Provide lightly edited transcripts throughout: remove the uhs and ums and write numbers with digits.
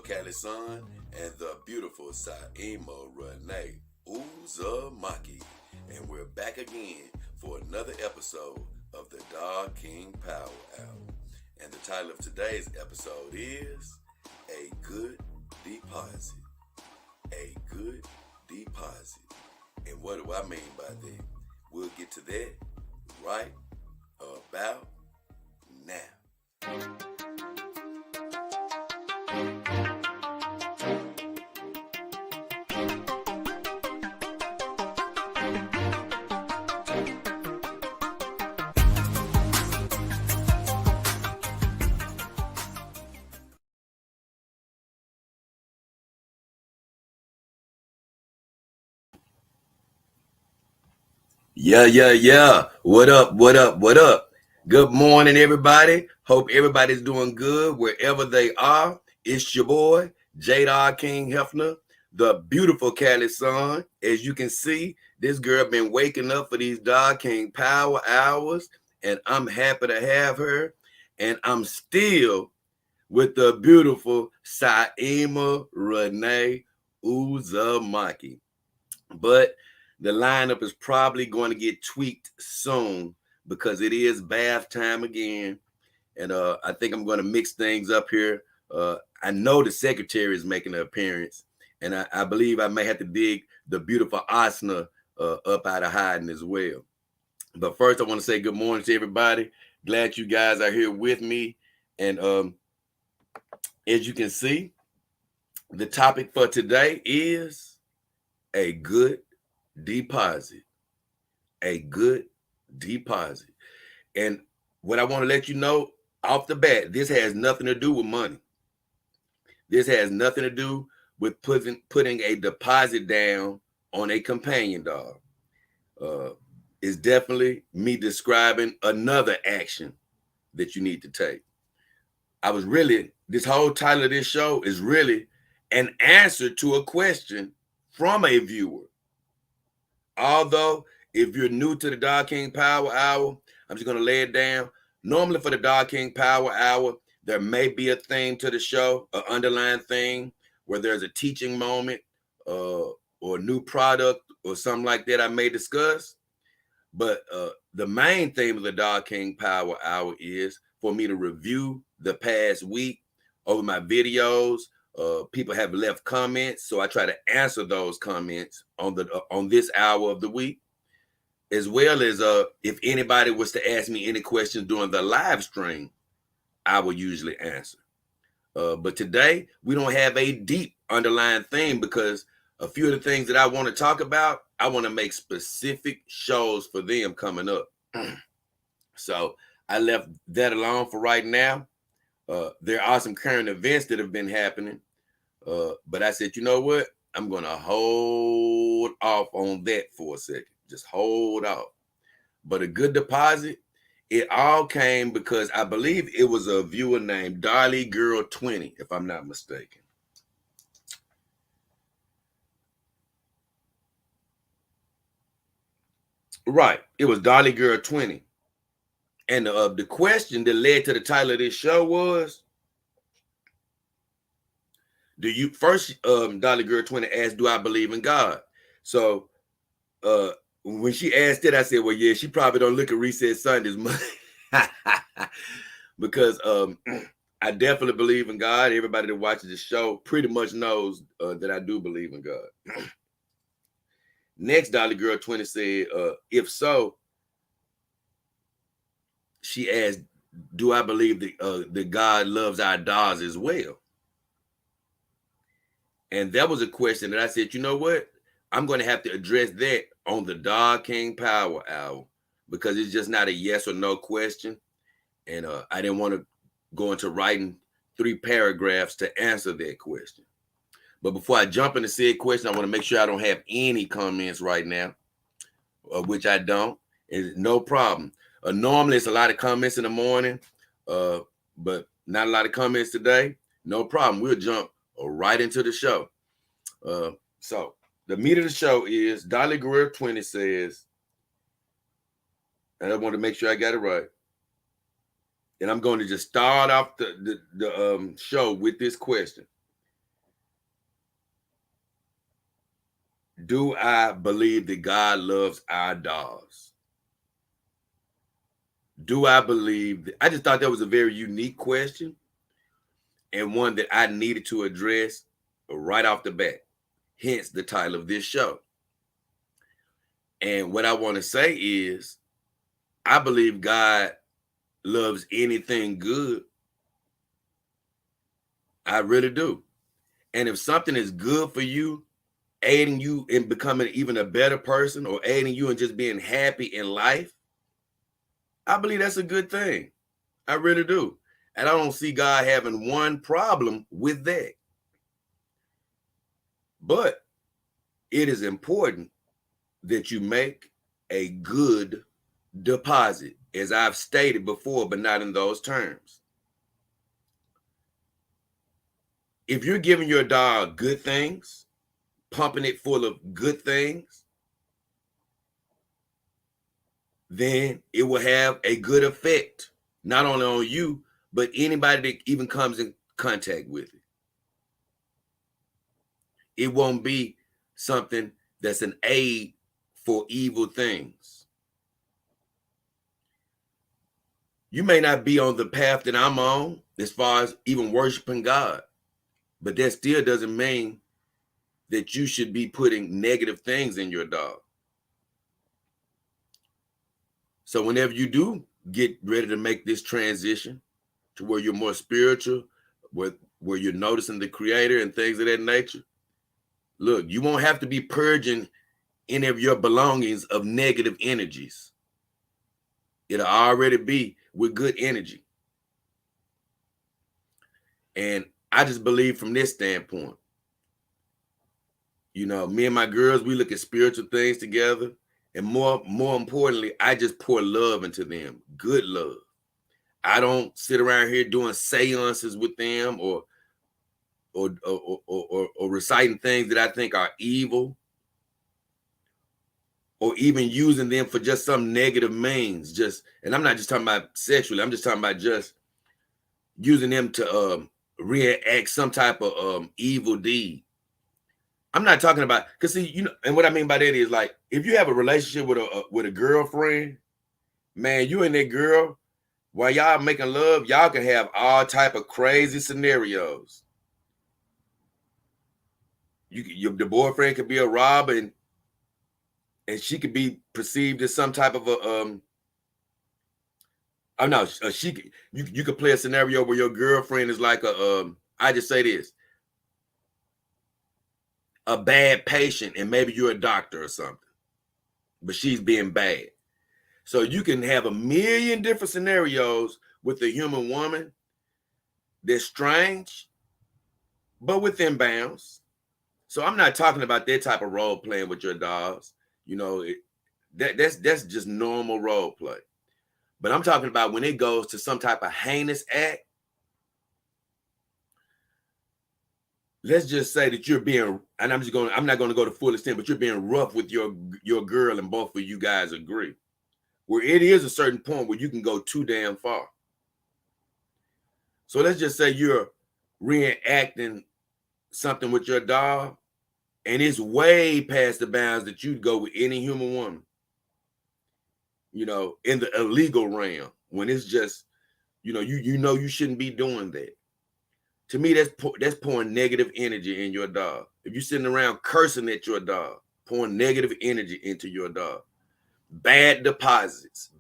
Cali Sun and the beautiful Saima Renee Uzumaki. And we're back again for another episode of the Dog King Power Hour. And the title of today's episode is A Good Deposit. A Good Deposit. And what do I mean by that? We'll get to that right about now. Yeah. What up? What up? Good morning, everybody. Hope everybody's doing good wherever they are. It's your boy, J. King Hefner, the beautiful Cali Sun. As you can see, this girl been waking up for these Dog King Power Hours, and I'm happy to have her. And I'm still with the beautiful Saima Renee Uzumaki. But the lineup is probably going to get tweaked soon because it is bath time again. And I think I'm going to mix things up here. I know the secretary is making an appearance, and I believe I may have to dig the beautiful Asna up out of hiding as well. But first, I want to say good morning to everybody. Glad you guys are here with me. And as you can see, the topic for today is a good deposit. A good deposit. And what I want to let you know off the bat, this has nothing to do with money. This has nothing to do with putting a deposit down on a companion dog. It's definitely me describing another action that you need to take. This whole title of this show is really an answer to a question from a viewer. Although, if you're new to the Dog King Power Hour, I'm just going to lay it down. Normally for the Dog King Power Hour, there may be a theme to the show, an underlying theme, where there's a teaching moment or a new product or something like that I may discuss. But the main theme of the Dog King Power Hour is for me to review the past week over my videos. People have left comments, so I try to answer those comments on this hour of the week, as well as if anybody was to ask me any questions during the live stream, I will usually answer. But today we don't have a deep underlying theme because a few of the things that I want to talk about, I want to make specific shows for them coming up. So I left that alone for right now. There are some current events that have been happening. But I said, you know what? I'm going to hold off on that for a second. Just hold off. But a good deposit, it all came because I believe it was a viewer named Dolly Girl 20, if I'm not mistaken. Right. It was Dolly Girl 20. And the question that led to the title of this show was, Dolly Girl 20 asked, do I believe in God? So when she asked it, I said, well, yeah, she probably don't look at Reset Sundays much. Because I definitely believe in God. Everybody that watches the show pretty much knows that I do believe in God. Next, Dolly Girl 20 said, if so, she asked, do I believe that God loves our dogs as well? And that was a question that I said, you know what? I'm going to have to address that on the Dog King Power Hour because it's just not a yes or no question. And I didn't want to go into writing 3 paragraphs to answer that question. But before I jump into said question, I want to make sure I don't have any comments right now, which I don't. And no problem. Normally, it's a lot of comments in the morning, but not a lot of comments today. No problem. We'll jump right into the show. So the meat of the show is Dolly Guerrero 20 says, and I want to make sure I got it right. And I'm going to just start off the show with this question. Do I believe that God loves our dogs? Do I believe that? I just thought that was a very unique question and one that I needed to address right off the bat. Hence the title of this show. And what I want to say is, I believe God loves anything good. I really do. And if something is good for you, aiding you in becoming even a better person or aiding you in just being happy in life, I believe that's a good thing. I really do. And I don't see God having one problem with that. But it is important that you make a good deposit, as I've stated before, but not in those terms. If you're giving your dog good things, pumping it full of good things, then it will have a good effect, not only on you, but anybody that even comes in contact with it. It won't be something that's an aid for evil things. You may not be on the path that I'm on as far as even worshiping God, but that still doesn't mean that you should be putting negative things in your dog. So whenever you do get ready to make this transition to where you're more spiritual, where you're noticing the Creator and things of that nature, look, you won't have to be purging any of your belongings of negative energies. It'll already be with good energy. And I just believe from this standpoint, me and my girls, we look at spiritual things together. And more importantly, I just pour love into them, good love. I don't sit around here doing seances with them or reciting things that I think are evil, or even using them for just some negative means. And I'm not just talking about sexually. I'm just talking about just using them to reenact some type of evil deed. I'm not talking about, because see, and what I mean by that is, like, if you have a relationship with a girlfriend, man, you and that girl, while y'all making love, y'all can have all type of crazy scenarios. The boyfriend could be a robber, and she could be perceived as some type of a oh no, you could play a scenario where your girlfriend is like I just say this, a bad patient, and maybe you're a doctor or something, but she's being bad. So you can have a million different scenarios with a human woman that's strange, but within bounds. So I'm not talking about that type of role playing with your dogs. That's just normal role play. But I'm talking about when it goes to some type of heinous act. Let's just say that you're being, and I'm not going to go to full extent, but you're being rough with your girl, and both of you guys agree. Where it is a certain point where you can go too damn far. So let's just say you're reenacting something with your dog, and it's way past the bounds that you'd go with any human woman. In the illegal realm, when it's just, you shouldn't be doing that. To me, that's pouring negative energy in your dog. If you're sitting around cursing at your dog, pouring negative energy into your dog. Bad deposits.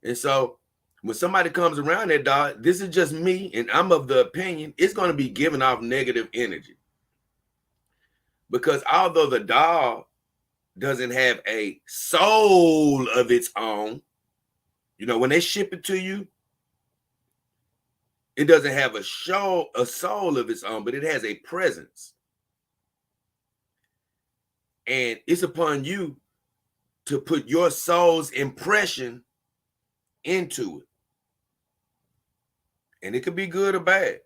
And so when somebody comes around that dog, this is just me, and I'm of the opinion it's going to be giving off negative energy. Because although the dog doesn't have a soul of its own, when they ship it to you, it doesn't have a soul of its own, but it has a presence. And it's upon you to put your soul's impression into it. And it could be good or bad.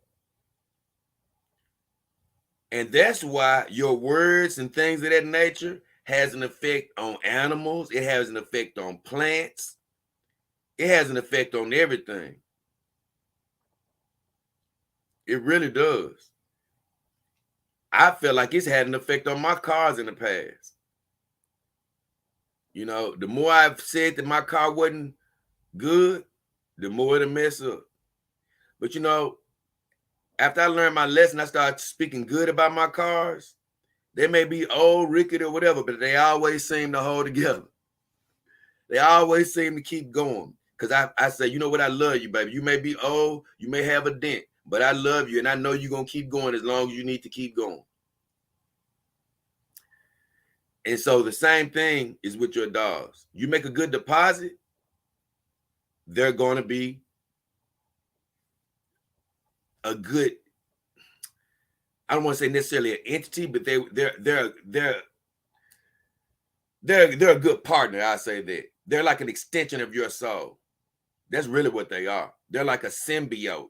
And that's why your words and things of that nature has an effect on animals. It has an effect on plants. It has an effect on everything. It really does. I feel like it's had an effect on my cars in the past. You know, the more I've said that my car wasn't good, the more it'll mess up. But you know, after I learned my lesson, I started speaking good about my cars. They may be old, rickety, or whatever, but they always seem to hold together. They always seem to keep going. Because I say, you know what, I love you, baby. You may be old, you may have a dent, but I love you, and I know you're going to keep going as long as you need to keep going. And so the same thing is with your dogs. You make a good deposit, they're going to be a good, I don't want to say necessarily an entity, but they're a good partner. I say that. They're like an extension of your soul. That's really what they are. They're like a symbiote,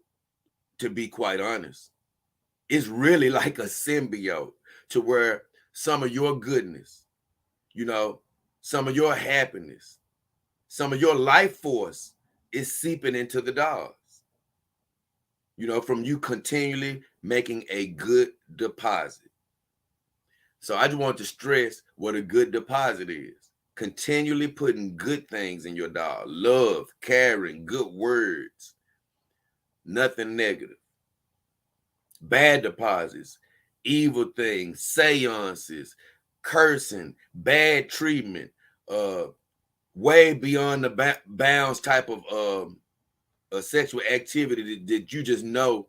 to be quite honest. It's really like a symbiote to where some of your goodness, you know, some of your happiness, some of your life force is seeping into the dogs. You know, from you continually making a good deposit. So I just want to stress what a good deposit is. Continually putting good things in your dog. Love, caring, good words. Nothing negative. Bad deposits, evil things, seances, cursing, bad treatment, way beyond the bounds type of sexual activity that you just know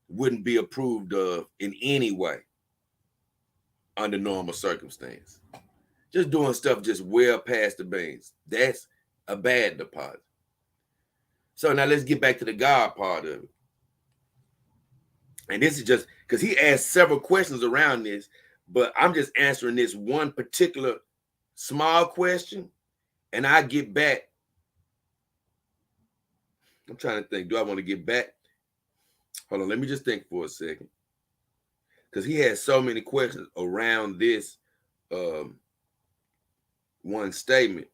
wouldn't be approved of in any way under normal circumstance. Just doing stuff just well past the beans. That's a bad deposit. So now let's get back to the God part of it. And this is just because he asked several questions around this, but I'm just answering this one particular small question, and I get back. I'm trying to think. Do I want to get back? Hold on. Let me just think for a second. Because he has so many questions around this one statement.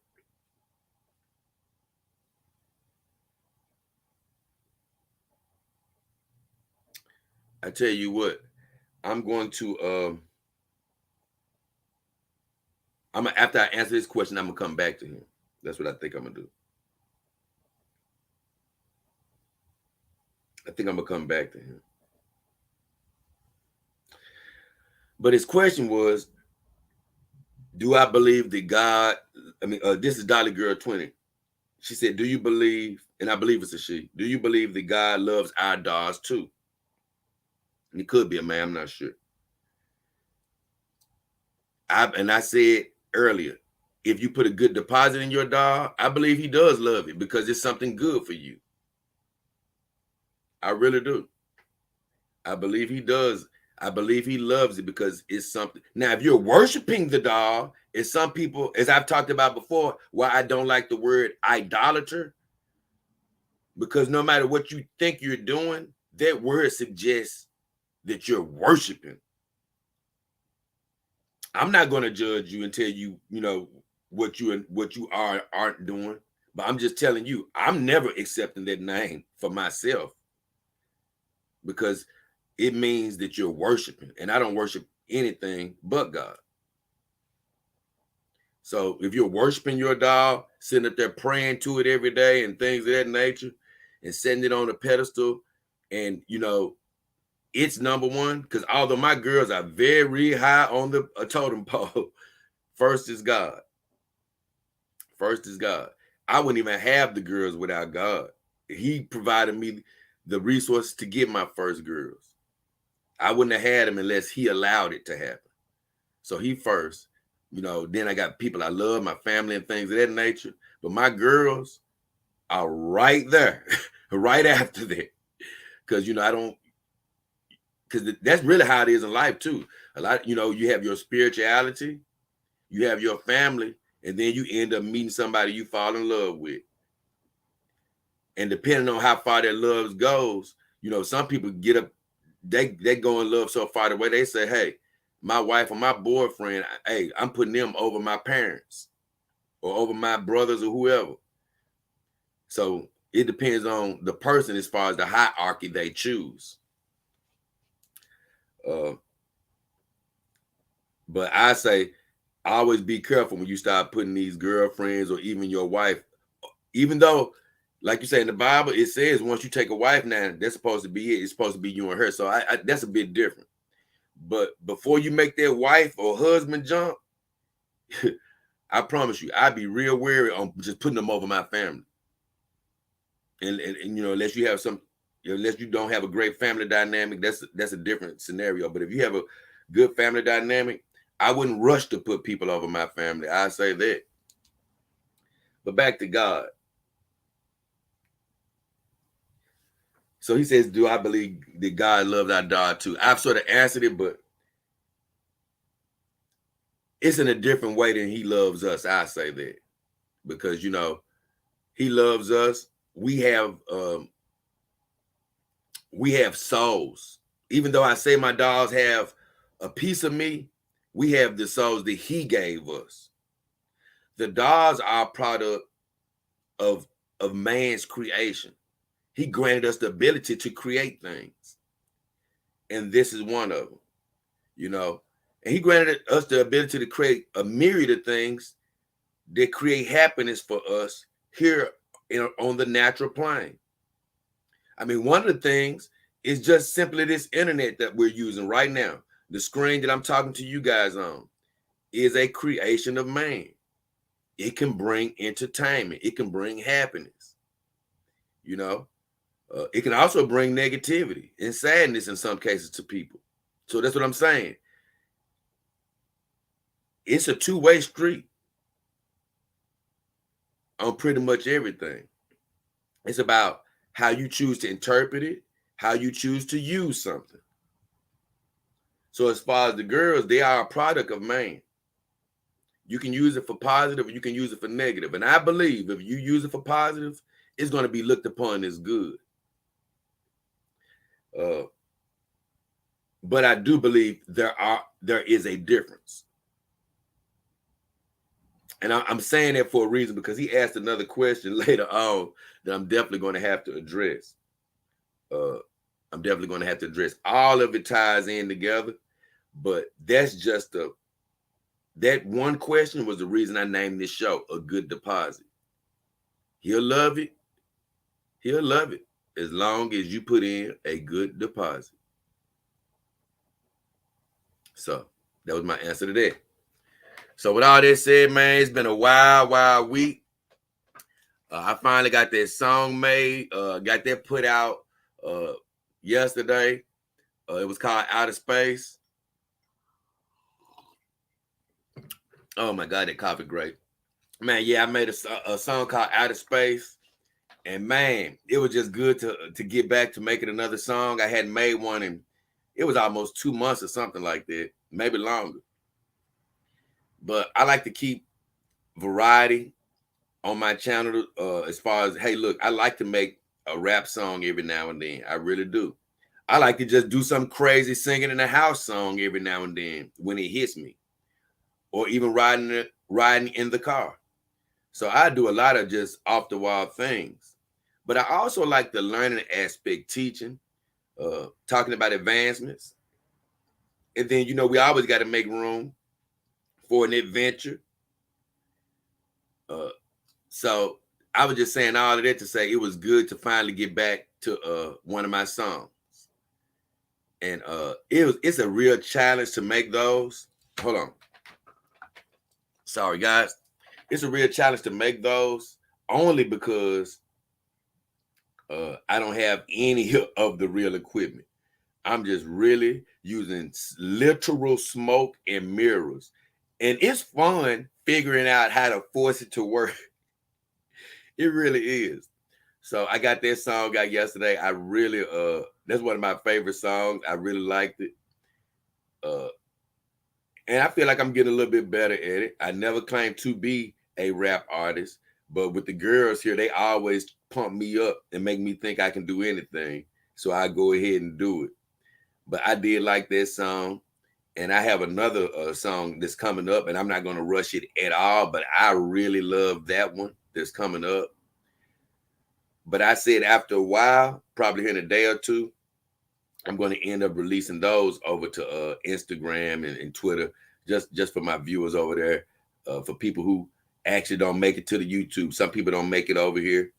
I tell you what, I'm going to after I answer this question, I'm gonna come back to him. That's what I think I'm gonna do. I think I'm gonna come back to him. But his question was, do I believe that God, this is Dolly Girl 20. She said, do you believe, and I believe it's a she, do you believe that God loves our dogs too? And it could be a man, I'm not sure. I said earlier, if you put a good deposit in your dog, I believe he does love it because it's something good for you. I really do. I believe he does. I believe he loves it because it's something. Now, if you're worshiping the dog, as some people, as I've talked about before, why I don't like the word idolater, because no matter what you think you're doing, that word suggests that you're worshiping. I'm not going to judge you and tell you, you know, what you aren't doing, but I'm just telling you, I'm never accepting that name for myself because it means that you're worshiping, and I don't worship anything but God. So if you're worshiping your dog, sitting up there praying to it every day and things of that nature, and setting it on a pedestal, and you know, it's number one, because although my girls are very high on the totem pole, first is God. First is God. I wouldn't even have the girls without God. He provided me the resources to get my first girls. I wouldn't have had them unless he allowed it to happen. So he first, you know, then I got people I love, my family and things of that nature. But my girls are right there, right after that. Because, you know, I don't, because that's really how it is in life too. A lot, you know, you have your spirituality, you have your family, and then you end up meeting somebody you fall in love with. And depending on how far that love goes, you know, some people get up, they go in love so far the way they say, hey, my wife or my boyfriend, hey, I'm putting them over my parents or over my brothers or whoever. So it depends on the person as far as the hierarchy they choose. But I say, always be careful when you start putting these girlfriends or even your wife, even though, like you say in the Bible, it says once you take a wife now, that's supposed to be it. It's supposed to be you and her. So that's a bit different. But before you make that wife or husband jump, I promise you, I'd be real wary on just putting them over my family. And you know, unless you have some, unless you don't have a great family dynamic, that's a different scenario. But if you have a good family dynamic, I wouldn't rush to put people over my family. I say that. But back to God. So he says, do I believe that God loves our daughter too? I've sort of answered it, but it's in a different way than he loves us. I say that. Because, you know, he loves us. We have souls. Even though I say my dolls have a piece of me, we have the souls that he gave us. The dolls are a product of man's creation. He granted us the ability to create things. And this is one of them, you know. And he granted us the ability to create a myriad of things that create happiness for us here on the natural plane. I mean, one of the things is just simply this internet that we're using right now. The screen that I'm talking to you guys on is a creation of man. It can bring entertainment. It can bring happiness. You know, it can also bring negativity and sadness in some cases to people. So that's what I'm saying. It's a two-way street on pretty much everything. It's about how you choose to interpret it, how you choose to use something. So as far as the girls, they are a product of man. You can use it for positive, or you can use it for negative. And I believe if you use it for positive, it's going to be looked upon as good. But I do believe there is a difference. And I'm saying that for a reason, because he asked another question later on that I'm definitely going to have to address. I'm definitely going to have to address. All of it ties in together, but that's just that one question was the reason I named this show A Good Deposit. He'll love it. He'll love it as long as you put in a good deposit. So that was my answer to that. So with all that said, man, it's been a wild week. I finally got that song made. Got that put out yesterday. It was called Outer Space. Oh my God, that coffee great. Man, yeah, I made a song called Outer Space. And man, it was just good to get back to making another song. I hadn't made one in, it was almost 2 months or something like that, maybe longer. But I like to keep variety on my channel as far as, hey, look, I like to make a rap song every now and then. I really do. I like to just do some crazy singing in the house song every now and then when it hits me, or even riding in the car. So I do a lot of just off the wall things. But I also like the learning aspect, teaching, talking about advancements. And then, you know, we always got to make room for an adventure. So I was just saying all of that to say it was good to finally get back to one of my songs. And it's a real challenge to make those. Hold on. Sorry, guys. It's a real challenge to make those only because I don't have any of the real equipment. I'm just really using literal smoke and mirrors. And it's fun figuring out how to force it to work. It really is. So I got that song out yesterday. I really, that's one of my favorite songs. I really liked it. And I feel like I'm getting a little bit better at it. I never claimed to be a rap artist, but with the girls here, they always pump me up and make me think I can do anything. So I go ahead and do it. But I did like that song. And I have another song that's coming up, and I'm not going to rush it at all, but I really love that one that's coming up. But I said after a while, probably here in a day or two, I'm going to end up releasing those over to Instagram and Twitter, just for my viewers over there, for people who actually don't make it to the YouTube. Some people don't make it over here,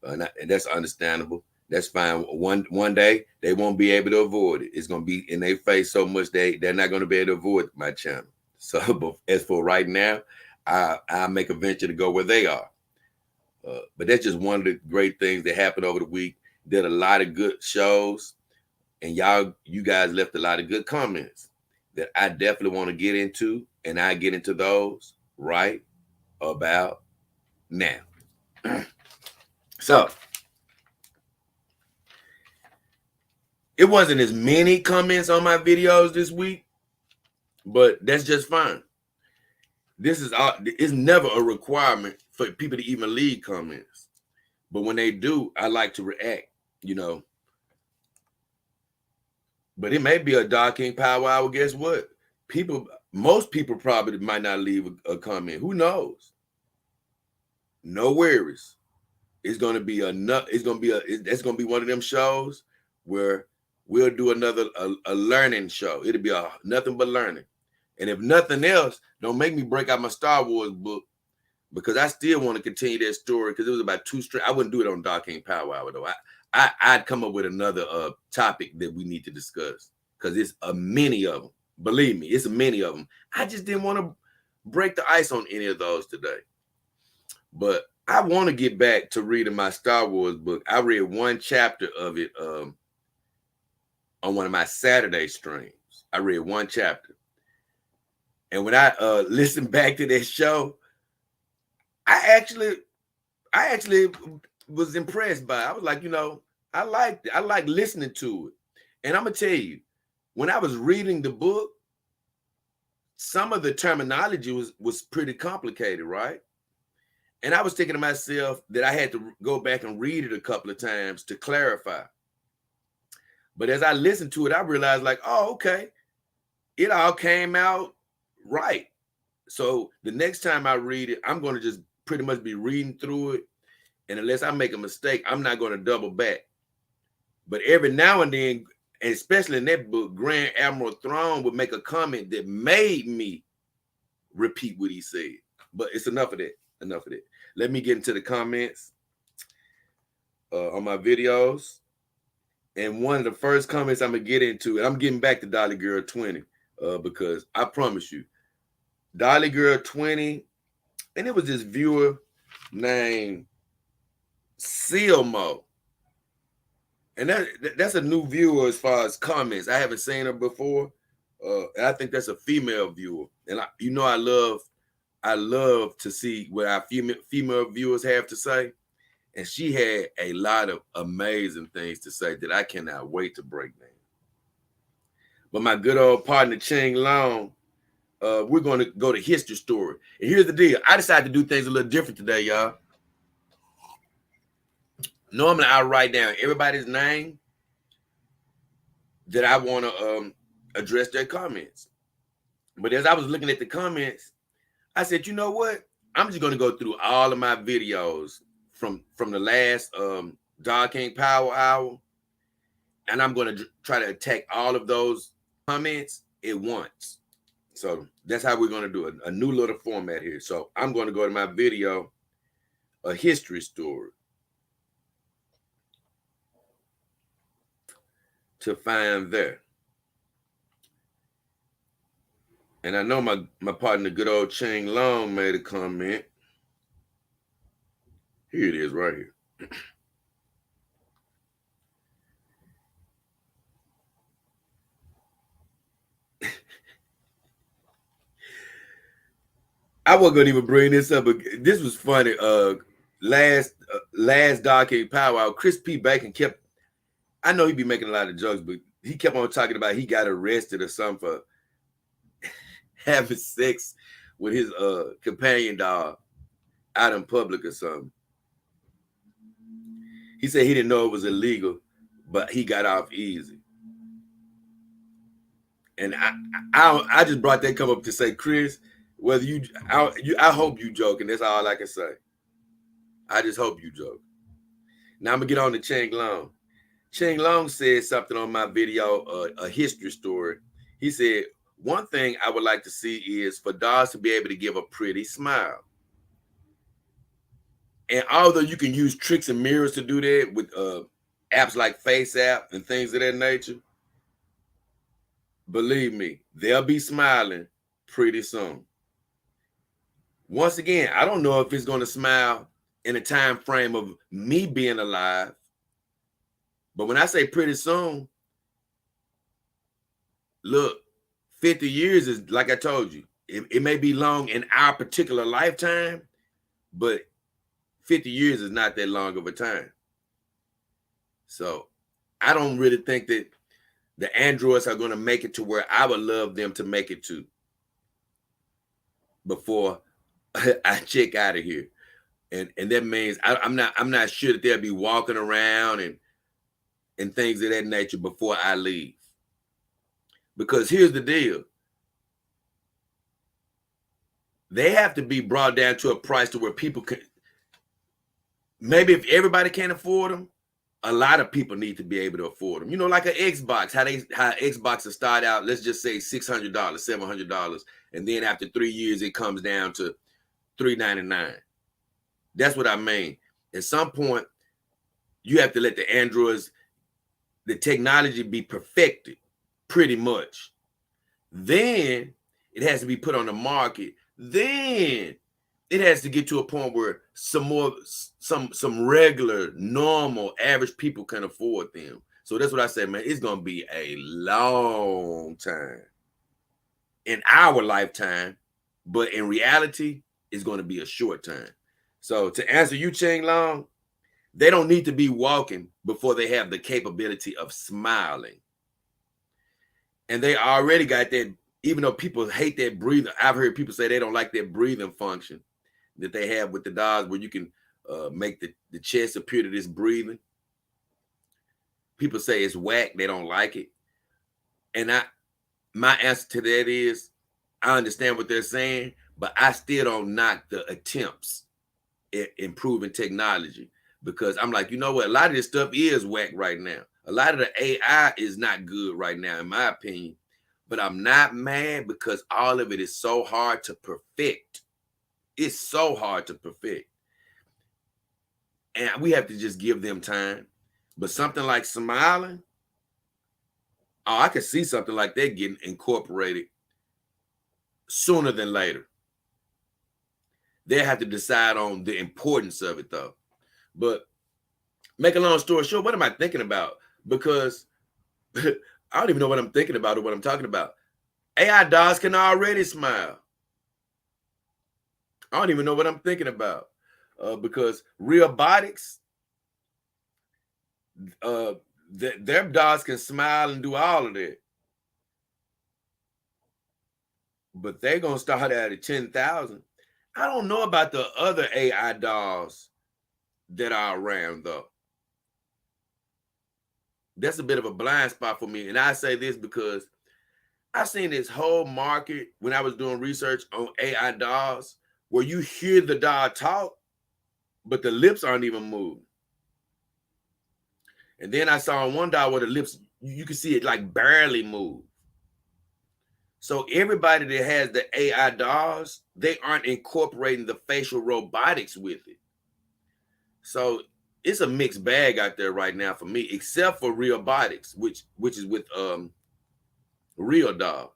and that's understandable. That's fine. One day they won't be able to avoid it. It's gonna be in their face so much they're not gonna be able to avoid my channel. So, but as for right now, I make a venture to go where they are. But that's just one of the great things that happened over the week. Did a lot of good shows, and you guys left a lot of good comments that I definitely want to get into, and I get into those right about now. So it wasn't as many comments on my videos this week, but that's just fine. It's never a requirement for people to even leave comments, but when they do, I like to react, But it may be a Dark King Power Hour. Guess what? Most people probably might not leave a comment. Who knows? No worries. It's gonna be that's gonna be one of them shows where we'll do another a learning show. It'll be nothing but learning. And if nothing else, don't make me break out my Star Wars book, because I still want to continue that story, because it was about I wouldn't do it on Dark King Power Hour though. I'd come up with another topic that we need to discuss, because it's a many of them. Believe me, it's a many of them. I just didn't want to break the ice on any of those today. But I want to get back to reading my Star Wars book. I read one chapter of it on one of my Saturday streams. I read one chapter. And when I listened back to that show, I actually was impressed by it. I was like, I like listening to it. And I'm gonna tell you, when I was reading the book, some of the terminology was pretty complicated, right? And I was thinking to myself that I had to go back and read it a couple of times to clarify. But as I listened to it, I realized, like, oh, okay, it all came out right. So the next time I read it, I'm going to just pretty much be reading through it. And unless I make a mistake, I'm not going to double back. But every now and then, and especially in that book, Grand Admiral Thrawn would make a comment that made me repeat what he said. But it's enough of that. Enough of that. Let me get into the comments on my videos. And one of the first comments I'm going to get into, and I'm getting back to Dolly Girl 20, because I promise you, Dolly Girl 20, and it was this viewer named Silmo. And that's a new viewer as far as comments. I haven't seen her before. And I think that's a female viewer. And I love to see what our female viewers have to say. And she had a lot of amazing things to say that I cannot wait to break down. But my good old partner, Ching Long, we're going to go to history story. And here's the deal. I decided to do things a little different today, y'all. Normally, I write down everybody's name that I want to address their comments. But as I was looking at the comments, I said, you know what? I'm just going to go through all of my videos from the last Dark King Power Hour, and I'm going to try to attack all of those comments at once. So that's how we're going to do it, a new little format here. So I'm going to go to my video, A History Story, to find there. And I know my partner, good old Ching Long, made a comment. Here it is right here. I wasn't gonna even bring this up, but this was funny. Last Dark King Power Hour, Chris P. Bacon kept. I know he'd be making a lot of jokes, but he kept on talking about he got arrested or something for having sex with his companion dog out in public or something. He said he didn't know it was illegal, but he got off easy. And I just brought that come up to say, Chris, whether I hope you joking. That's all I can say. I just hope you joke. Now I'm gonna get on to Ching Long. Ching Long said something on my video, A History Story. He said, one thing I would like to see is for dogs to be able to give a pretty smile. And although you can use tricks and mirrors to do that with apps like Face App and things of that nature, believe me, they'll be smiling pretty soon. Once again, I don't know if it's going to smile in a time frame of me being alive, but when I say pretty soon, look, 50 years is, like I told you, it may be long in our particular lifetime, but 50 years is not that long of a time. So I don't really think that the androids are going to make it to where I would love them to make it to before I check out of here. And that means I'm not sure that they'll be walking around and things of that nature before I leave. Because here's the deal. They have to be brought down to a price to where people can, maybe if everybody can't afford them, a lot of people need to be able to afford them. You know, like an Xbox, how Xboxes start out, let's just say $600, $700, and then after 3 years it comes down to $399. That's what I mean. At some point, you have to let the androids, the technology be perfected, pretty much. Then it has to be put on the market. Then it has to get to a point where some regular, normal, average people can afford them. So that's what I say, man. It's gonna be a long time in our lifetime, but in reality, it's gonna be a short time. So to answer you, Ching Long, they don't need to be walking before they have the capability of smiling. And they already got that, even though people hate that breathing. I've heard people say they don't like that breathing function that they have with the dogs where you can make the chest appear to this breathing. People say it's whack. They don't like it. And my answer to that is I understand what they're saying, but I still don't knock the attempts at improving technology because I'm like, you know what? A lot of this stuff is whack right now. A lot of the AI is not good right now, in my opinion. But I'm not mad because all of it is so hard to perfect. It's so hard to perfect. And we have to just give them time. But something like smiling, oh, I could see something like that getting incorporated sooner than later. They have to decide on the importance of it, though. But make a long story short, what am I thinking about? Because I don't even know what I'm thinking about or what I'm talking about. AI dogs can already smile. I don't even know what I'm thinking about because Realbotics, their dogs can smile and do all of that. But they're going to start out at 10,000. I don't know about the other AI dolls that are around, though. That's a bit of a blind spot for me. And I say this because I've seen this whole market when I was doing research on AI dolls where you hear the doll talk, but the lips aren't even moving. And then I saw one doll where the lips, you can see it like barely move. So everybody that has the AI dolls, they aren't incorporating the facial robotics with it. So it's a mixed bag out there right now for me, except for Realbotics, which is with Real Doll.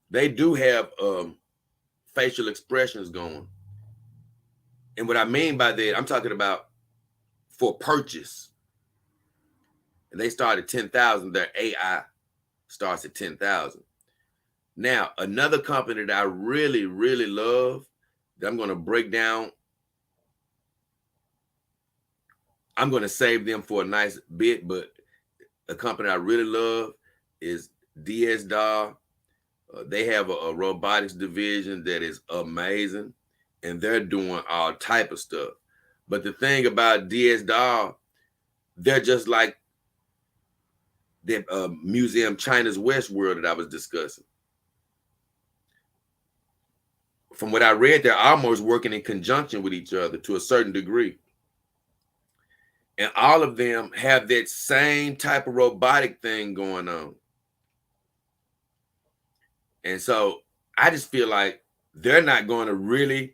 They do have facial expressions going. And what I mean by that, I'm talking about for purchase. And they start at 10,000. Their AI starts at 10,000. Now, another company that I really, really love that I'm going to break down, I'm going to save them for a nice bit, but a company I really love is DS Doll. They have a robotics division that is amazing, and they're doing all type of stuff. But the thing about DS Doll, they're just like that museum China's West World that I was discussing. From what I read, they're almost working in conjunction with each other to a certain degree. And all of them have that same type of robotic thing going on. And so I just feel like they're not going to really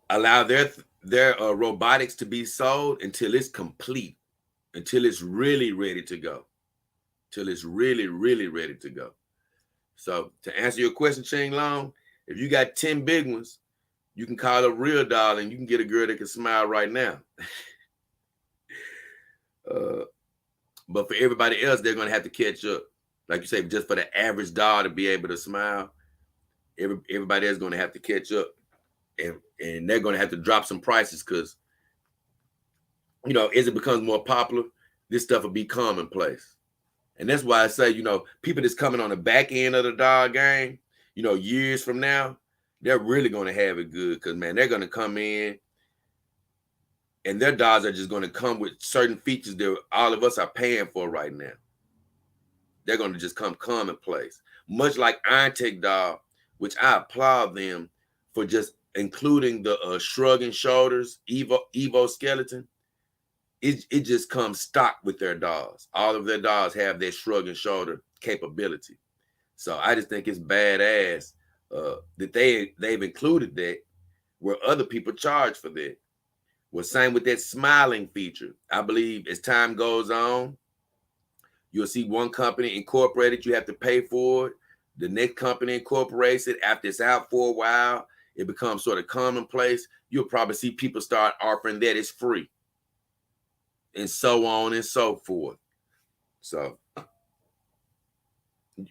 allow their robotics to be sold until it's complete, until it's really ready to go, till it's really, really ready to go. So to answer your question, Ching Long, if you got 10 big ones, you can call a real doll and you can get a girl that can smile right now. But for everybody else, they're going to have to catch up. Like you say, just for the average doll to be able to smile, everybody else is going to have to catch up. And they're going to have to drop some prices because, you know, as it becomes more popular, this stuff will be commonplace. And that's why I say, you know, people that's coming on the back end of the doll game, you know, years from now, they're really going to have it good because, man, they're going to come in and their dolls are just going to come with certain features that all of us are paying for right now. They're going to just come commonplace. Much like Iron Tech doll, which I applaud them for just including the shrugging shoulders, Evo skeleton. It just comes stock with their dolls. All of their dolls have their shrug and shoulder capability. So I just think it's badass that they've included that where other people charge for that. Well, same with that smiling feature. I believe as time goes on, you'll see one company incorporated, you have to pay for it. The next company incorporates it. After it's out for a while, it becomes sort of commonplace. You'll probably see people start offering that it's free. And so on and so forth. So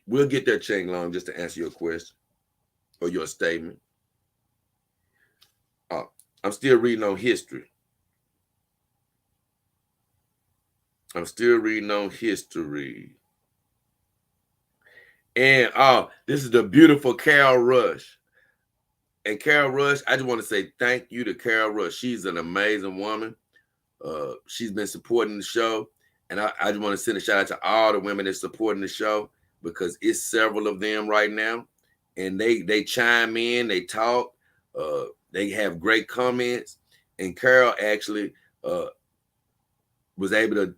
we'll get there, Cheng Long, just to answer your question or your statement. I'm still reading on history. And this is the beautiful Carol Rush. And Carol Rush, I just want to say thank you to Carol Rush. She's an amazing woman. She's been supporting the show. And I just want to send a shout out to all the women that's supporting the show because it's several of them right now. And they chime in, they talk, they have great comments. And Carol actually was able to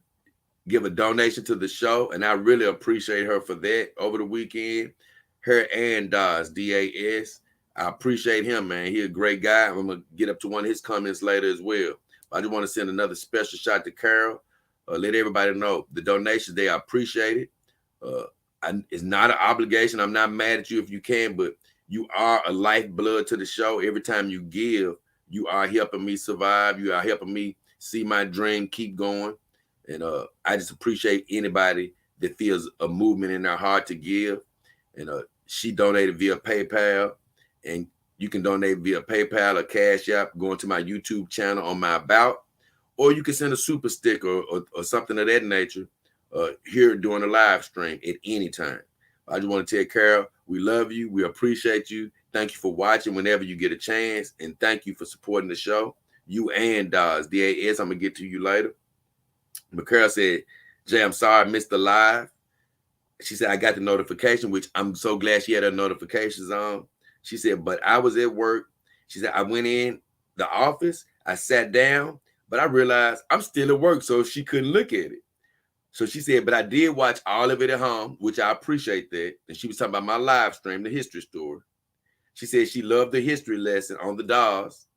give a donation to the show. And I really appreciate her for that over the weekend. Her and Das, D-A-S. I appreciate him, man. He's a great guy. I'm going to get up to one of his comments later as well. I just want to send another special shout to Carol. Let everybody know the donations, they are appreciated. It's not an obligation. I'm not mad at you if you can, but you are a lifeblood to the show. Every time you give, you are helping me survive. You are helping me see my dream keep going. And I just appreciate anybody that feels a movement in their heart to give. And she donated via PayPal. And you can donate via PayPal or Cash App going to my YouTube channel on my About. Or you can send a super sticker or something of that nature here during the live stream at any time. I just want to tell Carol, we love you. We appreciate you. Thank you for watching whenever you get a chance. And thank you for supporting the show. You and Das, D-A-S, I'm going to get to you later. But Carol said, Jay, I'm sorry I missed the live. She said, I got the notification, which I'm so glad she had her notifications on. She said, but I was at work. She said, I went in the office. I sat down, but I realized I'm still at work, so she couldn't look at it. So she said, but I did watch all of it at home, which I appreciate that. And she was talking about my live stream, the history story. She said she loved the history lesson on the dolls.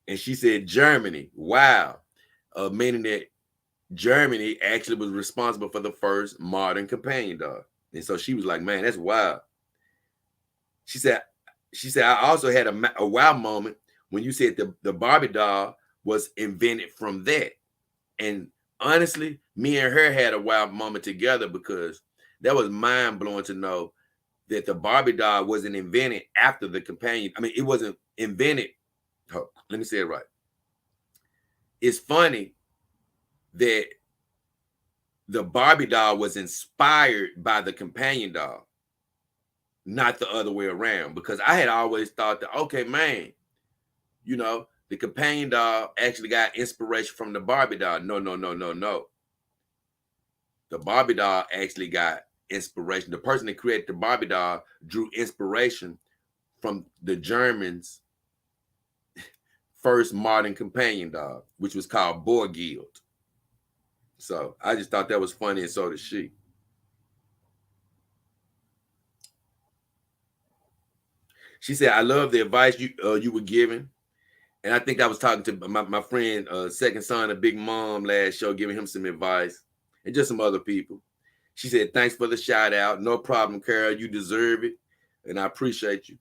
And she said, Germany, wow. Meaning that Germany actually was responsible for the first modern companion doll. And so she was like, man, that's wild. She said, I also had a wow moment when you said the Barbie doll was invented from that. And honestly, me and her had a wow moment together because that was mind blowing to know that the Barbie doll wasn't invented after the companion. I mean, it wasn't invented. Oh, let me say it right. It's funny that the Barbie doll was inspired by the companion doll, not the other way around, because I had always thought that, okay, man, you know, the companion doll actually got inspiration from the Barbie doll. No. The Barbie doll actually got inspiration. The person that created the Barbie doll drew inspiration from the Germans' first modern companion doll, which was called Borghild. So I just thought that was funny, and so did she. She said, I love the advice you were giving. And I think I was talking to my friend, second son of Big Mom last show, giving him some advice and just some other people. She said, thanks for the shout out. No problem, Carol. You deserve it. And I appreciate you.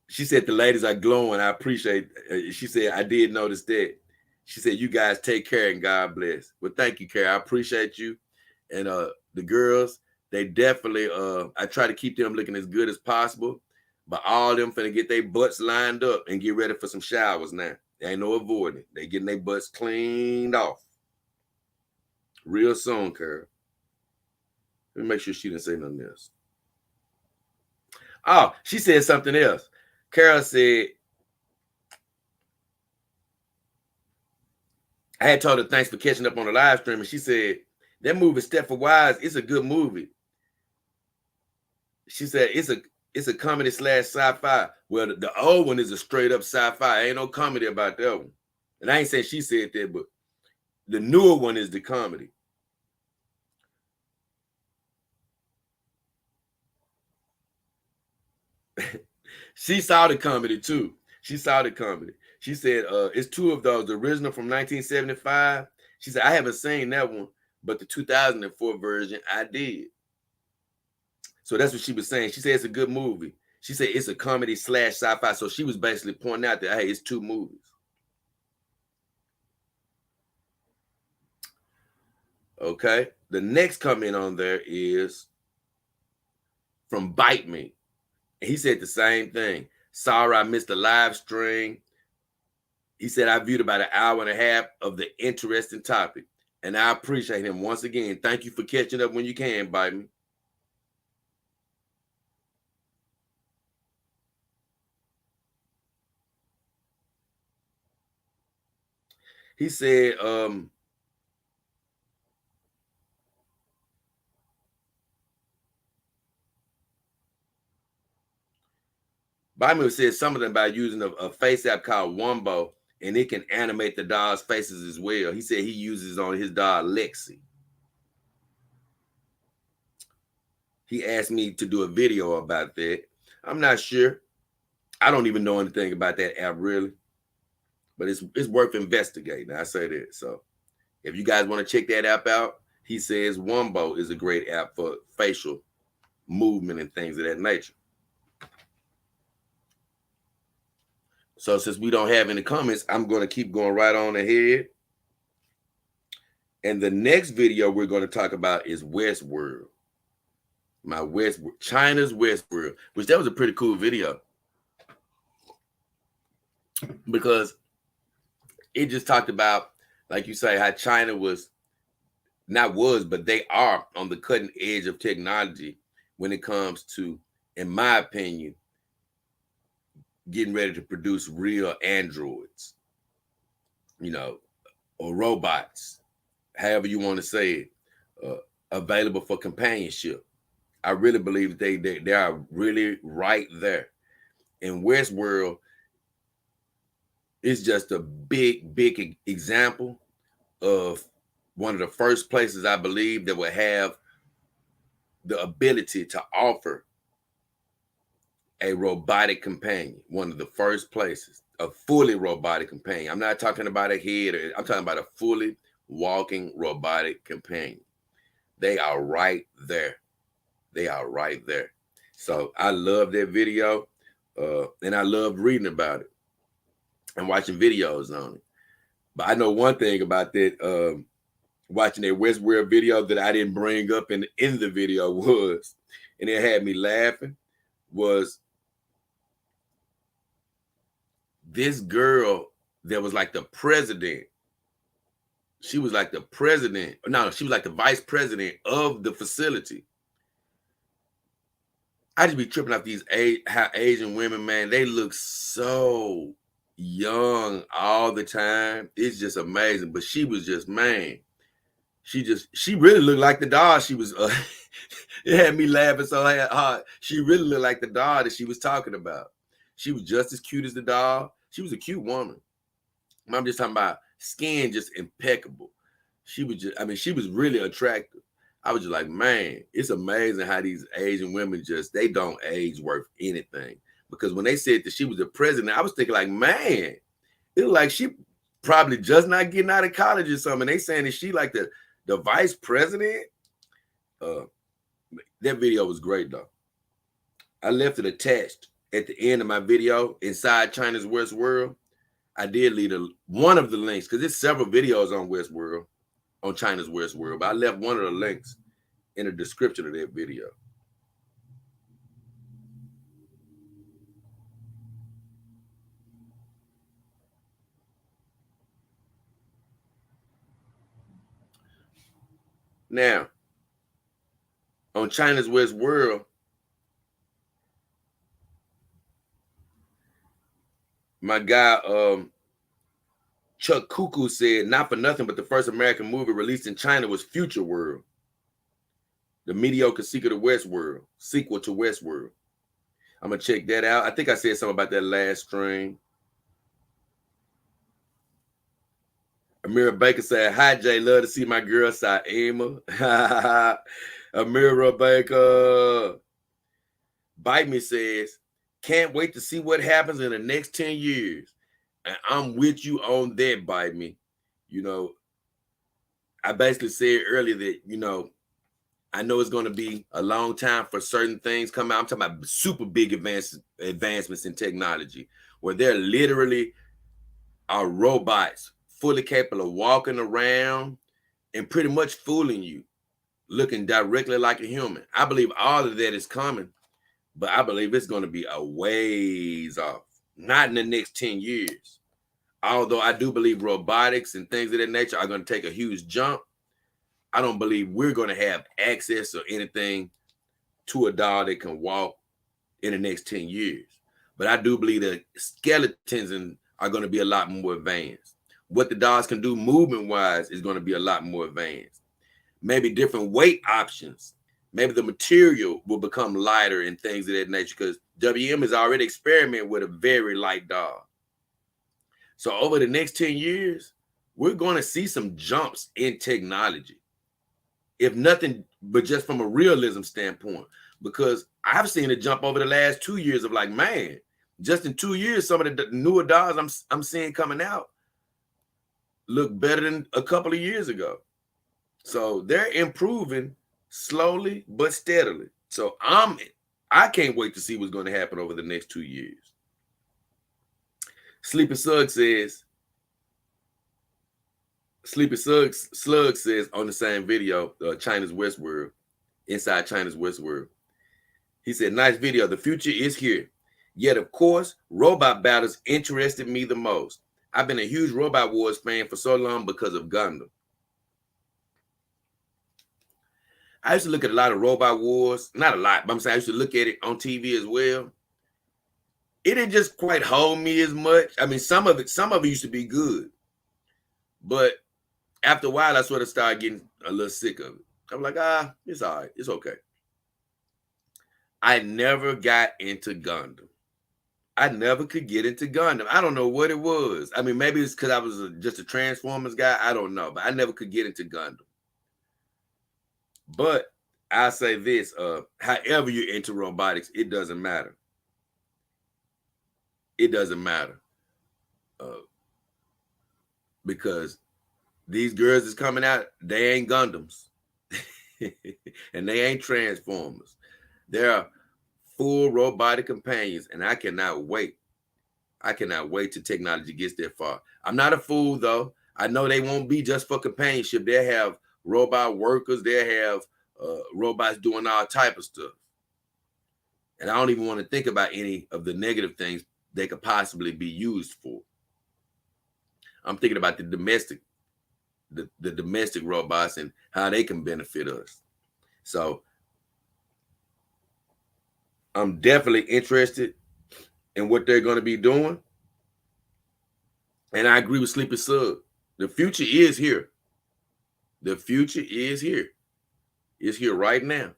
She said, the ladies are glowing. I appreciate she said, I did notice that. She said, you guys take care and God bless. Well, thank you, Carol. I appreciate you. And the girls, they definitely, I try to keep them looking as good as possible. But all of them finna get their butts lined up and get ready for some showers now. There ain't no avoiding it. They getting their butts cleaned off. Real soon, Carol. Let me make sure she didn't say nothing else. Oh, she said something else. Carol said, I had told her thanks for catching up on the live stream, and she said, that movie, Stepford Wives, it's a good movie. She said, it's a comedy / sci-fi. Well, the old one is a straight up sci-fi. Ain't no comedy about that one. And I ain't saying she said that, but the newer one is the comedy. She saw the comedy too. She saw the comedy. She said, it's two of those. The original from 1975. She said, I haven't seen that one, but the 2004 version, I did. So that's what she was saying. She said it's a good movie. She said it's a comedy / sci-fi. So she was basically pointing out that, hey, it's two movies. Okay. The next comment on there is from Bite Me. And he said the same thing. Sorry, I missed the live stream. He said, I viewed about an hour and a half of the interesting topic. And I appreciate him once again. Thank you for catching up when you can, Bite Me. He said, Biden said something about using a face app called Wumbo, and it can animate the dog's faces as well. He said he uses on his dog, Lexi. He asked me to do a video about that. I'm not sure. I don't even know anything about that app, really. But it's worth investigating. I say that. So if you guys want to check that app out, he says Wumbo is a great app for facial movement and things of that nature. So since we don't have any comments, I'm going to keep going right on ahead. And the next video we're going to talk about is Westworld. China's Westworld, which that was a pretty cool video. Because it just talked about, like you say, how China but they are on the cutting edge of technology when it comes to, in my opinion, getting ready to produce real androids, or robots, however you want to say it, available for companionship. I really believe they are really right there. And Westworld is just a big example of one of the first places I believe that will have the ability to offer a robotic companion. One of the first places, a fully robotic companion. I'm not talking about a head. I'm talking about a fully walking robotic companion. They are right there. They are right there. So I love that video, and I love reading about it and watching videos on it. But I know one thing about that, watching that Westworld video that I didn't bring up in the video was, and it had me laughing, was this girl that was like the president. She was like the president. No, she was like the vice president of the facility. I just be tripping off these how Asian women, man, they look so young all the time. It's just amazing. But she was just, man, she really looked like the doll. She was, it had me laughing so hard. She really looked like the doll that she was talking about. She was just as cute as the doll. She was a cute woman. I'm just talking about skin, just impeccable. She was just, I mean, she was really attractive. I was just like, man, it's amazing how these Asian women just, they don't age worth anything. Because when they said that she was the president, I was thinking like, man, it was like she probably just not getting out of college or something. They saying that she like the vice president. That video was great though. I left it attached at the end of my video inside China's Westworld. I did leave one of the links because there's several videos on Westworld, on China's Westworld, but I left one of the links in the description of that video. Now, on China's Westworld, my guy Chuck Cuckoo said, not for nothing, but the first American movie released in China was Future World, the mediocre sequel to Westworld. I'm gonna check that out. I think I said something about that last stream. Amira Baker said, hi Jay, love to see my girl Saima. Amira Baker. Bite Me says, can't wait to see what happens in the next 10 years. And I'm with you on that, Bite Me. You know, I basically said earlier that, you know, I know it's going to be a long time for certain things come out. I'm talking about super big advancements in technology where there literally are robots fully capable of walking around and pretty much fooling you, looking directly like a human. I believe all of that is coming, but I believe it's going to be a ways off, not in the next 10 years. Although I do believe robotics and things of that nature are going to take a huge jump, I don't believe we're going to have access or anything to a doll that can walk in the next 10 years. But I do believe that skeletons are going to be a lot more advanced. What the dolls can do movement-wise is going to be a lot more advanced. Maybe different weight options. Maybe the material will become lighter and things of that nature because WM has already experimented with a very light doll. So over the next 10 years, we're going to see some jumps in technology. If nothing but just from a realism standpoint, because I've seen a jump over the last 2 years of like, man, just in 2 years, some of the newer dolls I'm seeing coming out look better than a couple of years ago. So they're improving slowly but steadily. So I can't wait to see what's going to happen over the next 2 years. Sleepy Slug says on the same video, China's Westworld, inside China's Westworld. He said, nice video. The future is here. Yet, of course, robot battles interested me the most. I've been a huge Robot Wars fan for so long because of Gundam. I used to look at a lot of Robot Wars. Not a lot, but I'm saying I used to look at it on TV as well. It didn't just quite hold me as much. I mean, some of it used to be good. But after a while, I sort of started getting a little sick of it. I'm like, it's all right. It's okay. I never got into Gundam. I never could get into Gundam. I don't know what it was. I mean, maybe it's because I was just a Transformers guy. I don't know. But I never could get into Gundam. But I'll say this. However you're into robotics, it doesn't matter. It doesn't matter. Because these girls is coming out, they ain't Gundams. And they ain't Transformers. They're full robotic companions, and I cannot wait. I cannot wait till technology gets that far. I'm not a fool, though. I know they won't be just for companionship. They'll have robot workers. They'll have robots doing all type of stuff. And I don't even want to think about any of the negative things they could possibly be used for. I'm thinking about the domestic robots and how they can benefit us. So I'm definitely interested in what they're going to be doing. And I agree with Sleepy Sub. The future is here. The future is here. It's here right now.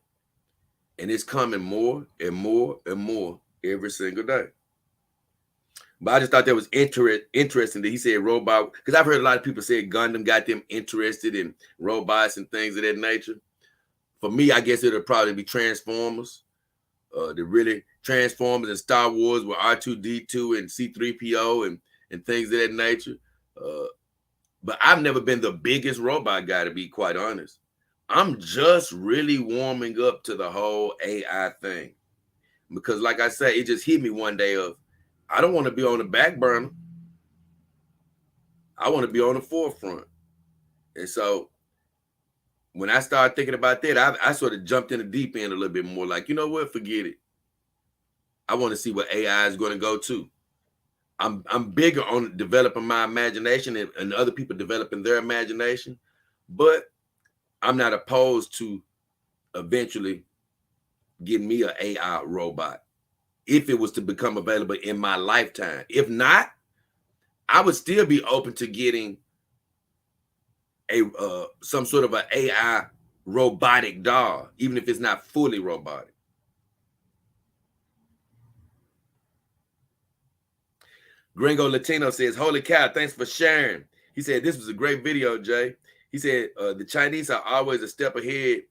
And it's coming more and more and more every single day. But I just thought that was interesting that he said robot, because I've heard a lot of people say Gundam got them interested in robots and things of that nature. For me, I guess it'll probably be Transformers. The really Transformers and Star Wars with R2D2 and C3PO and things of that nature. But I've never been the biggest robot guy, to be quite honest. I'm just really warming up to the whole AI thing. Because like I said, it just hit me one day of, I don't want to be on the back burner. I want to be on the forefront. And so when I started thinking about that, I sort of jumped in the deep end a little bit more. Like, you know what? Forget it. I want to see what AI is going to go to. I'm bigger on developing my imagination and other people developing their imagination, but I'm not opposed to eventually getting me an AI robot if it was to become available in my lifetime. If not, I would still be open to getting a some sort of an AI robotic doll, even if it's not fully robotic. Gringo Latino says, holy cow, thanks for sharing. He said, this was a great video, Jay. He said, the Chinese are always a step ahead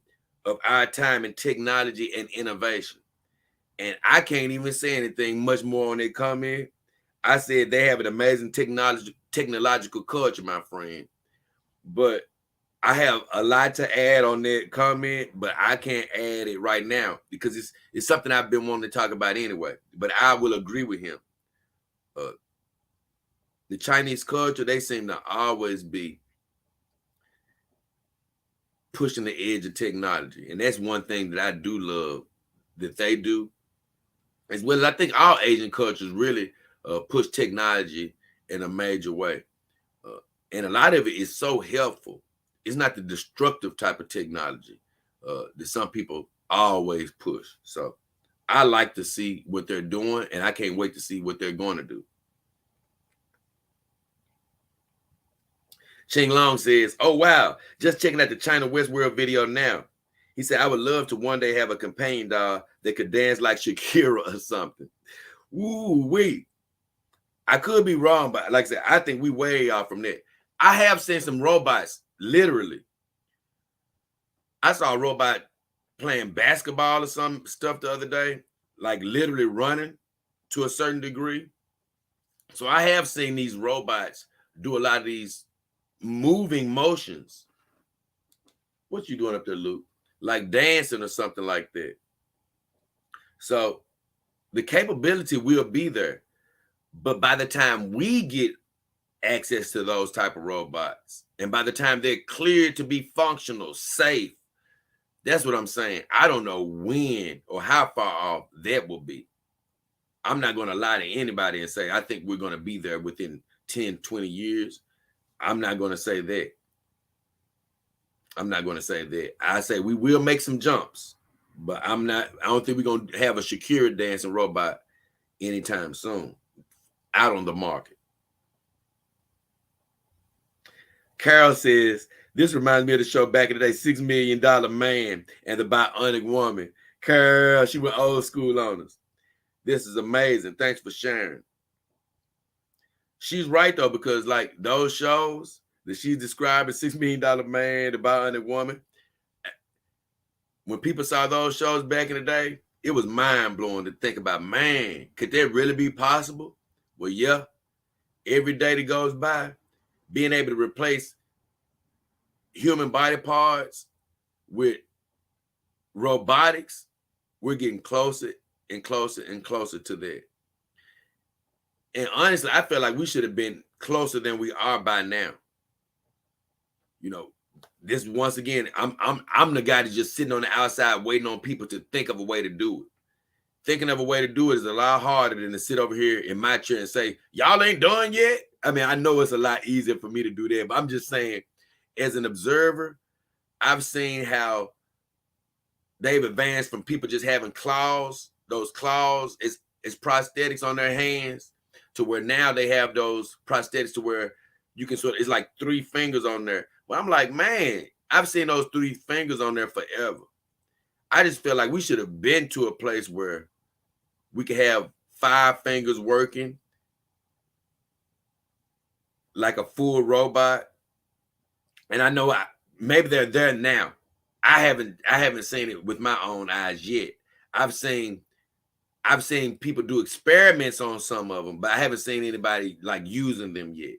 of our time in technology and innovation. And I can't even say anything much more on that comment. I said they have an amazing technological culture, my friend. But I have a lot to add on that comment, but I can't add it right now because it's something I've been wanting to talk about anyway. But I will agree with him. The Chinese culture, they seem to always be pushing the edge of technology. And that's one thing that I do love that they do. As well as I think all Asian cultures really push technology in a major way. And a lot of it is so helpful. It's not the destructive type of technology that some people always push. So I like to see what they're doing, and I can't wait to see what they're going to do. Ching Long says, oh, wow, just checking out the China Westworld video now. He said, I would love to one day have a companion doll that could dance like Shakira or something. Ooh, wait. I could be wrong, but like I said, I think we way off from that. I have seen some robots, literally. I saw a robot playing basketball or some stuff the other day, like literally running to a certain degree. So I have seen these robots do a lot of these moving motions. What you doing up there, Luke? Like dancing or something like that. So the capability will be there. But by the time we get access to those type of robots, and by the time they're cleared to be functional, safe, that's what I'm saying. I don't know when or how far off that will be. I'm not going to lie to anybody and say, I think we're going to be there within 10, 20 years. I'm not going to say that. I'm not going to say that. I say we will make some jumps, but I don't think we're going to have a Shakira dancing robot anytime soon out on the market. Carol says, this reminds me of the show back in the day, $6 Million Man and the Bionic Woman. Carol, she went old school on us. This is amazing. Thanks for sharing. She's right, though, because like those shows that she's describing, $6 Million Man, the Bionic Woman, when people saw those shows back in the day, it was mind-blowing to think about, man, could that really be possible? Well, yeah. Every day that goes by, being able to replace human body parts with robotics, we're getting closer and closer and closer to that. And honestly, I feel like we should have been closer than we are by now. You know, this once again, I'm the guy that's just sitting on the outside waiting on people to think of a way to do it. Thinking of a way to do it is a lot harder than to sit over here in my chair and say, y'all ain't done yet. I mean, I know it's a lot easier for me to do that, but I'm just saying, as an observer, I've seen how they've advanced from people just having claws, those claws as prosthetics on their hands, to where now they have those prosthetics to where you can it's like 3 fingers on there. Well, I'm like, man, I've seen those 3 fingers on there forever. I just feel like we should have been to a place where we could have 5 fingers working like a full robot. And I know maybe they're there now. I haven't seen it with my own eyes yet. I've seen people do experiments on some of them, but I haven't seen anybody like using them yet.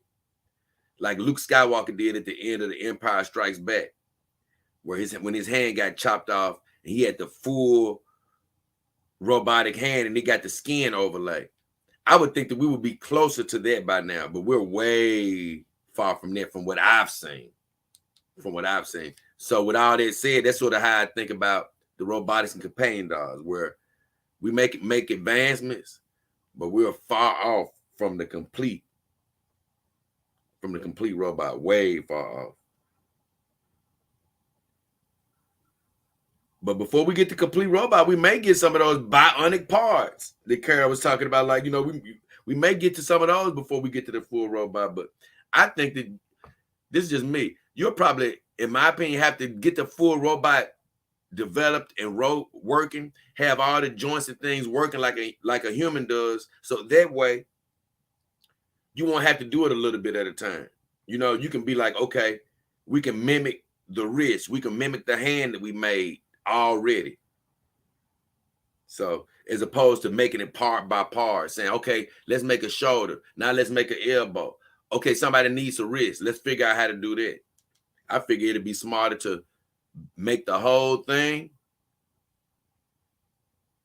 Like Luke Skywalker did at the end of The Empire Strikes Back, where when his hand got chopped off and he had the full robotic hand and he got the skin overlay. I would think that we would be closer to that by now, but we're way far from that from what I've seen. So with all that said, that's sort of how I think about the robotics and companion dogs, where we make advancements, but we're far off from the complete robot, way far off. But before we get to complete robot, we may get some of those bionic parts that Carol was talking about. Like, we may get to some of those before we get to the full robot. But I think that this is just me. You'll probably, in my opinion, have to get the full robot developed and working, have all the joints and things working like a human does. So that way, you won't have to do it a little bit at a time. You can be like, okay, we can mimic the wrist. We can mimic the hand that we made already. So as opposed to making it part by part, saying, okay, let's make a shoulder. Now let's make an elbow. Okay, somebody needs a wrist. Let's figure out how to do that. I figure it'd be smarter to make the whole thing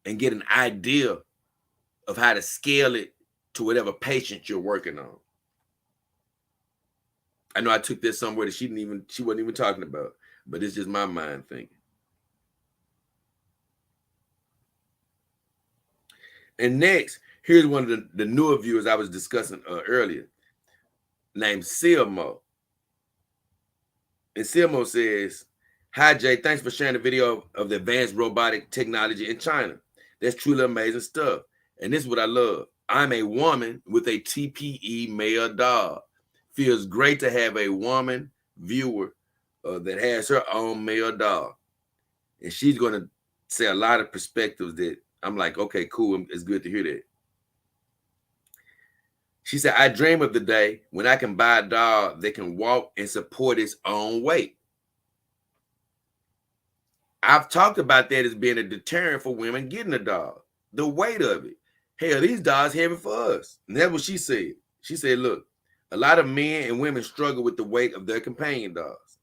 and get an idea of how to scale it to whatever patient you're working on. I know I took this somewhere that she wasn't even talking about, but it's just my mind thinking. And next, here's one of the newer viewers I was discussing earlier, named Silmo. And Silmo says, "Hi, Jay. Thanks for sharing the video of the advanced robotic technology in China. That's truly amazing stuff. And this is what I love. I'm a woman with a TPE male dog. Feels great to have a woman viewer that has her own male dog." And she's going to say a lot of perspectives that I'm like, okay, cool. It's good to hear that. She said, "I dream of the day when I can buy a dog that can walk and support its own weight. I've talked about that as being a deterrent for women getting a dog. The weight of it. Hell, these dogs heavy for us." And that's what she said. She said, "Look, a lot of men and women struggle with the weight of their companion dogs.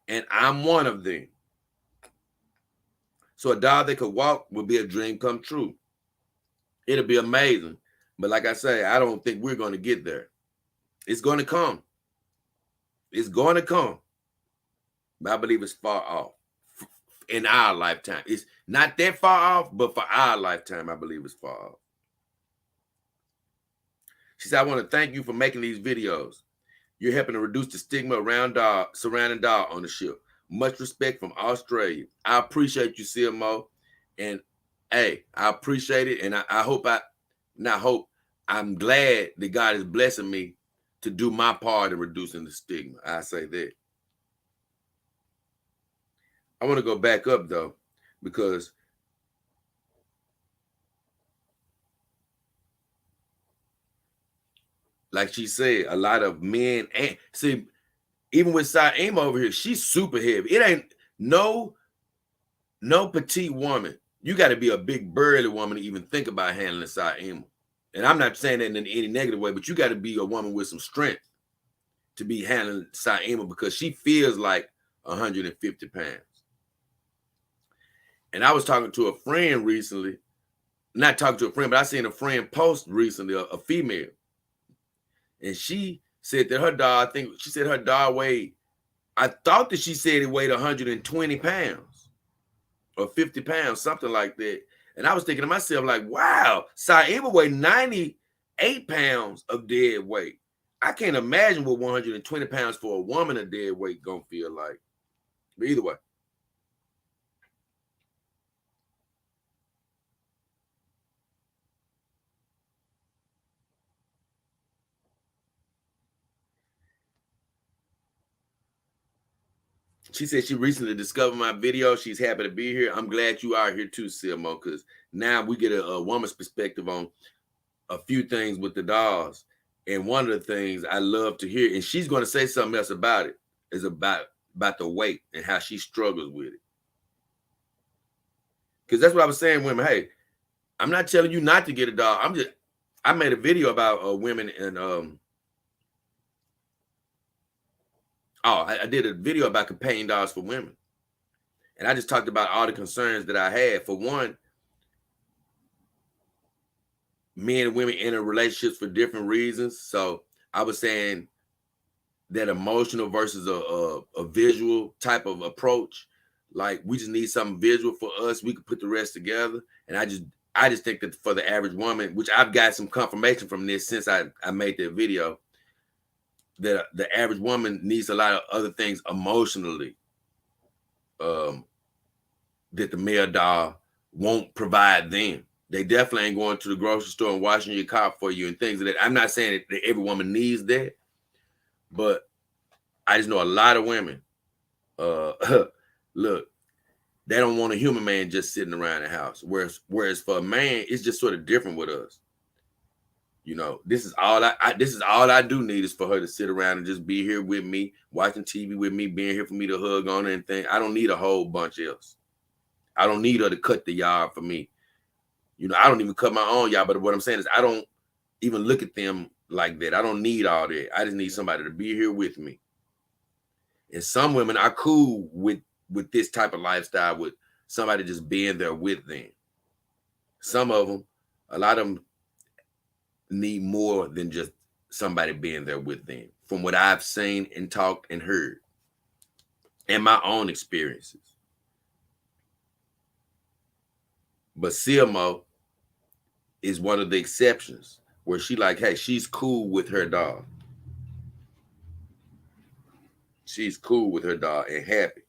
And I'm one of them. So a dog that could walk would be a dream come true. It'll be amazing. But like I say, I don't think we're going to get there. It's going to come. It's going to come. But I believe it's far off in our lifetime. It's not that far off, but for our lifetime, I believe it's far off." She said, "I want to thank you for making these videos. You're helping to reduce the stigma around surrounding dog ownership. Much respect from Australia." I appreciate you, CMO. And hey, I appreciate it. And I'm glad that God is blessing me to do my part in reducing the stigma. I say that. I want to go back up though, because like she said, a lot of men, and see, even with Saima over here, she's super heavy. It ain't no petite woman. You got to be a big burly woman to even think about handling Saima. And I'm not saying that in any negative way, but you got to be a woman with some strength to be handling Saima, because she feels like 150 pounds. And I was talking to a friend recently, not talking to a friend, but I seen a friend post recently, a female. And she said that her dog, she said her dog weighed, I thought that she said it weighed 120 pounds or 50 pounds, something like that. And I was thinking to myself, like, wow, Saima weighed 98 pounds of dead weight. I can't imagine what 120 pounds for a woman of dead weight gonna feel like. But either way. She said she recently discovered my video. She's happy to be here. I'm glad you are here too, Silmo, because now we get a woman's perspective on a few things with the dolls. And one of the things I love to hear, and she's going to say something else about it, is about the weight and how she struggles with it. Because that's what I was saying, women. Hey, I'm not telling you not to get a dog. I made a video about women and I did a video about companion dogs for women. And I just talked about all the concerns that I had. For one, men and women enter relationships for different reasons. So I was saying that emotional versus a visual type of approach. Like, we just need something visual for us. We could put the rest together. And I just think that for the average woman, which I've got some confirmation from this since I made that video, that the average woman needs a lot of other things emotionally that the male dog won't provide them. They definitely ain't going to the grocery store and washing your car for you and things like that. I'm not saying that every woman needs that, but I just know a lot of women, look, they don't want a human man just sitting around the house. Whereas for a man, it's just sort of different with us. You know, this is all I do need is for her to sit around and just be here with me, watching TV with me, being here for me to hug on and thing. I don't need a whole bunch else. I don't need her to cut the yard for me. You know, I don't even cut my own yard, but what I'm saying is I don't even look at them like that. I don't need all that. I just need somebody to be here with me. And some women are cool with this type of lifestyle, with somebody just being there with them. Some of them, a lot of them need more than just somebody being there with them, from what I've seen and talked and heard and my own experiences. But Silmo is one of the exceptions where she like, hey, she's cool with her dog. She's cool with her dog and happy.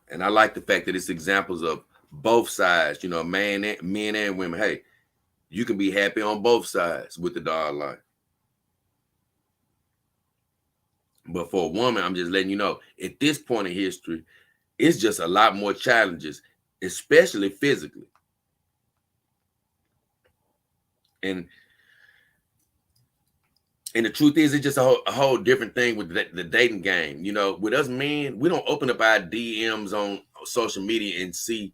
And I like the fact that it's examples of both sides, you know, men and women. Hey, you can be happy on both sides with the dog life. But for a woman, I'm just letting you know, at this point in history, it's just a lot more challenges, especially physically. And the truth is, it's just a whole different thing with the dating game. You know, with us men, we don't open up our DMs on social media and see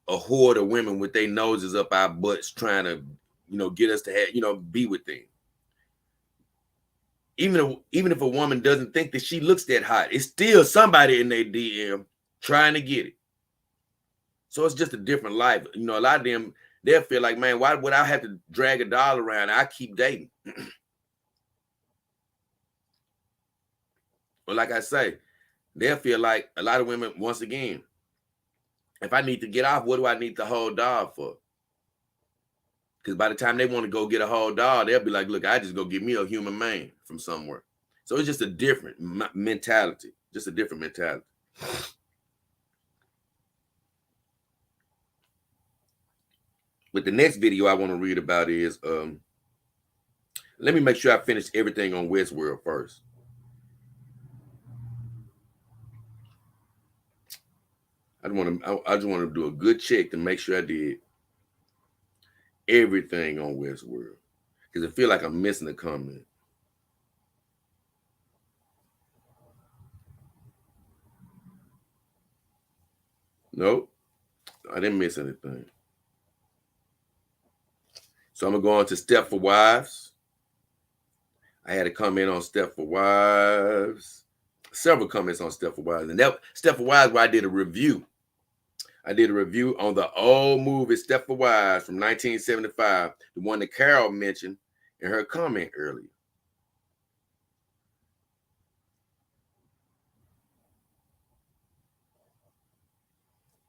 a horde of women with their noses up our butts trying to, you know, get us to have, you know, be with them. Even if a woman doesn't think that she looks that hot, it's still somebody in their DM trying to get it. So it's just a different life. You know, a lot of them, they'll feel like, man, why would I have to drag a doll around? I keep dating. But like I say, they'll feel like a lot of women, once again, if I need to get off, what do I need the whole dog for? Because by the time they want to go get a whole dog, they'll be like, look, I just go get me a human man from somewhere. So it's just a different mentality, just a different mentality. But the next video I want to read about is, let me make sure I finish everything on Westworld first. I just want to do a good check to make sure I did everything on Westworld, because I feel like I'm missing a comment. Nope, I didn't miss anything. So I'm gonna go on to Stepford Wives. I had a comment on Stepford Wives, several comments on Stepford Wives, and that Stepford Wives where I did a review. I did a review on the old movie Stepford Wives from 1975, the one that Carol mentioned in her comment earlier.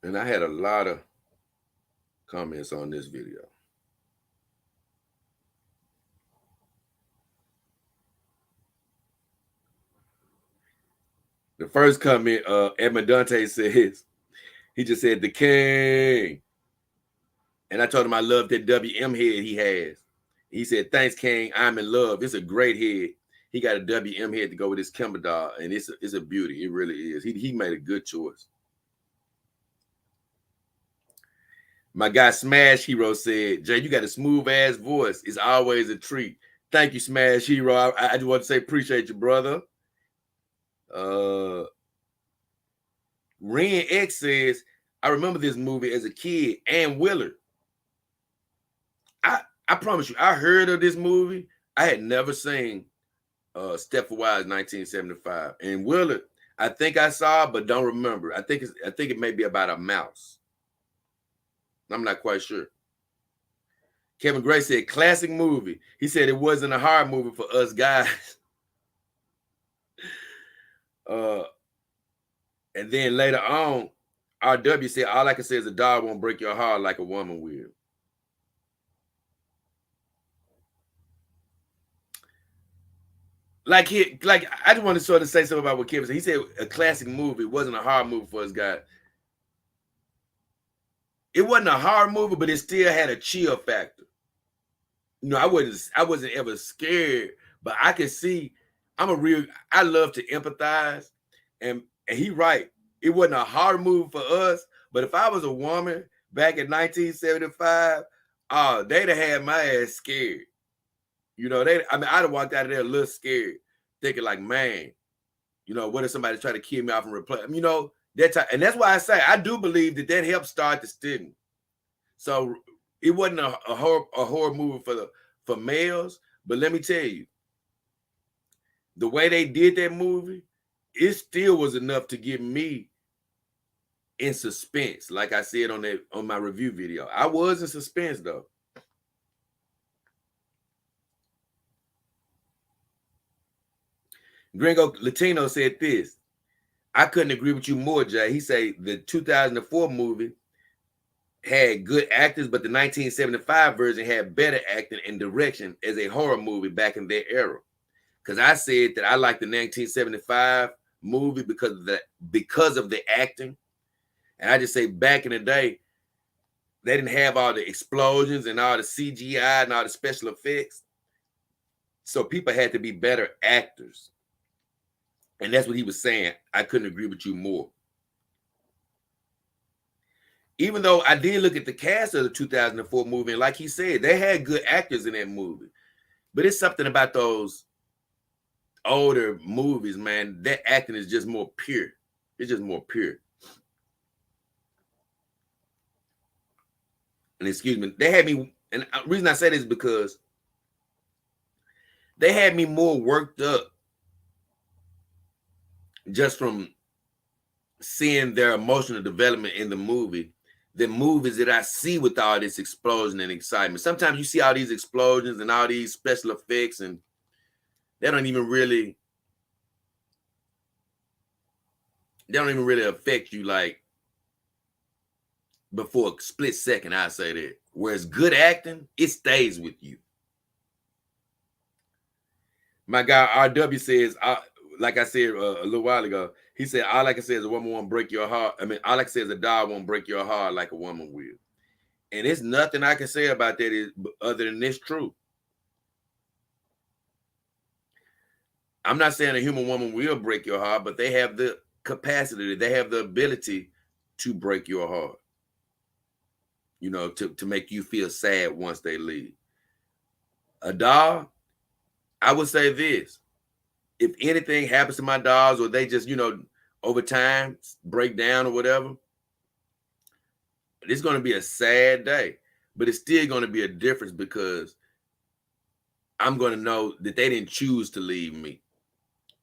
And I had a lot of comments on this video. The first comment, Edmund Dante says, he just said, the king. And I told him I love that WM head he has. He said, thanks, King. I'm in love. It's a great head. He got a WM head to go with his Kimber dog, and it's a beauty. It really is. He made a good choice. My guy Smash Hero said, Jay, you got a smooth ass voice. It's always a treat. Thank you, Smash Hero. I just want to say appreciate you, brother. Ren X says, I remember this movie as a kid, and Willard. I promise you, I heard of this movie. I had never seen Step for Wise 1975. And Willard, I think I saw, but don't remember. I think it may be about a mouse. I'm not quite sure. Kevin Gray said, classic movie. He said it wasn't a hard movie for us guys. And then later on, RW said, all I can say is a dog won't break your heart like a woman will. Like I just want to sort of say something about what Kevin said. He said a classic movie wasn't a hard movie for us guys. It wasn't a hard movie, but it still had a chill factor. You know, I wasn't ever scared, but I could see. I love to empathize, and he right. It wasn't a hard movie for us, but if I was a woman back in 1975, they'd have had my ass scared. You know, I'd have walked out of there a little scared, thinking like, man, you know, what if somebody try to kill me off and replace? You know, and that's why I say I do believe that helped start the stigma. So it wasn't a horror movie for males, but let me tell you, the way they did that movie, it still was enough to get me in suspense. Like I said on my review video, I was in suspense though. Gringo Latino said this. I couldn't agree with you more, Jay. He said the 2004 movie had good actors, but the 1975 version had better acting and direction as a horror movie back in their era. Because I said that I liked the 1975 movie because of the acting. And I just say back in the day, they didn't have all the explosions and all the CGI and all the special effects. So people had to be better actors. And that's what he was saying. I couldn't agree with you more. Even though I did look at the cast of the 2004 movie, and like he said, they had good actors in that movie. But it's something about those older movies, man. That acting is just more pure. It's just more pure. And excuse me, they had me, and the reason I say this is because they had me more worked up just from seeing their emotional development in the movie than movies that I see with all this explosion and excitement. Sometimes you see all these explosions and all these special effects, and they don't even really affect you like before a split second. I say that. Whereas good acting, it stays with you. My guy RW says, like I said a little while ago, he said, all I can say is a woman won't break your heart. I mean, all I can say is a dog won't break your heart like a woman will. And there's nothing I can say about that other than this true. I'm not saying a human woman will break your heart, but they have the capacity, they have the ability to break your heart. You know, to make you feel sad once they leave. A dog, I would say this. If anything happens to my dogs or they just, you know, over time break down or whatever, it's going to be a sad day. But it's still going to be a difference because I'm going to know that they didn't choose to leave me.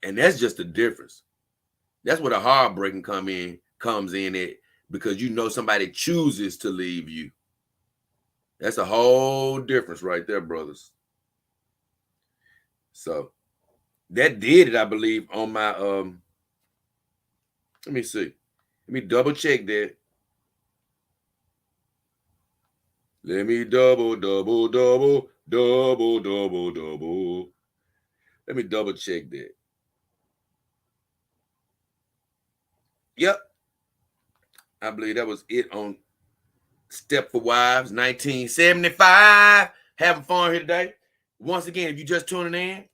And that's just the difference. That's where the heartbreaking comes in it, because you know somebody chooses to leave you. That's a whole difference right there, brothers. So that did it, I believe, on my let me see. Let me double check that. Let me double. Let me double check that. Yep. I believe that was it on Step for Wives 1975. Having fun here today. Once again, if you just tuning in,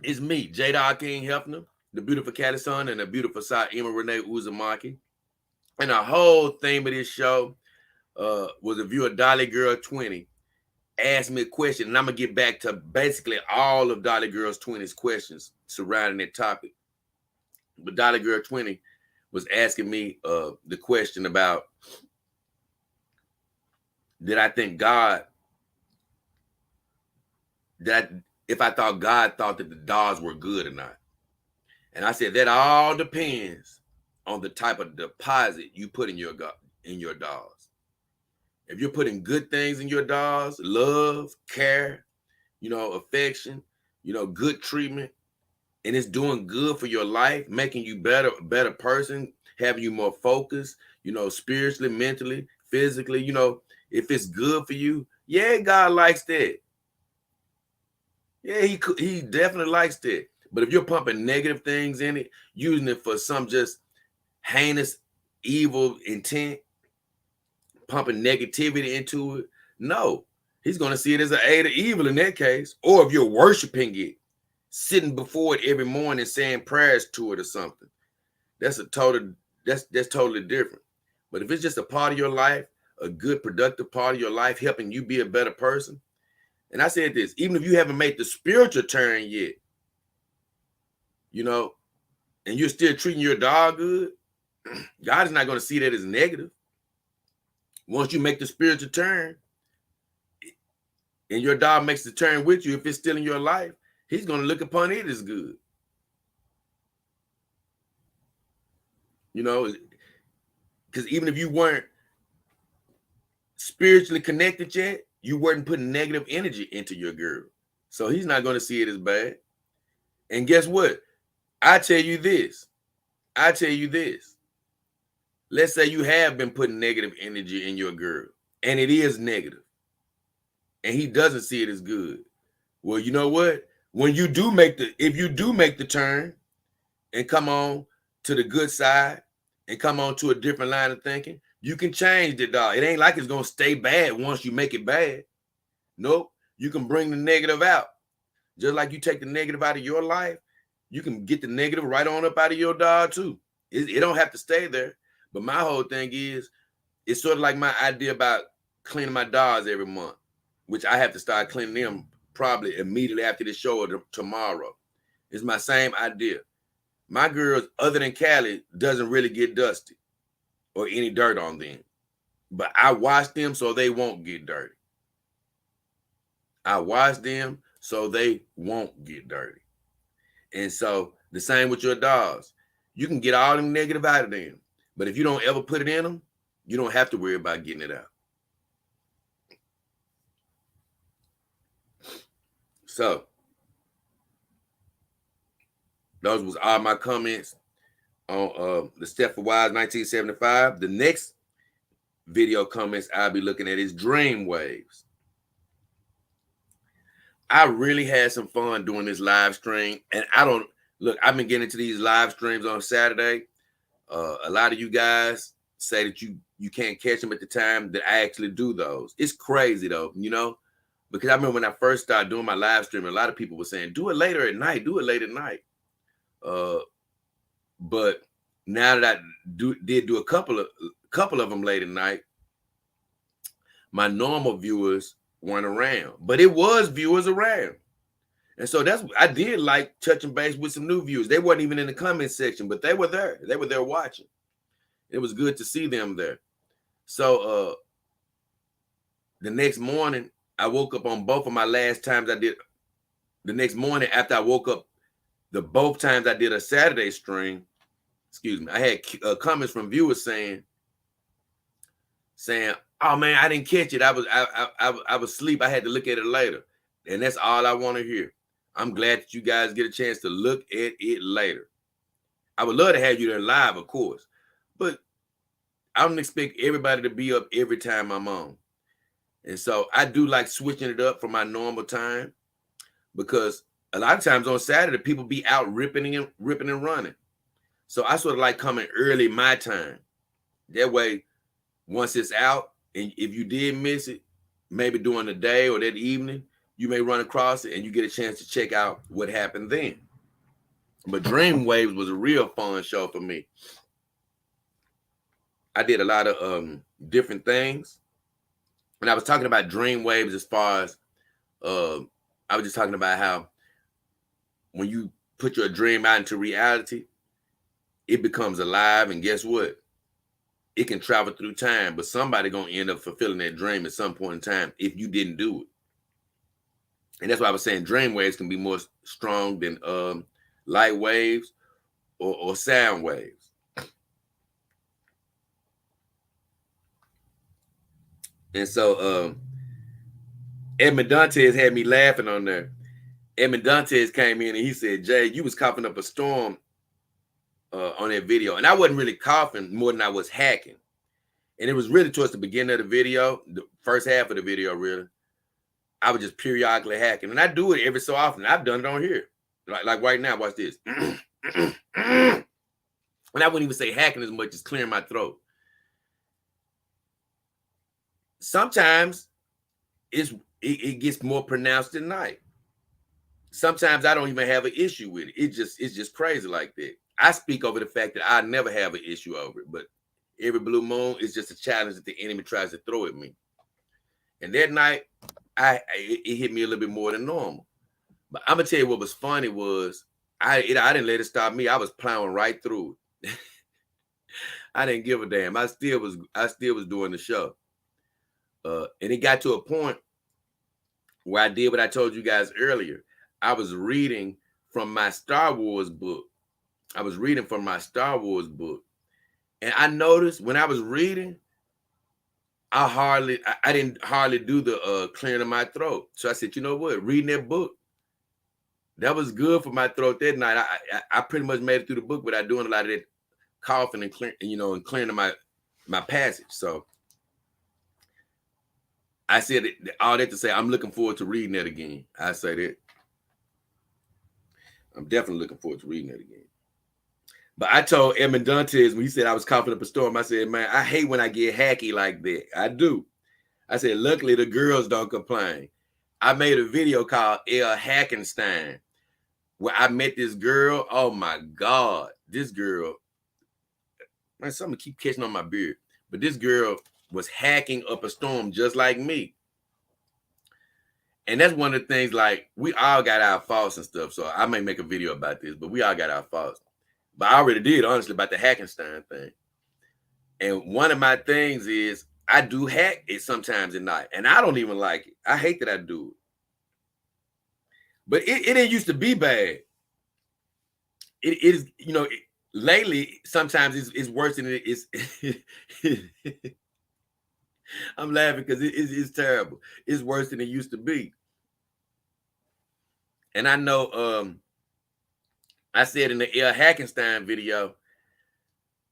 it's me, J. King Hefner, the beautiful Cali Son, and the beautiful side Emma Renee Uzumaki. And the whole theme of this show was a viewer, Dolly Girl 20, asked me a question, and I'm going to get back to basically all of Dolly Girl's 20's questions surrounding that topic. But Dollar Girl 20 was asking me the question about, did I think God, that if I thought God thought that the dolls were good or not. And I said that all depends on the type of deposit you put in your dolls. If you're putting good things in your dolls, love, care, affection, good treatment, and it's doing good for your life, making you a better person, having you more focused, spiritually, mentally, physically, if it's good for you, yeah, God likes that. Yeah, he definitely likes that. But if you're pumping negative things in it, using it for some just heinous, evil intent, pumping negativity into it, no, he's going to see it as an aid of evil in that case. Or if you're worshiping it, sitting before it every morning saying prayers to it or something, that's totally different. But if it's just a part of your life, a good productive part of your life, helping you be a better person, and I said this, even if you haven't made the spiritual turn yet, and you're still treating your dog good, God is not going to see that as negative. Once you make the spiritual turn and your dog makes the turn with you, if it's still in your life, he's going to look upon it as good. Because even if you weren't spiritually connected yet, you weren't putting negative energy into your girl. So he's not going to see it as bad. And guess what? I tell you this. Let's say you have been putting negative energy in your girl, and it is negative, and he doesn't see it as good. Well, you know what? If you do make the turn and come on to the good side and come on to a different line of thinking, you can change the dog. It ain't like it's going to stay bad once you make it bad. Nope. You can bring the negative out. Just like you take the negative out of your life, you can get the negative right on up out of your dog too. It don't have to stay there. But my whole thing is, it's sort of like my idea about cleaning my dogs every month, which I have to start cleaning them probably immediately after the show or tomorrow. It's my same idea. My girls, other than Callie, doesn't really get dusty or any dirt on them. But I wash them so they won't get dirty. And so the same with your dogs. You can get all them negative out of them. But if you don't ever put it in them, you don't have to worry about getting it out. So those was all my comments on the Stepford Wives 1975. The next video comments I'll be looking at is dream waves. I really had some fun doing this live stream, and I've been getting into these live streams on Saturday. A lot of you guys say that you can't catch them at the time that I actually do those. It's crazy though, because I remember when I first started doing my live stream, a lot of people were saying, do it later at night, do it late at night. But now that I did do a couple of them late at night, my normal viewers weren't around, but it was viewers around. And so I did like touching base with some new viewers. They weren't even in the comment section, but they were there. They were there watching. It was good to see them there. So the next morning, I woke up on both of my last times I did. The next morning after I woke up, both times I did a Saturday stream, I had comments from viewers saying, "Oh man, I didn't catch it. I was asleep. I had to look at it later." And that's all I want to hear. I'm glad that you guys get a chance to look at it later. I would love to have you there live, of course, but I don't expect everybody to be up every time I'm on. And so I do like switching it up from my normal time, because a lot of times on Saturday, people be out ripping and running. So I sort of like coming early my time. That way, once it's out, and if you did miss it, maybe during the day or that evening, you may run across it and you get a chance to check out what happened then. But Dream Waves was a real fun show for me. I did a lot of different things. And I was talking about Dream Waves as far as, I was just talking about how when you put your dream out into reality, it becomes alive, and guess what? It can travel through time, but somebody gonna end up fulfilling that dream at some point in time if you didn't do it. And that's why I was saying dream waves can be more strong than light waves or sound waves. And so Edmund Dantes had me laughing on there. Edmund Dantes came in and he said, Jay, you was coughing up a storm on that video. And I wasn't really coughing more than I was hacking. And it was really towards the beginning of the video, the first half of the video, really. I was just periodically hacking. And I do it every so often. I've done it on here. Like right now, watch this. And I wouldn't even say hacking as much as clearing my throat. Sometimes it gets more pronounced at night. Sometimes I don't even have an issue with it. It's just crazy like that. I speak over the fact that I never have an issue over it, but every blue moon is just a challenge that the enemy tries to throw at me. And that night, it hit me a little bit more than normal. But I'm gonna tell you what was funny was I didn't let it stop me. I was plowing right through it. I didn't give a damn. I still was doing the show. And it got to a point where I did what I told you guys earlier. I was reading from my Star Wars book. And I noticed when I was reading, I didn't hardly do the clearing of my throat. So I said, you know what? Reading that book, that was good for my throat that night. I pretty much made it through the book without doing a lot of that coughing and clearing, and clearing my passage. So I said all that to say I'm looking forward to reading that again. I say that. I'm definitely looking forward to reading that again. But I told Edmund Dantes when he said I was coughing up a storm, I said, man, I hate when I get hacky like that. I do. I said, luckily the girls don't complain. I made a video called El Hackenstein where I met this girl. Oh my God. This girl, man, something keep catching on my beard. But this girl was hacking up a storm just like me. And that's one of the things, like, we all got our faults and stuff. So I may make a video about this, but we all got our faults. But I already did, honestly, about the Hackenstein thing. And one of my things is I do hack it sometimes at night. And I don't even like it. I hate that I do it. But it didn't used to be bad. It is, lately, sometimes it's worse than it is. I'm laughing because it's terrible. It's worse than it used to be. And I know I said in the El Hackenstein video,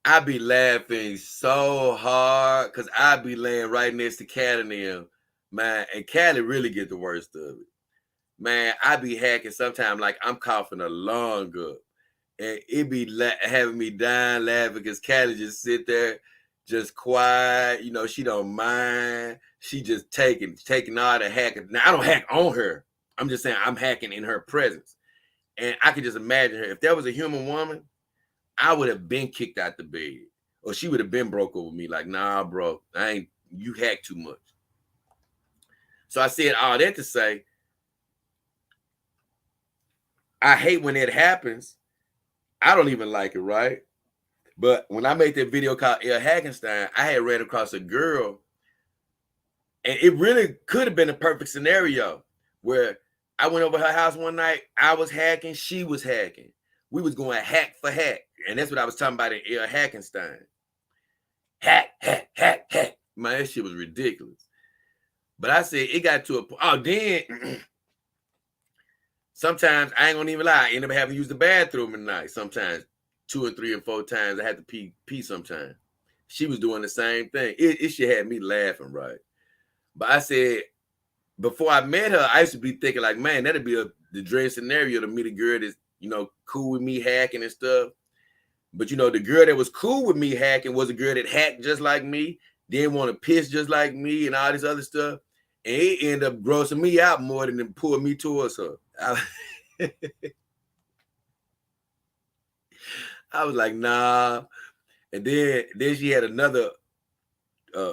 I be laughing so hard because I be laying right next to Callie and them, man. And Callie really get the worst of it. Man, I be hacking sometimes like I'm coughing a lung up. And it be having me dying laughing because Callie just sit there, just quiet. She don't mind. She just taking all the hacking. Now, I don't hack on her. I'm just saying I'm hacking in her presence. And I could just imagine her. If that was a human woman, I would have been kicked out the bed. Or she would have been broke over me. Like, nah, bro, you hack too much. So I said all that to say, I hate when it happens. I don't even like it, right? But when I made that video called El Hackenstein, I had ran across a girl, and it really could have been a perfect scenario where I went over her house one night. I was hacking. She was hacking. We was going hack for hack. And that's what I was talking about in El Hackenstein. Hack, hack, hack, hack. Man, that shit was ridiculous. But I said it got to a point. Oh, then sometimes I ain't gonna even lie. I end up having to use the bathroom at night. Sometimes 2 or 3 and 4 times I had to pee sometimes. She was doing the same thing. It shit had me laughing, right? But I said, before I met her, I used to be thinking like, man, that'd be the dream scenario to meet a girl that's, cool with me hacking and stuff. But, the girl that was cool with me hacking was a girl that hacked just like me, didn't want to piss just like me and all this other stuff. And it ended up grossing me out more than it pulled me towards her. I was like, nah. And then she had another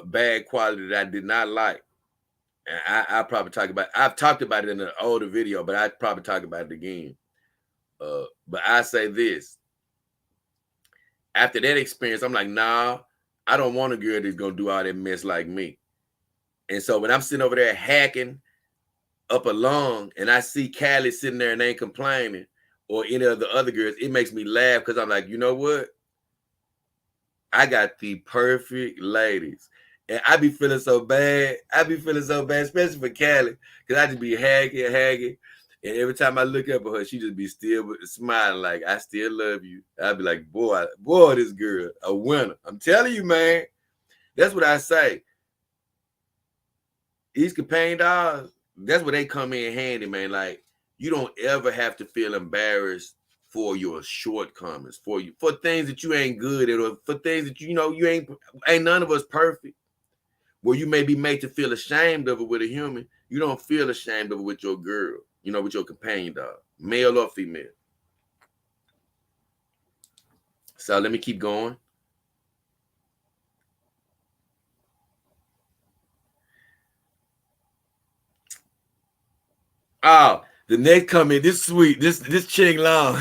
bad quality that I did not like. And I probably I've talked about it in an older video, but I'd probably talk about it again. But I say this. after that experience, I'm like, nah, I don't want a girl that's gonna do all that mess like me. And so when I'm sitting over there hacking up a lung and I see Callie sitting there and ain't complaining, or any of the other girls, it makes me laugh because I'm like, you know what? I got the perfect ladies. And I be feeling so bad. I be feeling so bad, especially for Callie, because I just be hagging. And every time I look up at her, she just be still smiling like, I still love you. I be like, boy, this girl, a winner. I'm telling you, man. That's what I say. These companion dogs, that's where they come in handy, man. Like, you don't ever have to feel embarrassed for your shortcomings, for things that you ain't good at, or for things that you ain't none of us perfect. Where you may be made to feel ashamed of it with a human, you don't feel ashamed of it with your girl, with your companion dog, male or female. So let me keep going. Oh, the next comment, this sweet, this Ching Long.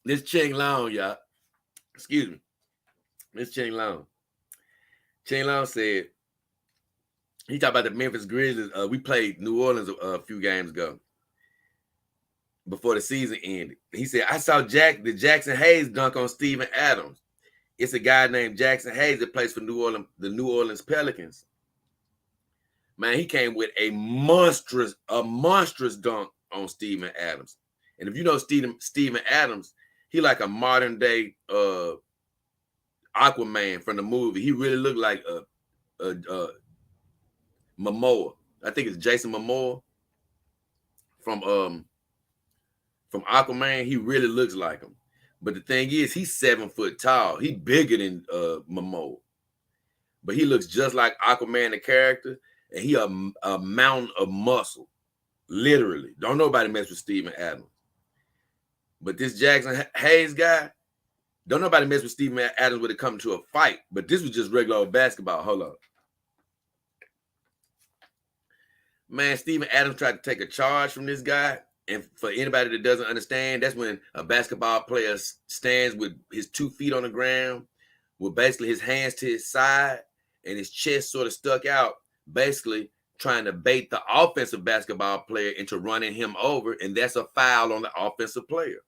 This Ching Long, y'all. Excuse me. This Ching Long. Ching Long said, he talked about the Memphis Grizzlies. We played New Orleans a few games ago before the season ended. He said, I saw the Jackson Hayes dunk on Steven Adams. It's a guy named Jackson Hayes that plays for the New Orleans Pelicans. Man, he came with a monstrous dunk on Steven Adams. And if you know Steven Adams, he like a modern day Aquaman from the movie. He really looked like a Momoa. I think it's Jason Momoa from Aquaman. He really looks like him. But the thing is, he's 7 foot tall. He bigger than Momoa. But he looks just like Aquaman, the character, and he a mountain of muscle. Literally. Don't nobody mess with Steven Adams. But this Jackson Hayes guy, don't nobody mess with Steven Adams when it comes to a fight. But this was just regular old basketball. Hold on. Man, Steven Adams tried to take a charge from this guy. And for anybody that doesn't understand, that's when a basketball player stands with his 2 feet on the ground, with basically his hands to his side and his chest sort of stuck out, basically trying to bait the offensive basketball player into running him over. And that's a foul on the offensive player,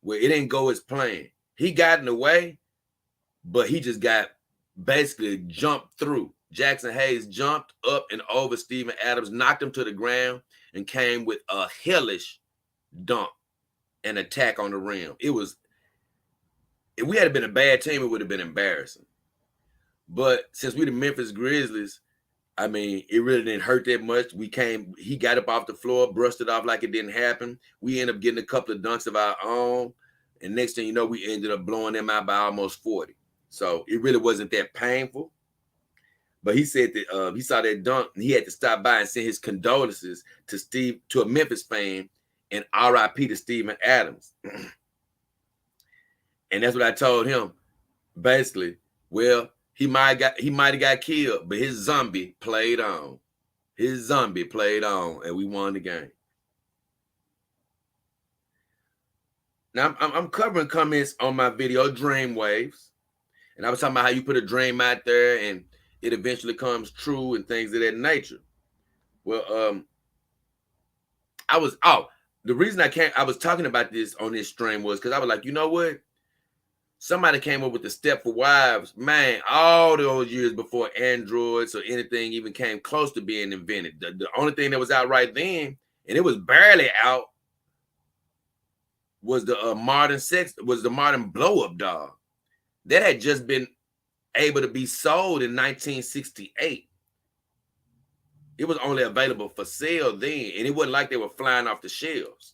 where it didn't go as planned. He got in the way, but he just got basically jumped through. Jackson Hayes jumped up and over Steven Adams, knocked him to the ground, and came with a hellish dunk and attack on the rim. If we had been a bad team, it would have been embarrassing. But since we the Memphis Grizzlies, I mean, it really didn't hurt that much. He got up off the floor, brushed it off like it didn't happen. We ended up getting a couple of dunks of our own. And next thing you know, we ended up blowing them out by almost 40. So it really wasn't that painful. But he said that he saw that dunk and he had to stop by and send his condolences to a Memphis fan, and RIP to Steven Adams. And that's what I told him. Basically, well, he might have got killed, but his zombie played on. His zombie played on, and we won the game. Now I'm covering comments on my video, Dream Waves. And I was talking about how you put a dream out there and it eventually comes true and things of that nature. Well, the reason I was talking about this on this stream was because I was like, you know what? Somebody came up with the step for wives, man, all those years before androids or anything even came close to being invented. The only thing that was out right then, and it was barely out, was the modern blow-up doll. That had just been able to be sold in 1968. It was only available for sale then, and it wasn't like they were flying off the shelves.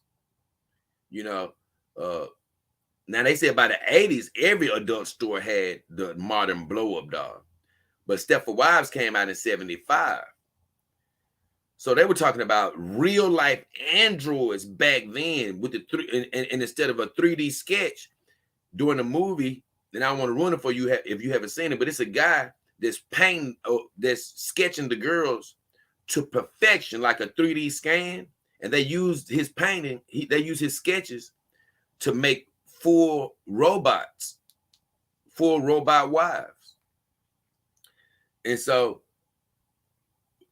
Now they said by the 80s, every adult store had the modern blow-up doll. But Step for Wives came out in 75. So they were talking about real life androids back then with and instead of a 3D sketch during the movie. And I don't want to ruin it for you if you haven't seen it, but it's a guy that's sketching the girls to perfection, like a 3D scan. And they used his painting, they used his sketches to make full robot wives. And so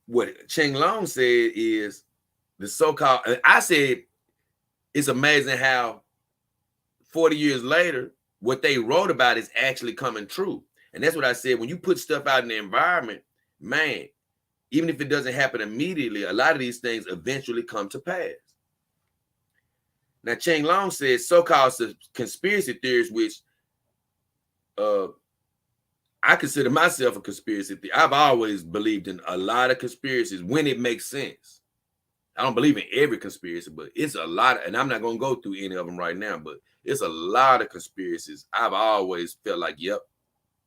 what Cheng Long said is the so-called, I said, it's amazing how 40 years later, what they wrote about is actually coming true. And that's what I said. When you put stuff out in the environment, man, even if it doesn't happen immediately, a lot of these things eventually come to pass. Now, Cheng Long says so-called conspiracy theories, which I consider myself a conspiracy theorist. I've always believed in a lot of conspiracies when it makes sense. I don't believe in every conspiracy, but it's a lot, and I'm not going to go through any of them right now, but it's a lot of conspiracies. I've always felt like, yep,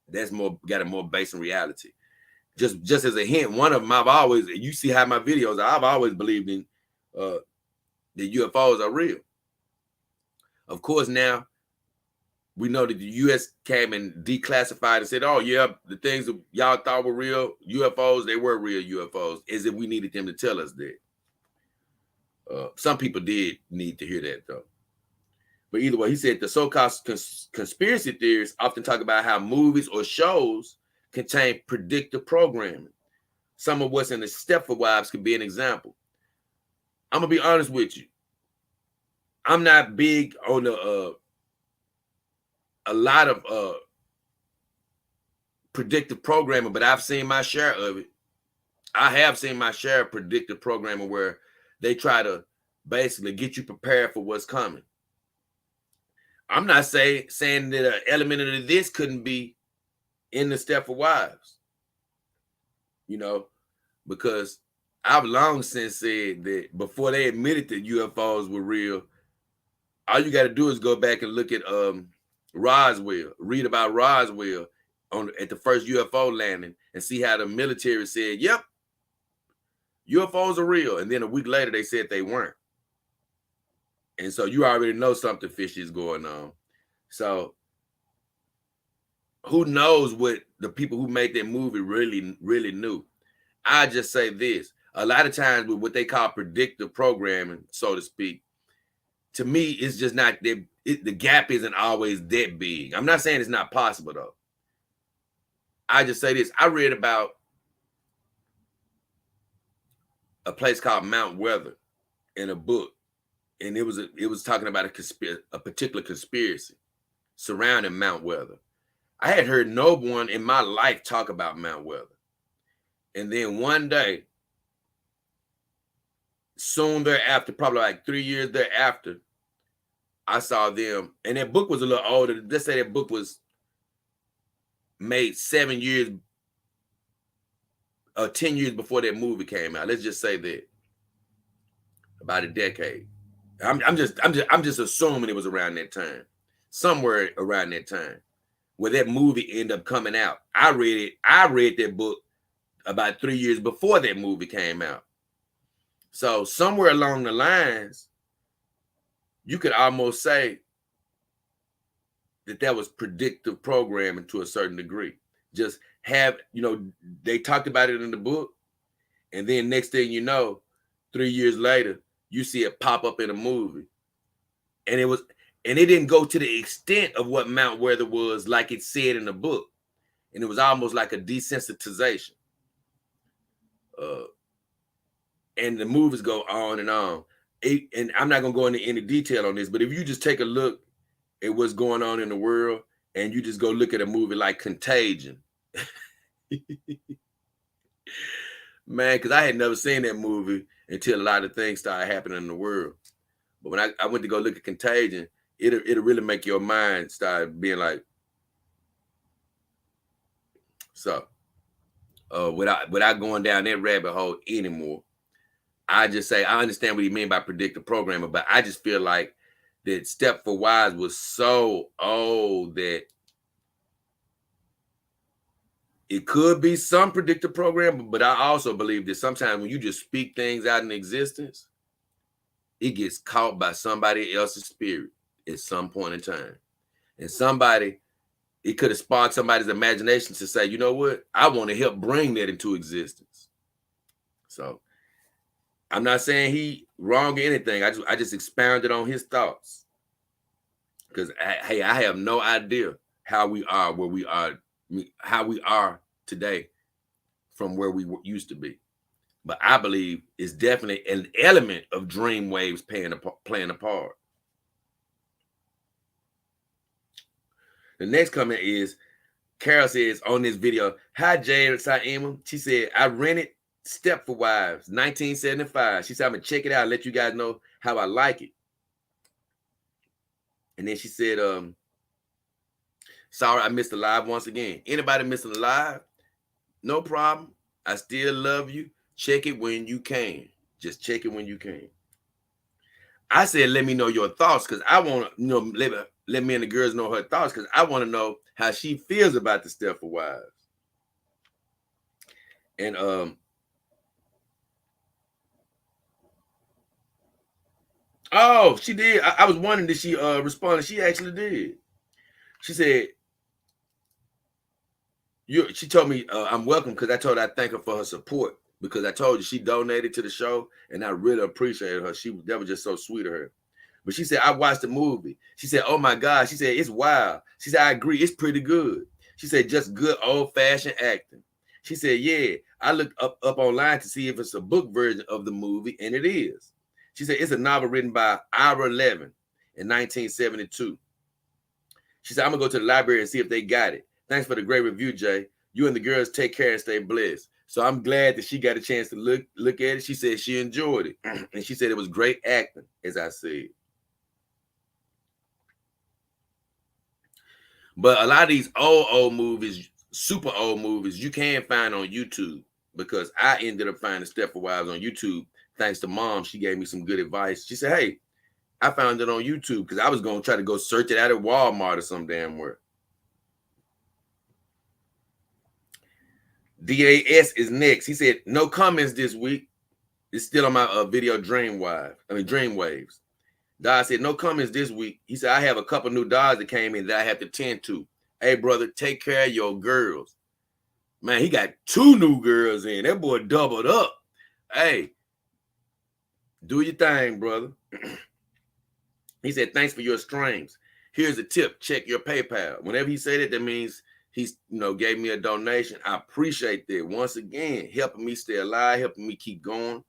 that's got a more base in reality. Just as a hint, one of them I've always, you see how my videos, I've always believed in the UFOs are real. Of course, now we know that the U.S. came and declassified and said, oh, yeah, the things that y'all thought were real UFOs, they were real UFOs, as if we needed them to tell us that. Some people did need to hear that, though. But either way, he said the so-called conspiracy theorists often talk about how movies or shows contain predictive programming. Some of what's in the Stepford Wives could be an example. I'm going to be honest with you. I'm not big on a lot of predictive programming, but I've seen my share of it. I have seen my share of predictive programming where they try to basically get you prepared for what's coming. I'm not saying that an element of this couldn't be in the Stepford Wives, because I've long since said that before they admitted that UFOs were real, all you got to do is go back and look at Roswell, read about Roswell at the first UFO landing and see how the military said, yep, UFOs are real. And then a week later, they said they weren't. And so you already know something fishy is going on. So who knows what the people who made that movie really, really knew? I just say this. A lot of times with what they call predictive programming, so to speak, to me, it's just not that the gap isn't always that big. I'm not saying it's not possible, though. I just say this. I read about a place called Mount Weather in a book. And it was talking about a particular conspiracy surrounding Mount Weather. I had heard no one in my life talk about Mount Weather. And then one day, soon thereafter, probably like 3 years thereafter, I saw them. And that book was a little older. Let's say that book was made 7 years or 10 years before that movie came out. Let's just say that. About a decade. I'm just assuming it was around that time, somewhere around that time, where that movie ended up coming out. I read that book about 3 years before that movie came out. So somewhere along the lines, you could almost say that was predictive programming to a certain degree. Just they talked about it in the book, and then next thing you know, 3 years later, you see it pop up in a movie. And it didn't go to the extent of what Mount Weather was like it said in the book. And it was almost like a desensitization. And the movies go on and on. And I'm not going to go into any detail on this, but if you just take a look at what's going on in the world and you just go look at a movie like Contagion. Man, because I had never seen that movie until a lot of things started happening in the world. But when I went to go look at Contagion, it'll really make your mind start being like, so without going down that rabbit hole anymore, I just say I understand what you mean by predictive programming, but I just feel like that Stepford Wives was so old that it could be some predictive programming, but I also believe that sometimes when you just speak things out in existence, it gets caught by somebody else's spirit at some point in time. And it could have sparked somebody's imagination to say, you know what? I want to help bring that into existence. So I'm not saying he wrong or anything. I just expounded on his thoughts. Because hey, I have no idea how we are where we are, how we are today from where we used to be. But I believe it's definitely an element of dream waves playing a part. The next comment is Carol says on this video, hi Jade Saima. She said, I rented Stepford Wives 1975. She said, I'm gonna check it out, let you guys know how I like it. And then she said, sorry I missed the live once again. Anybody missing the live? No problem. I still love you. Check it when you can. Just check it when you can. I said, let me know your thoughts because I want to, let me and the girls know her thoughts because I want to know how she feels about the Stepford Wives. And oh, she did. I was wondering, did she respond? She actually did. She said, she told me I'm welcome because I told her I thank her for her support because I told you she donated to the show and I really appreciated her. That was just so sweet of her. But she said, I watched the movie. She said, oh my God. She said, it's wild. She said, I agree. It's pretty good. She said, just good old fashioned acting. She said, yeah, I looked up online to see if it's a book version of the movie, and it is. She said, it's a novel written by Ira Levin in 1972. She said, I'm going to go to the library and see if they got it. Thanks for the great review, Jay. You and the girls take care and stay blessed. So I'm glad that she got a chance to look at it. She said she enjoyed it. And she said it was great acting, as I said. But a lot of these old movies, super old movies, you can find on YouTube because I ended up finding Stepford Wives on YouTube thanks to Mom. She gave me some good advice. She said, hey, I found it on YouTube because I was going to try to go search it out at Walmart or some damn where. DAS is next. He said, no comments this week. It's still on my video Dreamwaves. Dad said, no comments this week. He said, I have a couple new dogs that came in that I have to tend to. Hey, brother, take care of your girls. Man, he got 2 new girls in. That boy doubled up. Hey, do your thing, brother. He said, thanks for your streams. Here's a tip. Check your PayPal. Whenever he said it, that means he's, gave me a donation. I appreciate that. Once again, helping me stay alive, helping me keep going.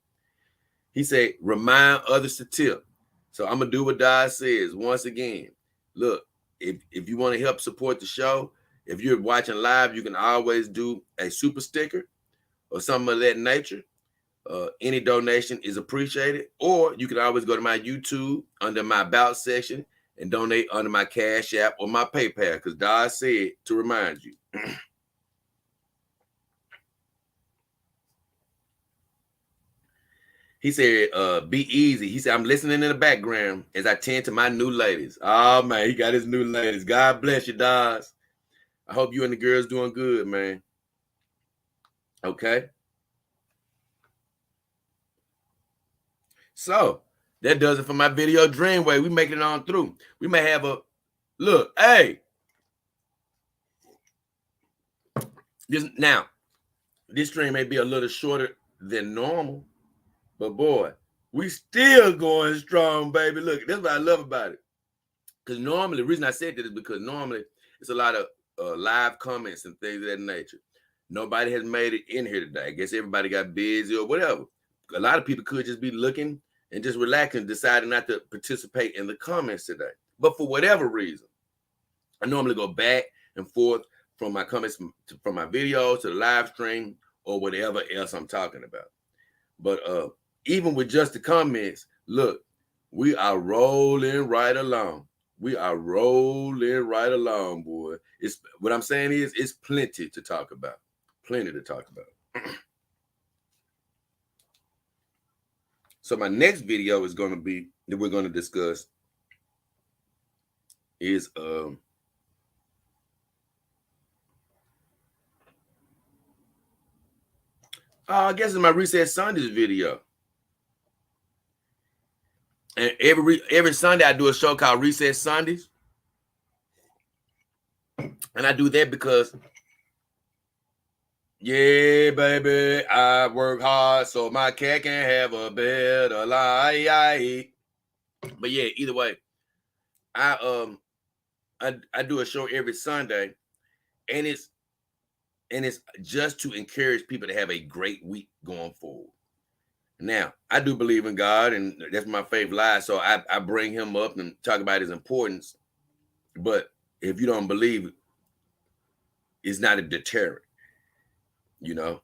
He said, remind others to tip. So I'm going to do what Dad says. Once again, look, if you want to help support the show, if you're watching live, you can always do a super sticker or something of that nature. Any donation is appreciated. Or you can always go to my YouTube under my About section and donate under my Cash App or my PayPal because Dad said to remind you. He said, be easy. He said, I'm listening in the background as I tend to my new ladies. Oh, man, he got his new ladies. God bless you, Daz. I hope you and the girls doing good, man. Okay. So, that does it for my video Dreamway. We making it on through. We may have a, look, hey. This stream may be a little shorter than normal. But boy, we still going strong, baby. Look, that's what I love about it. Because normally, the reason I said that is because normally it's a lot of live comments and things of that nature. Nobody has made it in here today. I guess everybody got busy or whatever. A lot of people could just be looking and just relaxing, deciding not to participate in the comments today. But for whatever reason, I normally go back and forth from my comments from my videos to the live stream or whatever else I'm talking about. But even with just the comments, look, we are rolling right along. We are rolling right along, boy. It's what I'm saying is it's plenty to talk about. Plenty to talk about. So my next video is going to be that we're going to discuss is I guess it's my Reset Sundays video. And every Sunday I do a show called Reset Sundays. And I do that because Yeah, baby, I work hard so my cat can have a better life. But yeah, either way, I I do a show every Sunday, and it's just to encourage people to have a great week going forward. Now, I do believe in God, and that's my favorite lie. So I bring him up and talk about his importance. But if you don't believe it, it's not a deterrent, you know.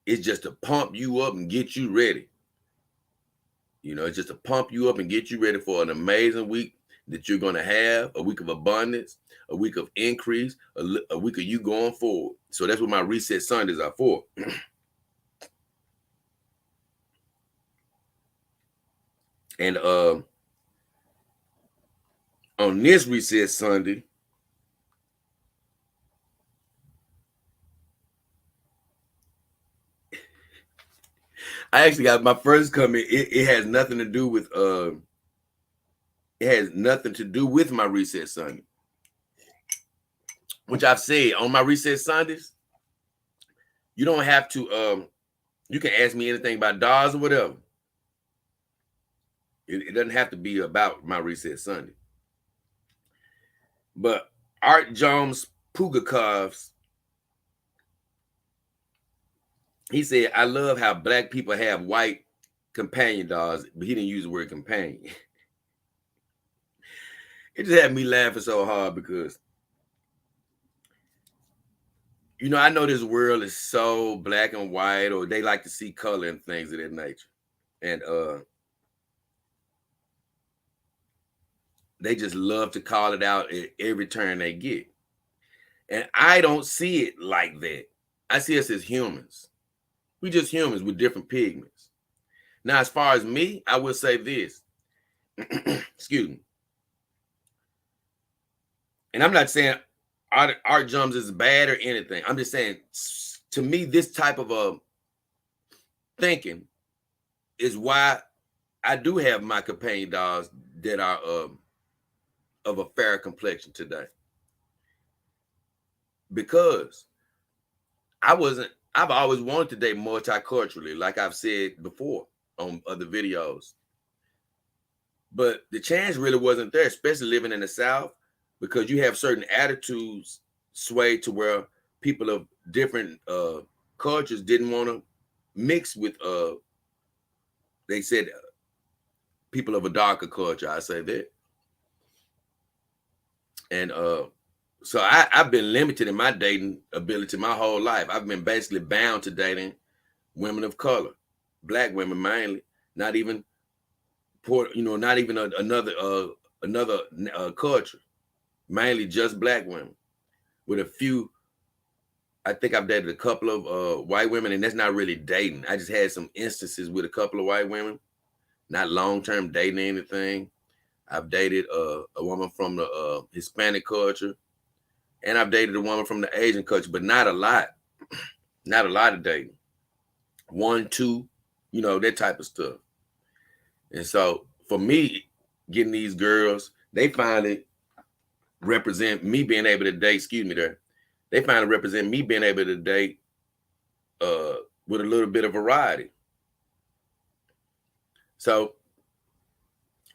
It's just to pump you up and get you ready. You know, it's just to pump you up and get you ready for an amazing week that you're going to have, a week of abundance, a week of increase, a week of you going forward. So that's what my Reset Sundays are for. And on this Reset Sunday, I actually got my first comment. It has nothing to do with it has nothing to do with my Reset Sunday, which I've said on my Reset Sundays. You don't have to you can ask me anything about dolls or whatever. It doesn't have to be about my Reset Sunday. But Art Jones Pugakovs, he said, I love how black people have white companion dogs, but he didn't use the word companion. It just had me laughing so hard because, you know, I know this world is so black and white, or they like to see color and things of that nature. And they just love to call it out at every turn they get. And I don't see it like that. I see us as humans. We just humans with different pigments. Now, as far as me, I will say this. Excuse me. And I'm not saying art jumps is bad or anything. I'm just saying, to me, this type of thinking is why I do have my companion dogs that are of a fair complexion today. Because I've always wanted to date multiculturally, like I've said before on other videos. But the chance really wasn't there, especially living in the South, because you have certain attitudes swayed to where people of different cultures didn't want to mix with they said people of a darker culture, I say that. And so I've been limited in my dating ability my whole life. I've been basically bound to dating women of color, black women mainly, not even not even another culture, mainly just black women. With a few, I think I've dated a couple of white women, and that's not really dating. I just had some instances with a couple of white women, not long-term dating or anything. I've dated a woman from the Hispanic culture, and I've dated a woman from the Asian culture, but not a lot. Not a lot of dating. One, two, that type of stuff. And so for me, getting these girls, they finally represent me being able to date, excuse me there. They finally represent me being able to date with a little bit of variety. So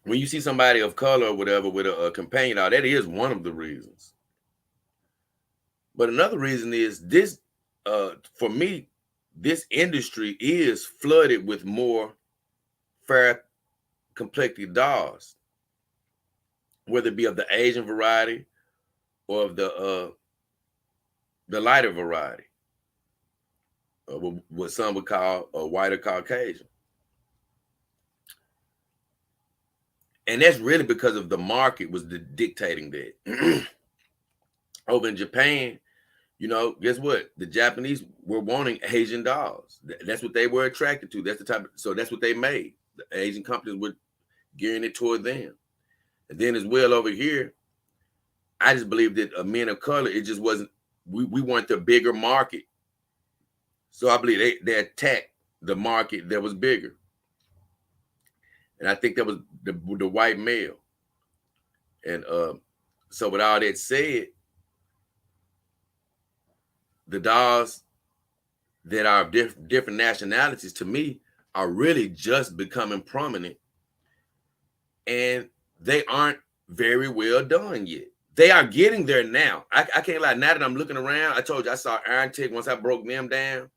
when you see somebody of color or whatever with a companion, that is one of the reasons. But another reason is this, for me, this industry is flooded with more fair complected dolls, whether it be of the Asian variety or of the lighter variety, what some would call a whiter Caucasian. And that's really because of the market was dictating that. Over in Japan, guess what? The Japanese were wanting Asian dolls. That's what they were attracted to. That's the type so that's what they made. The Asian companies were gearing it toward them. And then as well over here, I just believe that men of color, it just wasn't, we weren't the bigger market. So I believe they attacked the market that was bigger. And I think that was the white male. And so with all that said, the dolls that are different nationalities, to me, are really just becoming prominent, and they aren't very well done yet. They are getting there now. I can't lie. Now that I'm looking around, I told you I saw Iron Tech. Once I broke them down,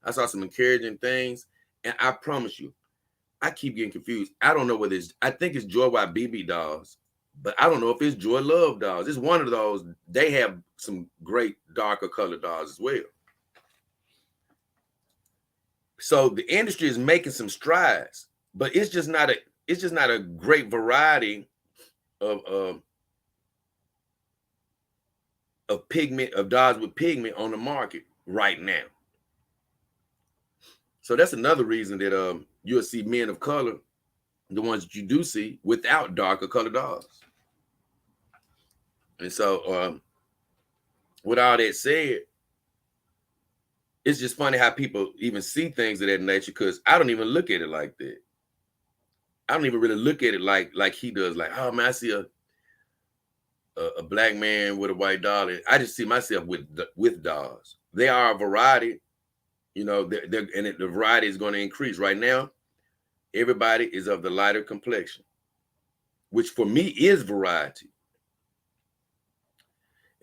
I saw some encouraging things, and I promise you, I keep getting confused. I don't know whether it's, I think it's Joy YBB dolls, but I don't know if it's Joy Love dolls. It's one of those. They have some great darker colored dolls as well. So the industry is making some strides, but it's just not a great variety of pigment, of dolls with pigment on the market right now. So that's another reason that you'll see men of color, the ones that you do see, without darker colored dolls. And so with all that said, it's just funny how people even see things of that nature, because I don't even look at it like that. I don't even really look at it like he does. Like, oh man, I see a black man with a white doll. I just see myself with dolls. They are a variety, you know. The variety is going to increase. Right now, everybody is of the lighter complexion, which for me is variety.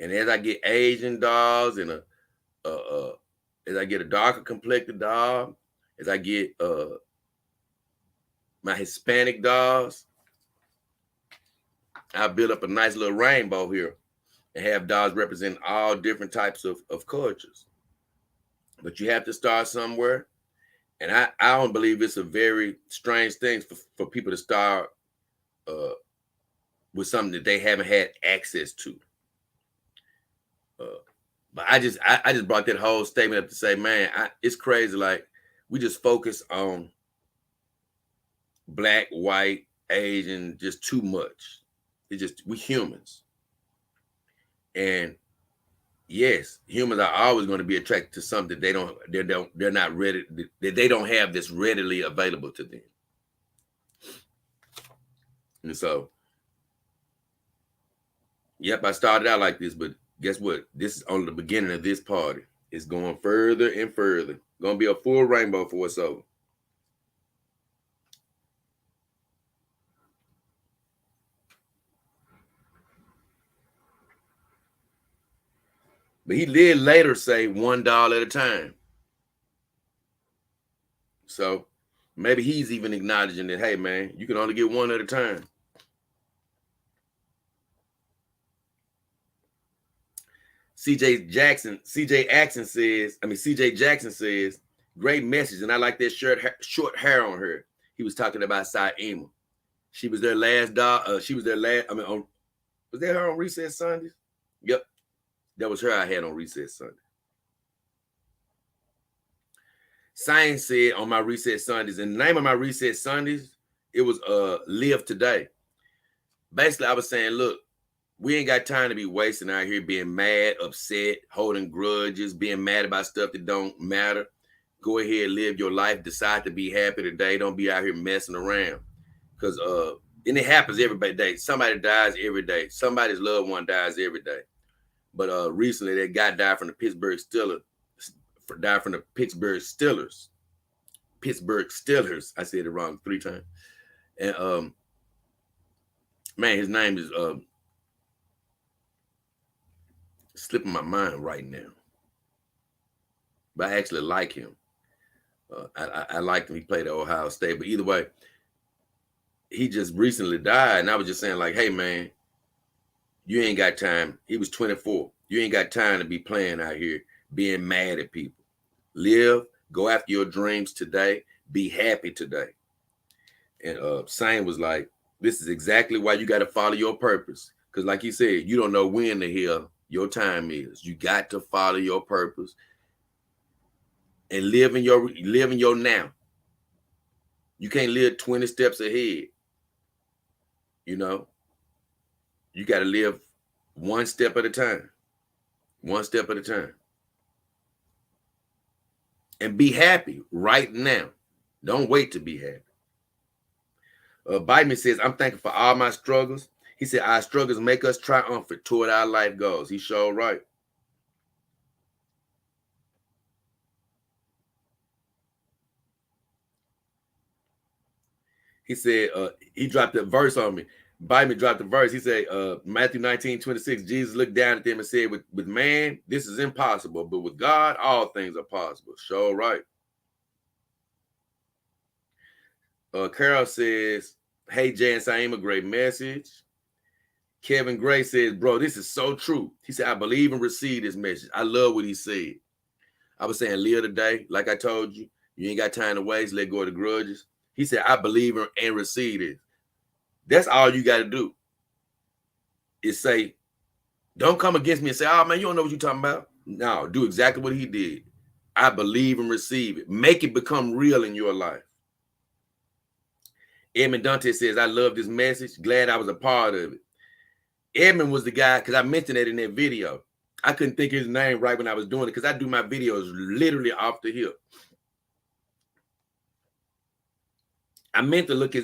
And as I get Asian dolls and as I get a darker complected doll, as I get my Hispanic dolls, I build up a nice little rainbow here and have dolls represent all different types of cultures. But you have to start somewhere. And I don't believe it's a very strange thing for people to start with something that they haven't had access to. But I just brought that whole statement up to say, man, it's crazy. Like, we just focus on black, white, Asian just too much. It's just, we humans. And yes, humans are always going to be attracted to something they're not ready, that they don't have this readily available to them. And so, yep, I started out like this, but guess what? This is only the beginning of this party. It's going further and further. Gonna be a full rainbow for us over. But he did later say $1 at a time. So maybe he's even acknowledging that, hey man, you can only get one at a time. CJ Jackson says, great message. And I like that short hair on her. He was talking about Saima. She was their last dog. Was that her on Recess Sundays? Yep. That was her I had on Recess Sunday. Science said on my Recess Sundays, and the name of my Recess Sundays, it was Live Today. Basically, I was saying, look, we ain't got time to be wasting out here being mad, upset, holding grudges, being mad about stuff that don't matter. Go ahead, live your life. Decide to be happy today. Don't be out here messing around. Because and it happens every day. Somebody dies every day. Somebody's loved one dies every day. But recently, that guy died from the Pittsburgh Steelers. Pittsburgh Steelers. I said it wrong 3 times. And man, his name is slipping my mind right now. But I actually like him. I liked him. He played at Ohio State. But either way, he just recently died. And I was just saying, like, hey, man, you ain't got time. He was 24. You ain't got time to be playing out here, being mad at people. Live, go after your dreams today. Be happy today. And Sane was like, this is exactly why you got to follow your purpose. Because like he said, you don't know when the hell your time is. You got to follow your purpose and live in your now. You can't live 20 steps ahead. You know, you got to live one step at a time. One step at a time. And be happy right now. Don't wait to be happy. Biden says, I'm thankful for all my struggles. He said, our struggles make us triumphant toward our life goals. He's sure right. He said, he dropped a verse on me. Biden dropped the verse. He said, Matthew 19:26, Jesus looked down at them and said, with man, this is impossible, but with God, all things are possible. Sure, right. Carol says, hey, Jay and Saim, a great message. Kevin Gray says, bro, this is so true. He said, I believe and receive this message. I love what he said. I was saying, live today, like I told you. You ain't got time to waste. Let go of the grudges. He said, I believe and receive it. That's all you got to do is say, don't come against me and say, oh, man, you don't know what you're talking about. No, do exactly what he did. I believe and receive it. Make it become real in your life. Edmund Dante says, I love this message. Glad I was a part of it. Edmund was the guy, because I mentioned that in that video. I couldn't think of his name right when I was doing it, because I do my videos literally off the hip. I meant to look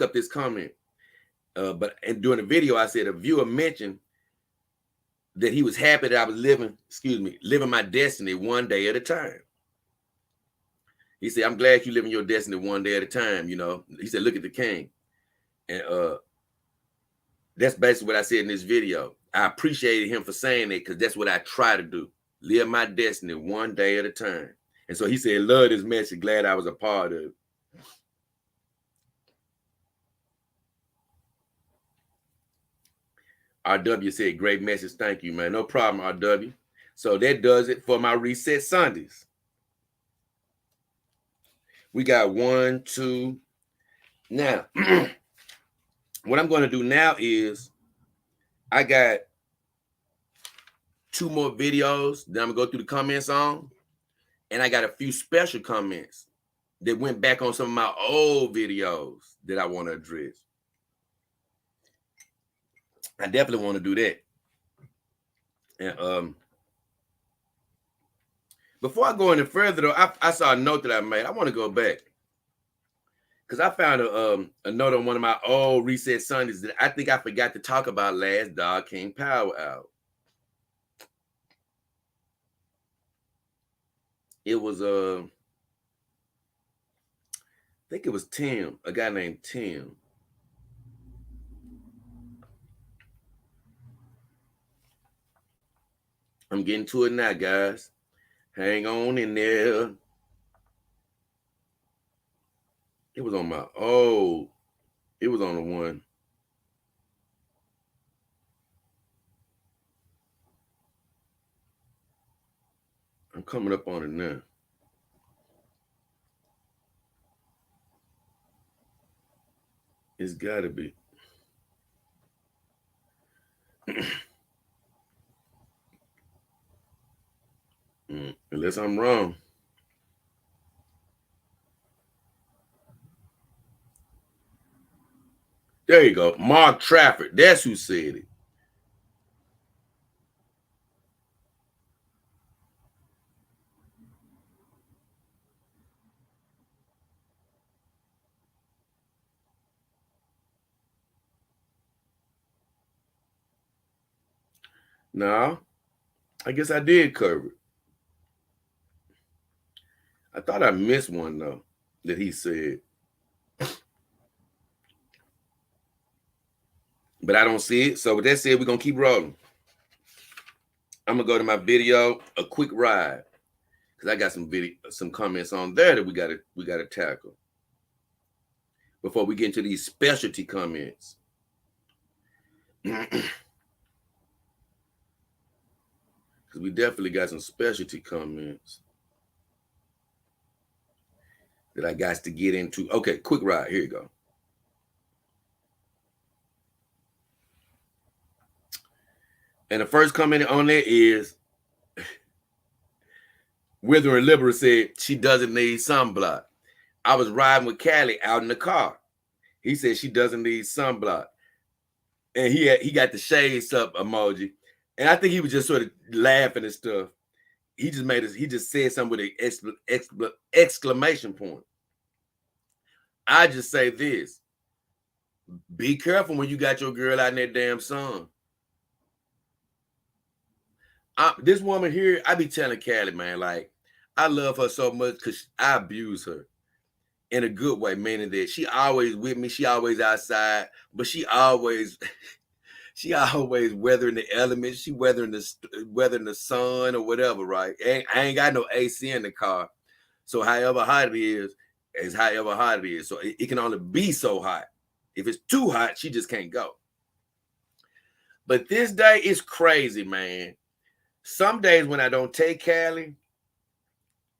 up this comment, but during the video, I said a viewer mentioned that he was happy that I was living my destiny one day at a time. He said, I'm glad you living your destiny one day at a time, you know. He said, look at the king. And that's basically what I said in this video. I appreciated him for saying that, because that's what I try to do. Live my destiny one day at a time. And so he said, love this message. Glad I was a part of it. RW said, great message. Thank you, man. No problem, RW. So that does it for my Reset Sundays. We got 1, 2. Now, what I'm going to do now is I got 2 more videos that I'm going to go through the comments on. And I got a few special comments that went back on some of my old videos that I want to address. I definitely want to do that. And before I go any further, though, I saw a note that I made. I want to go back, because I found a note on one of my old Reset Sundays that I think I forgot to talk about last Dog King Power Hour. It was I think it was Tim, a guy named Tim. I'm getting to it now, guys. Hang on in there. It was on my it was on the one. I'm coming up on it now. It's gotta be. Unless I'm wrong. There you go. Mark Trafford. That's who said it. No, I guess I did cover it. I thought I missed one, though, that he said. But I don't see it. So with that said, we're going to keep rolling. I'm going to go to my video, A Quick Ride, because I got some comments on there that we got to tackle before we get into these specialty comments. Because we definitely got some specialty comments that I got to get into. Okay, quick ride. Here you go. And the first comment on there is Wither and Liberal said she doesn't need sunblock. I was riding with Callie out in the car. He said she doesn't need sunblock. And he got the shades up emoji. And I think he was just sort of laughing and stuff. He just said something with an exclamation point. I just say this. Be careful when you got your girl out in that damn sun. This woman here, I be telling Callie, man, like, I love her so much because I abuse her. in a good way, meaning that she always with me, she always outside, but she always weathering the elements, she weathering the sun or whatever, right? I ain't got no AC in the car, so however hot it is however hot it is. So it can only be so hot. If it's too hot, she just can't go. But this day is crazy, man. Some days when I don't take Callie,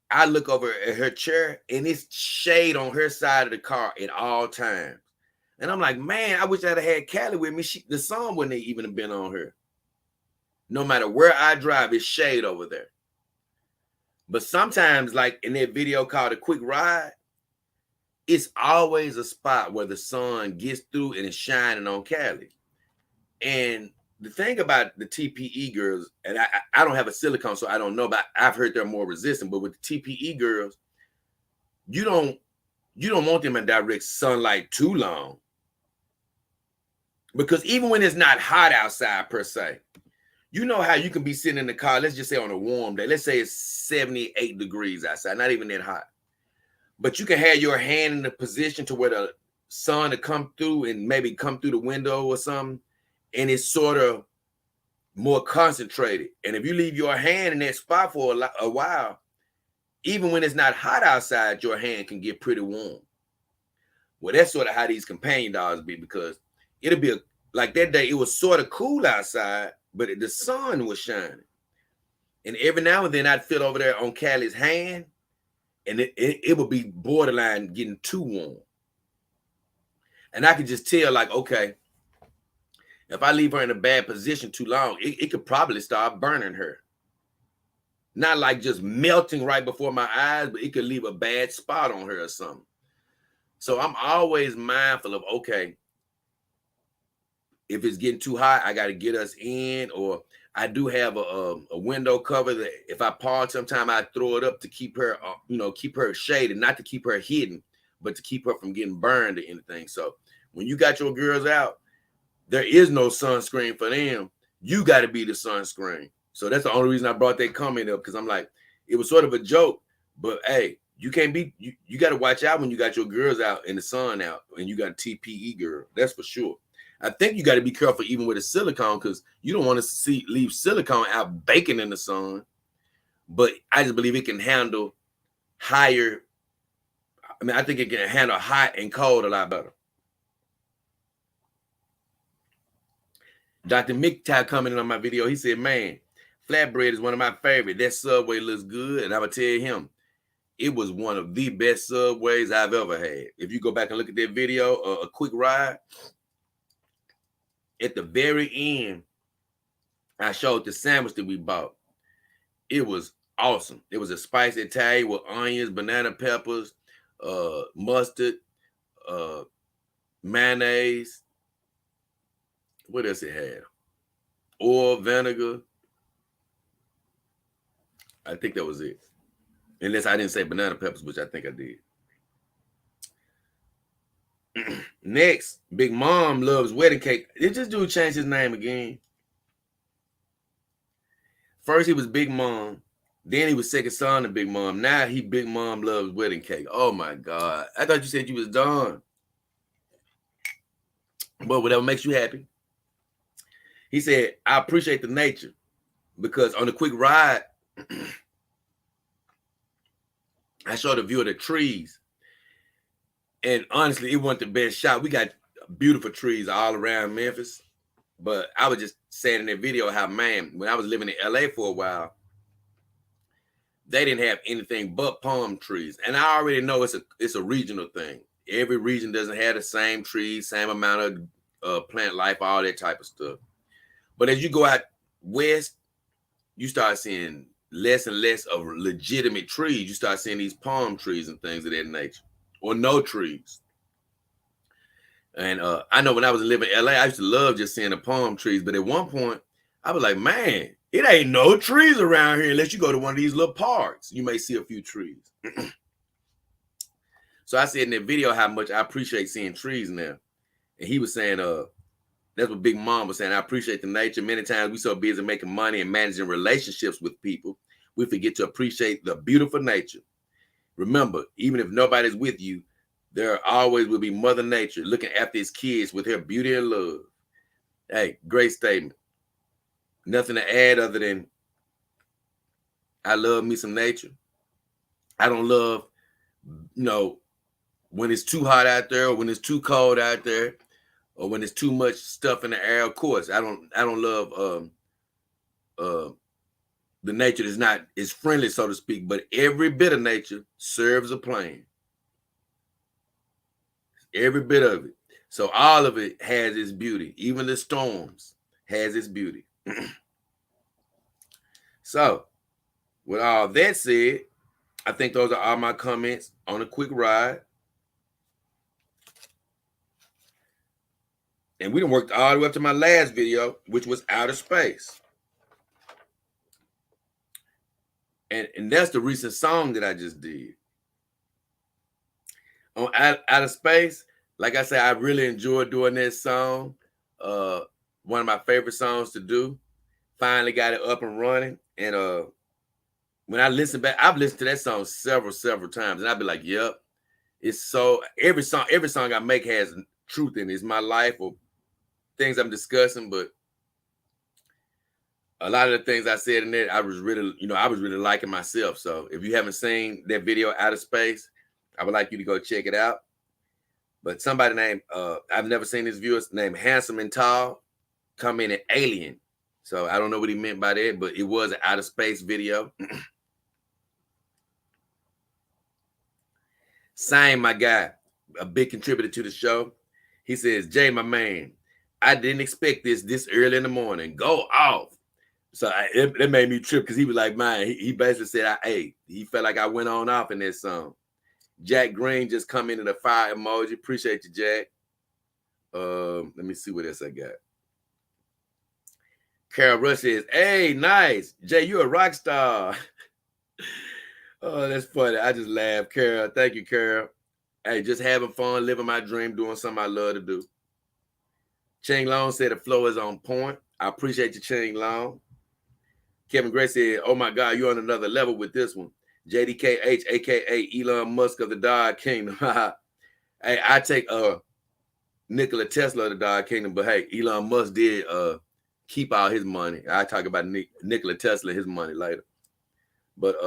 I look over at her chair and it's shade on her side of the car at all times. And I'm like, man, I wish I'd have had Callie with me. The sun wouldn't even have been on her. No matter where I drive, it's shade over there. But sometimes, like in that video called A Quick Ride, it's always a spot where the sun gets through and it's shining on Callie. And the thing about the TPE girls, and I don't have a silicone, so I don't know, but I've heard they're more resistant. But with the TPE girls, you don't want them in direct sunlight too long. Because even when it's not hot outside per se, you know how you can be sitting in the car, let's just say on a warm day, let's say it's 78 degrees outside, not even that hot. But you can have your hand in a position to where the sun to come through and maybe come through the window or something, and it's sort of more concentrated. And if you leave your hand in that spot for a while, even when it's not hot outside, your hand can get pretty warm. Well, that's sort of how these companion dogs be, because it'll be like that day, it was sort of cool outside, but the sun was shining. And every now and then I'd feel over there on Callie's hand, and it would be borderline getting too warm. And I could just tell, like, okay, if I leave her in a bad position too long, it could probably start burning her. Not like just melting right before my eyes, but it could leave a bad spot on her or something. So I'm always mindful of, okay, if it's getting too hot, I got to get us in, or I do have a window cover that if I park sometime, I throw it up to keep her, keep her shaded, not to keep her hidden, but to keep her from getting burned or anything. So when you got your girls out, there is no sunscreen for them. You got to be the sunscreen. So that's the only reason I brought that comment up, because I'm like, it was sort of a joke, but hey, you can't be, you got to watch out when you got your girls out in the sun out and you got a TPE girl. That's for sure. I think you got to be careful even with a silicone, because you don't want to leave silicone out baking in the sun. But I just believe it can handle higher. I mean, I think it can handle hot and cold a lot better. Dr. Miktai commented on my video. He said, man, flatbread is one of my favorites. That Subway looks good. And I'm going to tell him, it was one of the best Subways I've ever had. If you go back and look at that video, A Quick Ride, at the very end, I showed the sandwich that we bought. It was awesome. It was a spicy Italian with onions, banana peppers, mustard, mayonnaise. What else it had? Oil, vinegar. I think that was it. Unless I didn't say banana peppers, which I think I did. Next, Big Mom Loves Wedding Cake. Did this dude change his name again? First he was Big Mom, then he was second son to Big Mom. Now he Big Mom Loves Wedding Cake. Oh my God. I thought you said you was done. But whatever makes you happy. He said, I appreciate the nature, because on the quick ride, I showed a view of the trees. And honestly, it wasn't the best shot. We got beautiful trees all around Memphis. But I was just saying in that video how, man, when I was living in LA for a while, they didn't have anything but palm trees. And I already know it's a regional thing. Every region doesn't have the same trees, same amount of plant life, all that type of stuff. But as you go out west, you start seeing less and less of legitimate trees. You start seeing these palm trees and things of that nature, or no trees. And I know when I was living in LA, I used to love just seeing the palm trees. But at one point, I was like, man, it ain't no trees around here unless you go to one of these little parks. You may see a few trees. So I said in that video how much I appreciate seeing trees now. And he was saying, that's what Big Mom was saying. I appreciate the nature. Many times we so busy making money and managing relationships with people, we forget to appreciate the beautiful nature. Remember, even if nobody's with you, there always will be Mother Nature looking after his kids with her beauty and love. Hey, great statement. Nothing to add other than I love me some nature. I don't love, when it's too hot out there or when it's too cold out there or when there's too much stuff in the air. Of course, I don't love the nature that's not is friendly, so to speak, but every bit of nature serves a plan. Every bit of it. So all of it has its beauty. Even the storms has its beauty. So with all that said, I think those are all my comments on a quick ride. And we done worked all the way up to my last video, which was outer space. And that's the recent song that I just did. On Outer Space, like I said, I really enjoyed doing that song. One of my favorite songs to do. Finally got it up and running. And when I listen back, I've listened to that song several times, and I'll be like, yep. It's so every song I make has truth in it. It's my life or things I'm discussing, but a lot of the things I said in there, I was really liking myself. So if you haven't seen that video, Outer Space, I would like you to go check it out. But somebody named, I've never seen this viewer, named Handsome and Tall, come in an alien. So I don't know what he meant by that, but it was an outer space video. Same, my guy, a big contributor to the show. He says, Jay, my man, I didn't expect this early in the morning. Go off. So it made me trip because he was like, man, he basically said, he felt like I went on off in that song. Jack Green just come in a fire emoji. Appreciate you, Jack. Let me see what else I got. Carol Rush says, hey, nice. Jay, you a rock star. Oh, that's funny. I just laughed. Carol, thank you, Carol. Hey, just having fun, living my dream, doing something I love to do. Ching Long said the flow is on point. I appreciate you, Ching Long. Kevin Gray said, oh my God, you're on another level with this one. JDKH, aka Elon Musk of the Dog Kingdom. Hey, I take Nikola Tesla of the Dog Kingdom, but hey, Elon Musk did keep all his money. I talk about Nikola Tesla, his money later. But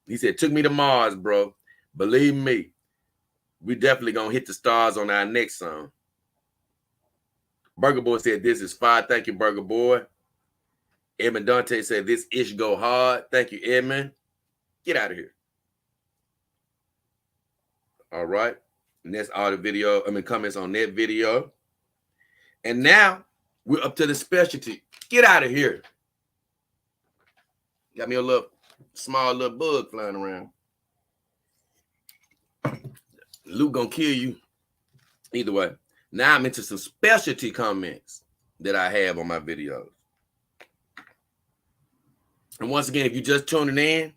he said, took me to Mars, bro. Believe me, we definitely gonna hit the stars on our next song. Burger Boy said, this is fire. Thank you, Burger Boy. Edmund Dante said, this ish go hard. Thank you, Edmund. Get out of here. All right. And that's all the comments on that video. And now we're up to the specialty. Get out of here. Got me a small little bug flying around. Luke gonna kill you. Either way. Now I'm into some specialty comments that I have on my videos. And once again, if you're just tuning in,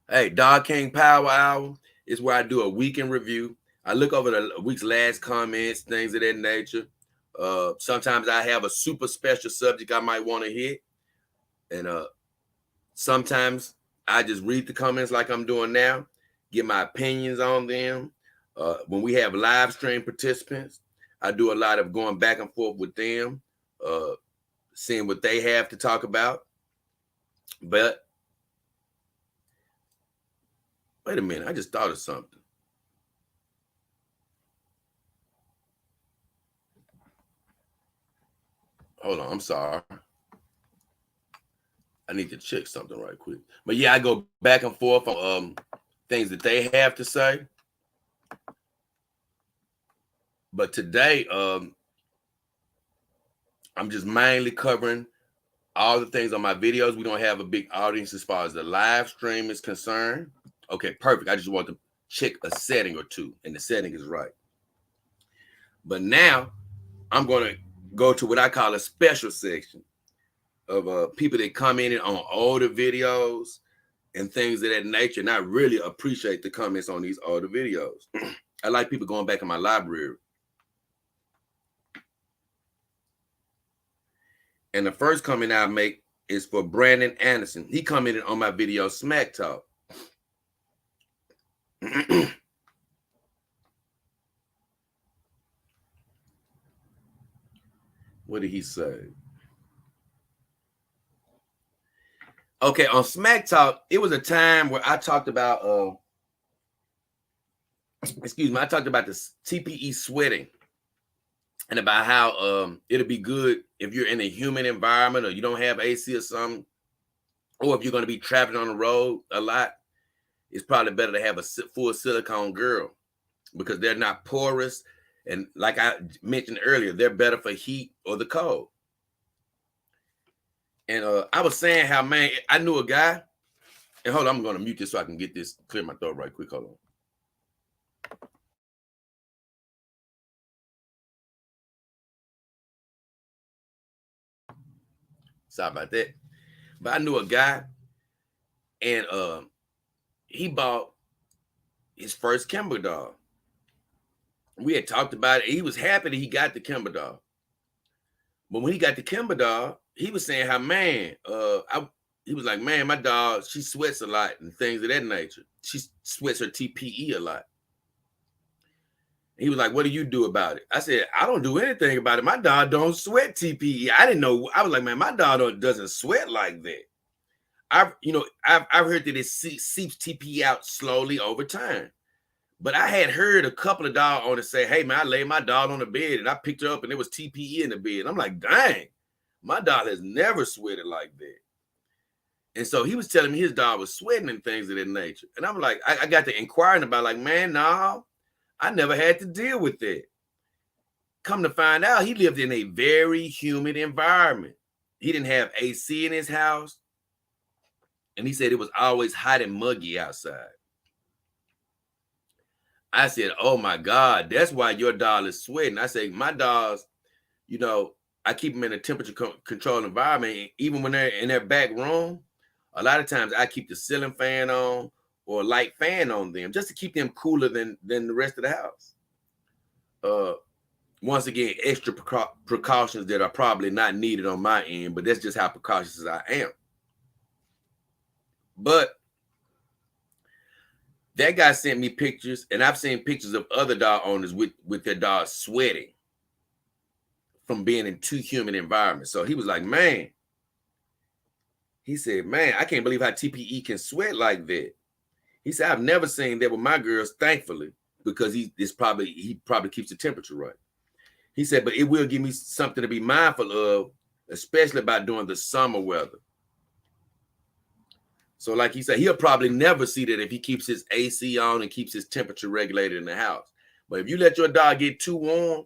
hey, Dog King Power Hour is where I do a weekend review. I look over the week's last comments, things of that nature. Sometimes I have a super special subject I might want to hit. And sometimes I just read the comments like I'm doing now, get my opinions on them. When we have live stream participants, I do a lot of going back and forth with them, seeing what they have to talk about. But wait a minute, I just thought of something. Hold on, I'm sorry. I need to check something right quick. But yeah, I go back and forth on things that they have to say. But today, I'm just mainly covering all the things on my videos. We don't have a big audience as far as the live stream is concerned. Okay, perfect. I just want to check a setting or two, and the setting is right. But now I'm going to go to what I call a special section of people that come in on older videos and things of that nature. And I really appreciate the comments on these older videos. I like people going back in my library. And the first comment I make is for Brandon Anderson. He commented on my video, Smack Talk. What did he say? Okay, on Smack Talk, it was a time where I talked about excuse me, I talked about this TPE sweating and about how it'll be good if you're in a humid environment or you don't have AC or something, or if you're going to be traveling on the road a lot, it's probably better to have a full silicone girl because they're not porous. And like I mentioned earlier, they're better for heat or the cold. And I was saying how, man, I knew a guy. And hold on, I'm going to mute this so I can get this, clear my throat right quick. Hold on. Sorry about that. But I knew a guy, and he bought his first Kimber dog. We had talked about it. He was happy that he got the Kimber dog. But when he got the Kimber dog, he was saying how, man, he was like, man, my dog, she sweats a lot and things of that nature. She sweats her TPE a lot. He was like, what do you do about it? I said, I don't do anything about it. My dog don't sweat TPE. I didn't know. I was like, man, my dog doesn't sweat like that. I've heard that it seeps TPE out slowly over time. But I had heard a couple of dog owners say, hey, man, I laid my dog on the bed and I picked her up and there was TPE in the bed. I'm like, dang, my dog has never sweated like that. And so he was telling me his dog was sweating and things of that nature. And I'm like, I got to inquiring about, like, man, no, I never had to deal with that. Come to find out, he lived in a very humid environment. He didn't have AC in his house. And he said it was always hot and muggy outside. I said, oh my God, that's why your dog is sweating. I said, my dogs, I keep them in a temperature controlled environment. Even when they're in their back room, a lot of times I keep the ceiling fan on or a light fan on them just to keep them cooler than the rest of the house. Once again, extra precautions that are probably not needed on my end, but that's just how precautious I am. But that guy sent me pictures, and I've seen pictures of other dog owners with their dogs sweating from being in too humid environments. So he was like, man, he said, man, I can't believe how TPE can sweat like that. He said, I've never seen that with my girls, thankfully, because he probably keeps the temperature right. He said, but it will give me something to be mindful of, especially about during the summer weather. So like he said, he'll probably never see that if he keeps his AC on and keeps his temperature regulated in the house. But if you let your dog get too warm,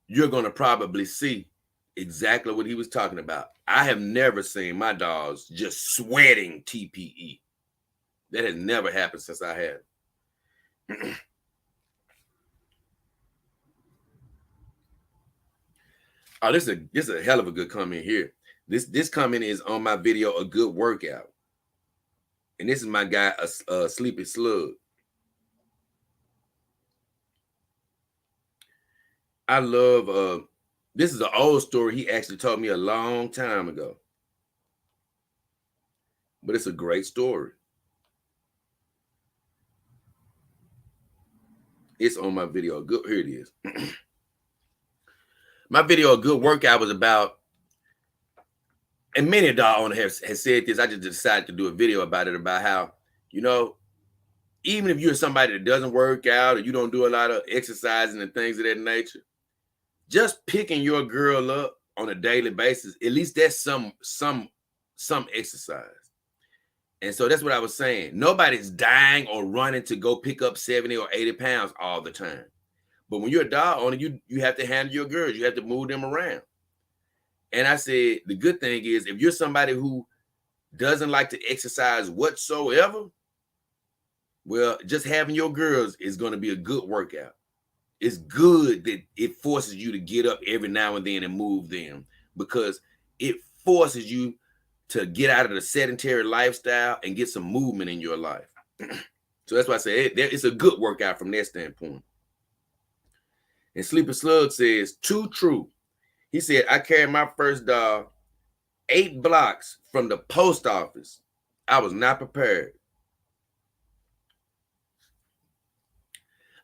you're going to probably see exactly what he was talking about. I have never seen my dogs just sweating TPE. That has never happened since I had it. Oh, this is a hell of a good comment here. This comment is on my video, A Good Workout. And this is my guy, a Sleepy Slug. I love, this is an old story he actually told me a long time ago. But it's a great story. It's on my video. Good, here it is. My video, A Good Workout, was about, and many dog owners have said this. I just decided to do a video about it, about how, even if you're somebody that doesn't work out or you don't do a lot of exercising and things of that nature, just picking your girl up on a daily basis, at least that's some exercise. And so that's what I was saying. Nobody's dying or running to go pick up 70 or 80 pounds all the time. But when you're a dog owner, you have to handle your girls. You have to move them around. And I said, the good thing is, if you're somebody who doesn't like to exercise whatsoever, well, just having your girls is going to be a good workout. It's good that it forces you to get up every now and then and move them, because it forces you to get out of the sedentary lifestyle and get some movement in your life. So that's why I say it's a good workout from that standpoint. And Sleepy Slug says, too true. He said, I carried my first dog 8 blocks from the post office. I was not prepared.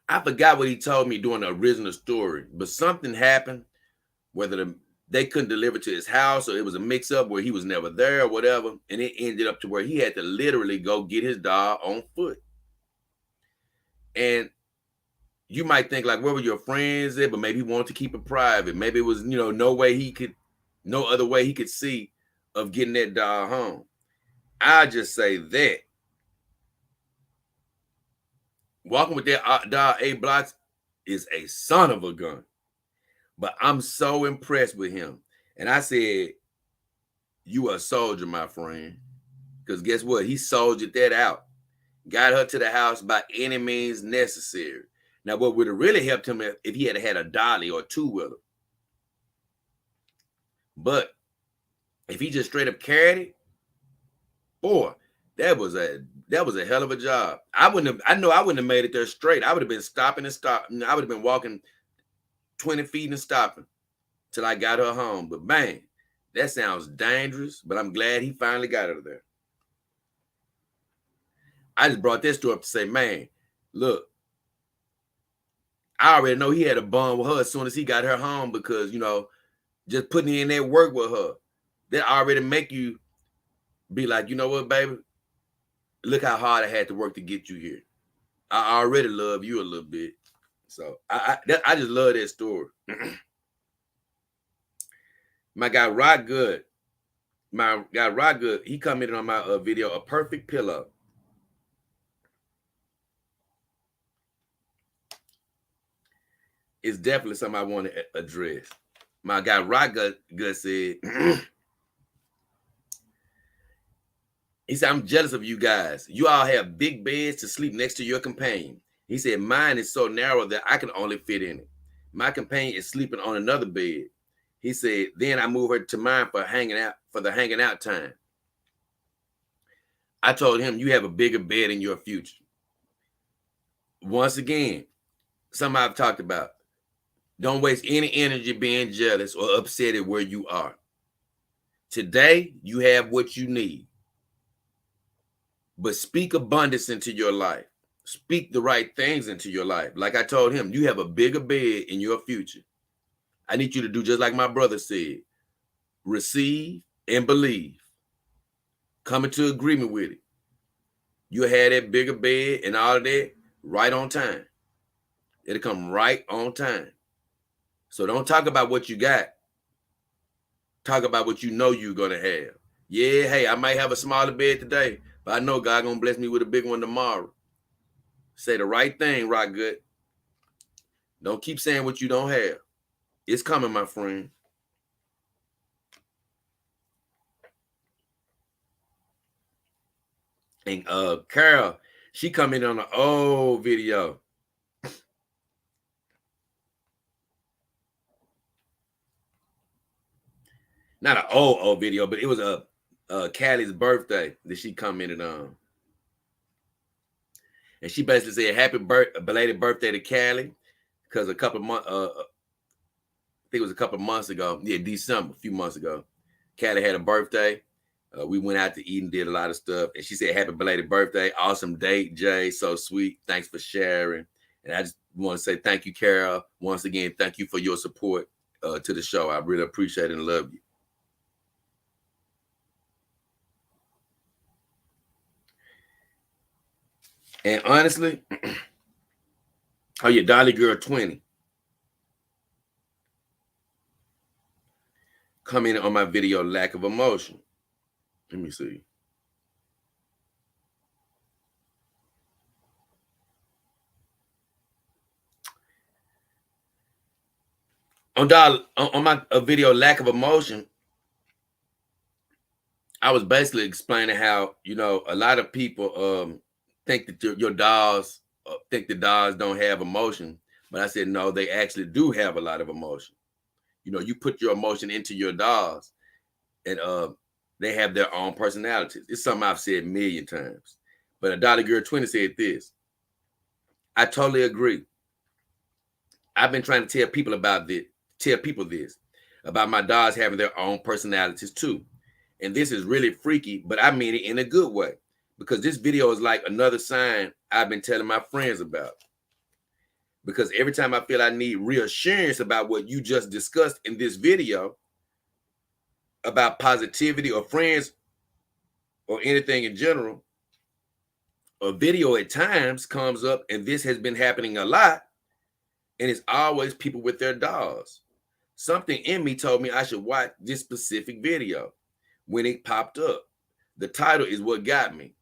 I forgot what he told me during the original story, but something happened whether they couldn't deliver to his house or it was a mix-up where he was never there or whatever, and it ended up to where he had to literally go get his dog on foot. And you might think like, where were your friends at? But maybe he wanted to keep it private. Maybe it was, no other way he could see of getting that dog home. I just say that walking with that dog 8 blocks is a son of a gun. But I'm so impressed with him. And I said, you are a soldier, my friend. Because guess what? He soldiered that out. Got her to the house by any means necessary. Now, what would have really helped him if he had had a dolly or 2-wheeler. But if he just straight up carried it, boy, that was a hell of a job. I wouldn't have made it there straight. I would have been stopping and stopping. I would have been walking 20 feet and stopping till I got her home. But man, that sounds dangerous. But I'm glad he finally got her there. I just brought this story up to say, man, look, I already know he had a bond with her as soon as he got her home because, just putting in that work with her, that already make you be like, you know what, baby? Look how hard I had to work to get you here. I already love you a little bit. So I just love that story. My guy Rod Good, he commented on my video, A Perfect Pillow. It's definitely something I want to address. My guy Rod Good said, he said, I'm jealous of you guys. You all have big beds to sleep next to your companion. He said, mine is so narrow that I can only fit in it. My companion is sleeping on another bed. He said, then I move her to mine for the hanging out time. I told him, you have a bigger bed in your future. Once again, something I've talked about. Don't waste any energy being jealous or upset at where you are. Today, you have what you need. But speak abundance into your life. Speak the right things into your life. Like I told him, you have a bigger bed in your future. I need you to do just like my brother said. Receive and believe. Come into agreement with it. You'll have that bigger bed and all of that right on time. It'll come right on time. So don't talk about what you got. Talk about what you know you're going to have. Yeah, hey, I might have a smaller bed today, but I know God going to bless me with a big one tomorrow. Say the right thing, Rock Good. Don't keep saying what you don't have. It's coming, my friend. And Carol, she commented on an old video. Not an old video, but it was Callie's birthday that she commented on. And she basically said, happy belated birthday to Callie. Because a couple of months, I think it was a couple of months ago. Yeah, December, a few months ago. Callie had a birthday. We went out to eat and did a lot of stuff. And she said, happy belated birthday. Awesome date, Jay. So sweet. Thanks for sharing. And I just want to say thank you, Carol. Once again, thank you for your support to the show. I really appreciate it and love you. And honestly, oh yeah, Dolly Girl 20 commented on my video, Lack of Emotion. Let me see. On my video, Lack of Emotion, I was basically explaining how, a lot of people think that your dolls think the dolls don't have emotion. But I said, no, they actually do have a lot of emotion. You put your emotion into your dolls and they have their own personalities. It's something I've said a million times. But a Dolly Girl 20 said this. I totally agree. I've been trying to tell people this, about my dolls having their own personalities too. And this is really freaky, but I mean it in a good way. Because this video is like another sign I've been telling my friends about. because every time I feel I need reassurance about what you just discussed in this video about positivity or friends or anything in general, a video at times comes up, and this has been happening a lot, and it's always people with their dolls. Something in me told me I should watch this specific video when it popped up. The title is what got me.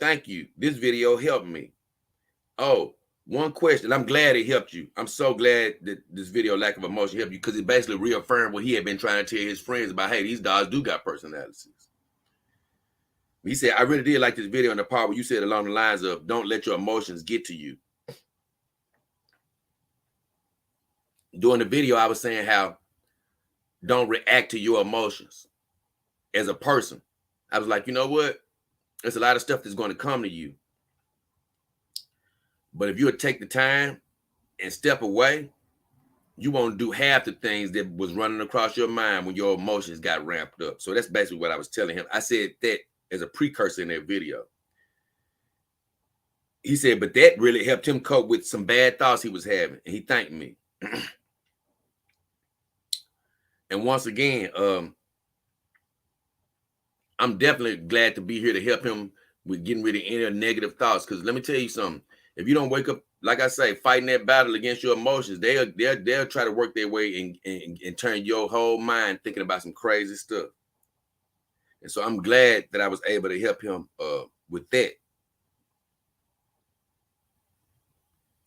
Thank you. This video helped me. Oh, one question. I'm glad it helped you. I'm so glad that this video, Lack of Emotion, helped you, because it basically reaffirmed what he had been trying to tell his friends about, hey, these dolls do got personalities. He said, I really did like this video in the part where you said along the lines of, don't let your emotions get to you. During the video, I was saying how don't react to your emotions as a person. I was like, you know what? There's a lot of stuff that's going to come to you. But if you would take the time and step away, you won't do half the things that was running across your mind when your emotions got ramped up. So that's basically what I was telling him. I said that as a precursor in that video. He said, but that really helped him cope with some bad thoughts he was having. And he thanked me. And once again, I'm definitely glad to be here to help him with getting rid of any negative thoughts. Because let me tell you something. If you don't wake up, like I say, fighting that battle against your emotions, they'll try to work their way and turn your whole mind thinking about some crazy stuff. And so I'm glad that I was able to help him with that.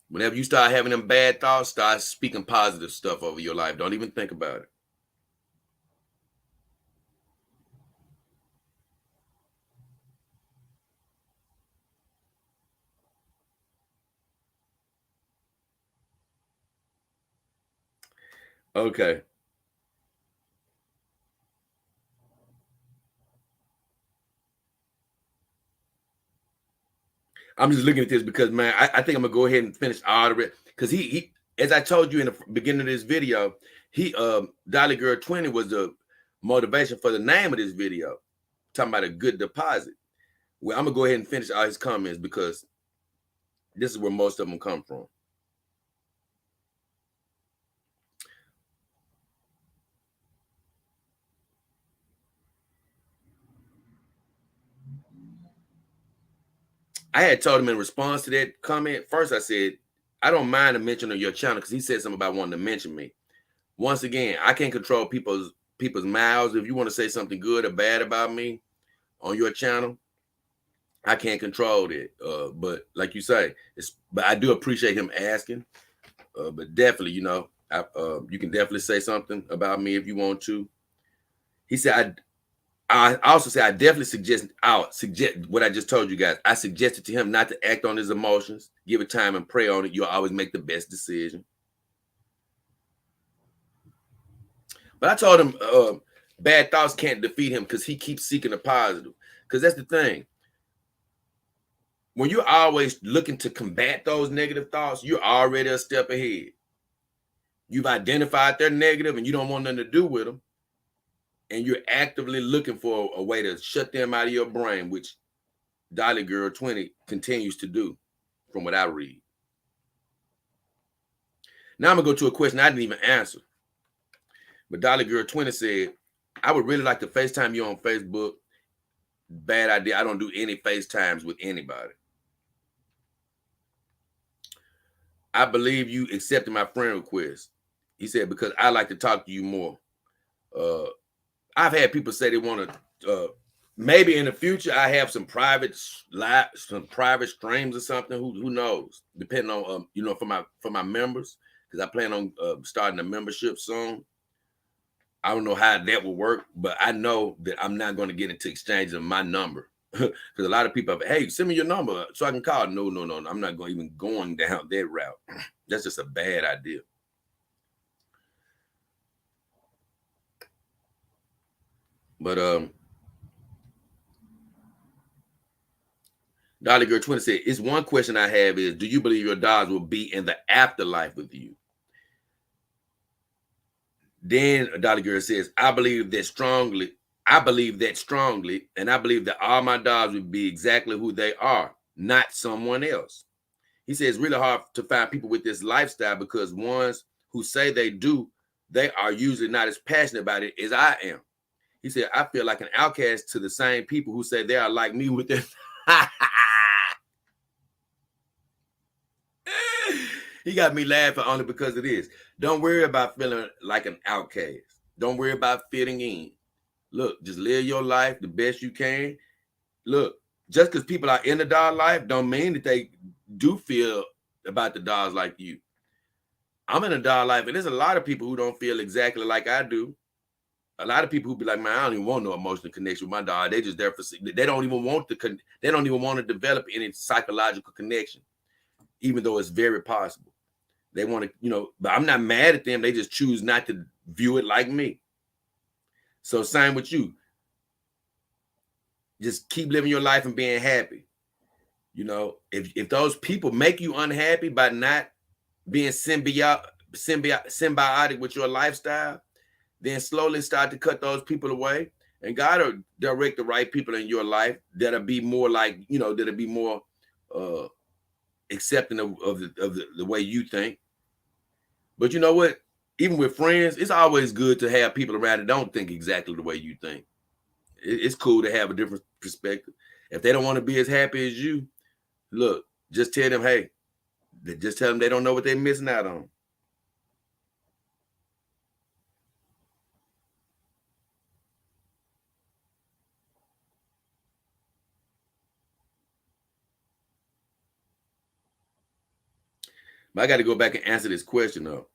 Whenever you start having them bad thoughts, start speaking positive stuff over your life. Don't even think about it. Okay. I'm just looking at this because, man, I think I'm gonna go ahead and finish all of it, because he, as I told you in the beginning of this video, Dolly Girl 20 was the motivation for the name of this video, talking about a good deposit. Well, I'm gonna go ahead and finish all his comments because this is where most of them come from. I had told him in response to that comment, first I said, I don't mind a mention of your channel, because he said something about wanting to mention me. Once again, I can't control people's mouths. If you want to say something good or bad about me on your channel, I can't control that. But like you say, but I do appreciate him asking. But definitely, you know, you can definitely say something about me if you want to. He said, I also say I definitely suggest what I just told you guys. I suggested to him not to act on his emotions, give it time and pray on it. You'll always make the best decision. But I told him bad thoughts can't defeat him, because he keeps seeking the positive. Because that's the thing. When you're always looking to combat those negative thoughts, you're already a step ahead. You've identified they're negative and you don't want nothing to do with them. And you're actively looking for a way to shut them out of your brain, which Dolly Girl 20 continues to do from what I read. Now I'm going to go to a question I didn't even answer. But Dolly Girl 20 said, I would really like to FaceTime you on Facebook. Bad idea. I don't do any FaceTimes with anybody. I believe you accepted my friend request. He said, because I like to talk to you more. I've had people say they want to, maybe in the future, I have some private streams or something. Who knows? Depending on, you know, for my members, because I plan on starting a membership soon. I don't know how that will work, but I know that I'm not going to get into exchanging my number, because a lot of people have, hey, send me your number so I can call. No. I'm not even going down that route. That's just a bad idea. But Dolly Girl 20 said, it's one question I have is, do you believe your dolls will be in the afterlife with you? Then Dolly Girl says, I believe that strongly. And I believe that all my dolls will be exactly who they are, not someone else. He said it's really hard to find people with this lifestyle because ones who say they do, they are usually not as passionate about it as I am. He said, I feel like an outcast to the same people who say they are like me with their. He got me laughing only because it is. Don't worry about feeling like an outcast. Don't worry about fitting in. Look, just live your life the best you can. Look, just because people are in the dog life don't mean that they do feel about the dogs like you. I'm in a dog life, and there's a lot of people who don't feel exactly like I do. A lot of people who be like, man, I don't even want no emotional connection with my dog. They just there for, they don't even want to develop any psychological connection, even though it's very possible. They want to, but I'm not mad at them. They just choose not to view it like me. So same with you. Just keep living your life and being happy. If those people make you unhappy by not being symbiotic with your lifestyle, then slowly start to cut those people away. And God will direct the right people in your life that'll be more like, that'll be more accepting of the way you think. But you know what? Even with friends, it's always good to have people around that don't think exactly the way you think. It's cool to have a different perspective. If they don't want to be as happy as you, look, just tell them, hey, just tell them they don't know what they're missing out on. But I got to go back and answer this question though.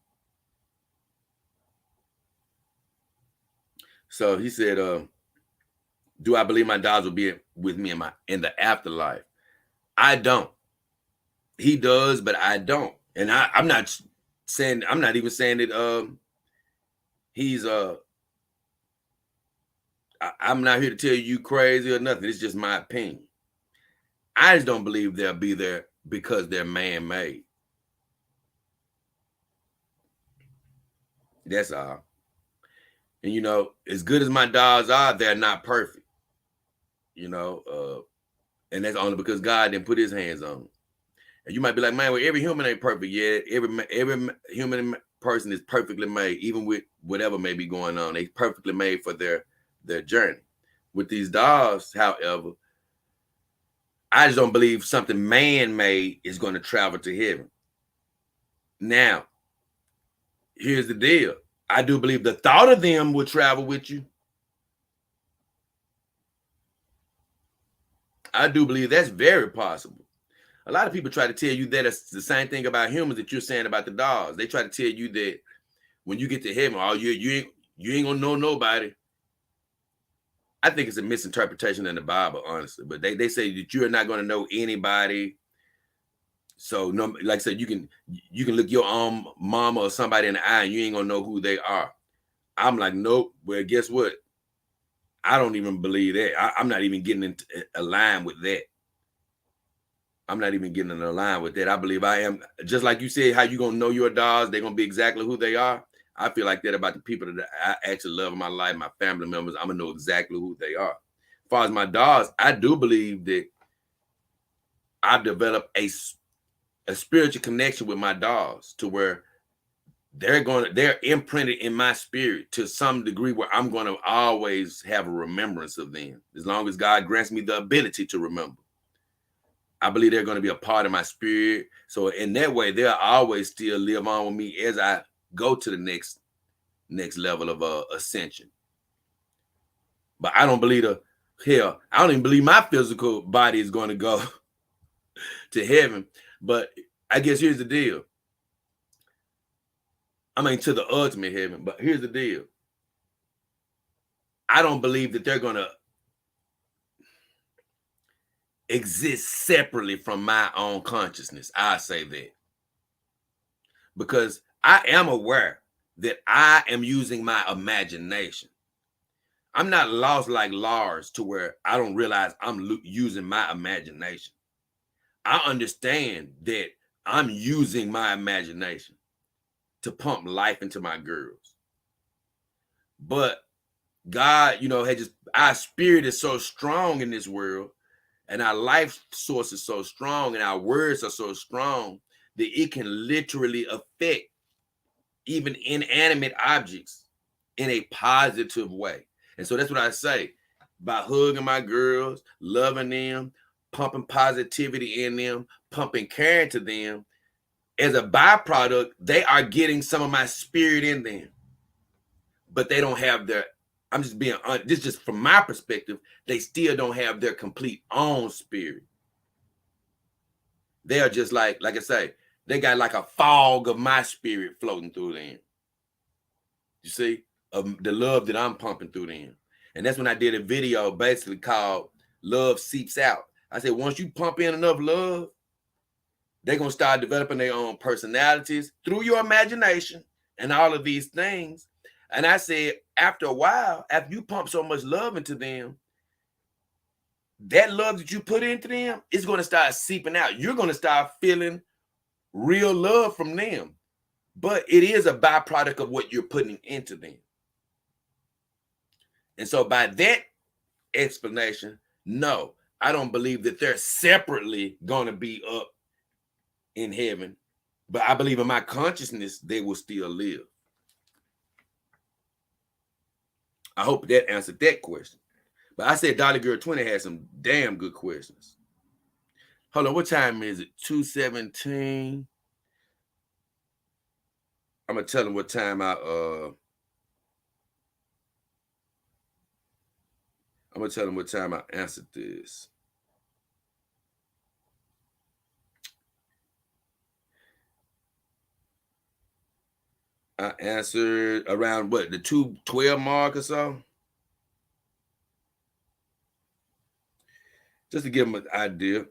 So he said, do I believe my dogs will be with me in the afterlife? I don't. He does, but I don't. And I'm not even saying that he's I'm not here to tell you crazy or nothing. It's just my opinion. I just don't believe they'll be there because they're man-made. That's all. And as good as my dogs are, they're not perfect. And that's only because God didn't put his hands on them. And you might be like, man, well, every human ain't perfect. Yeah, every human person is perfectly made, even with whatever may be going on. They perfectly made for their journey. With these dogs, however, I just don't believe something man-made is going to travel to heaven. Now, here's the deal. I do believe the thought of them will travel with you. I do believe that's very possible. A lot of people try to tell you that it's the same thing about humans that you're saying about the dogs. They try to tell you that when you get to heaven, you ain't gonna know nobody. I think it's a misinterpretation in the Bible, honestly. But they say that you're not gonna know anybody. So no, like I said, you can look your mama or somebody in the eye and you ain't gonna know who they are. I'm like, nope. Well, guess what? I don't even believe that. I'm not even getting into a line with that. I'm not even getting in a line with that. I believe I am, just like you said, how you gonna know your dogs, they're gonna be exactly who they are. I feel like that about the people that I actually love in my life, my family members. I'm gonna know exactly who they are. As far as my dogs, I do believe that I've developed a spiritual connection with my dogs to where they're imprinted in my spirit to some degree where I'm gonna always have a remembrance of them, as long as God grants me the ability to remember. I believe they're going to be a part of my spirit. So in that way, they'll always still live on with me as I go to the next level of ascension. But I don't believe I don't even believe my physical body is going to go to heaven. But I guess here's the deal. I mean, to the ultimate heaven. But here's the deal. I don't believe that they're going to exist separately from my own consciousness. I say that. Because I am aware that I am using my imagination. I'm not lost like Lars to where I don't realize I'm using my imagination. I understand that I'm using my imagination to pump life into my girls. But God, had just, our spirit is so strong in this world. And our life source is so strong and our words are so strong that it can literally affect even inanimate objects in a positive way. And so that's what I say. By hugging my girls, loving them, pumping positivity in them, pumping care into them, as a byproduct, they are getting some of my spirit in them. But they don't have their, I'm just being honest, this just from my perspective, they still don't have their complete own spirit. They are just like I say, they got like a fog of my spirit floating through them. You see, of the love that I'm pumping through them. And that's when I did a video basically called Love Seeps Out. I said, once you pump in enough love, they're going to start developing their own personalities through your imagination and all of these things. And I said, after a while, after you pump so much love into them, that love that you put into them is going to start seeping out. You're going to start feeling real love from them. But it is a byproduct of what you're putting into them. And so by that explanation, no, I don't believe that they're separately going to be up in heaven. But I believe in my consciousness, they will still live. I hope that answered that question. But I said Dolly Girl 20 had some damn good questions. Hold on, what time is it? 2:17. I'm gonna tell them what time I'm gonna tell them what time I answered this. I answered around what, the 2:12 mark or so? Just to give them an idea.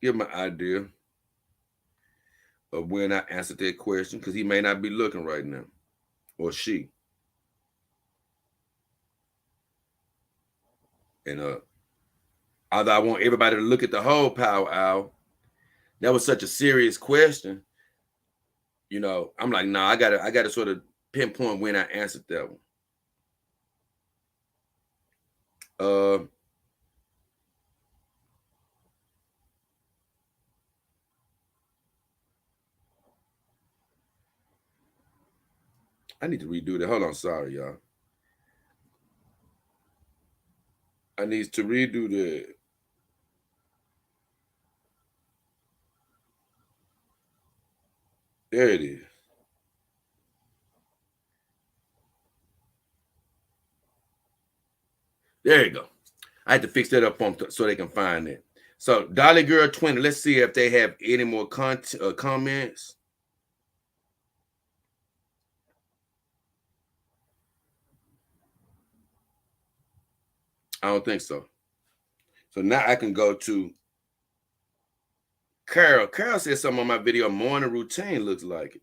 Give him an idea of when I answered that question, because he may not be looking right now, or she. And although I want everybody to look at the whole power hour, that was such a serious question. You know, I'm like, nah, I gotta sort of pinpoint when I answered that one. I need to redo that. Hold on, sorry, y'all. I need to redo that. There it is. There you go. I had to fix that up so they can find it. So Dolly Girl 20, let's see if they have any more comments. I don't think so. So now I can go to Carol. Carol said something on my video, morning routine looks like it.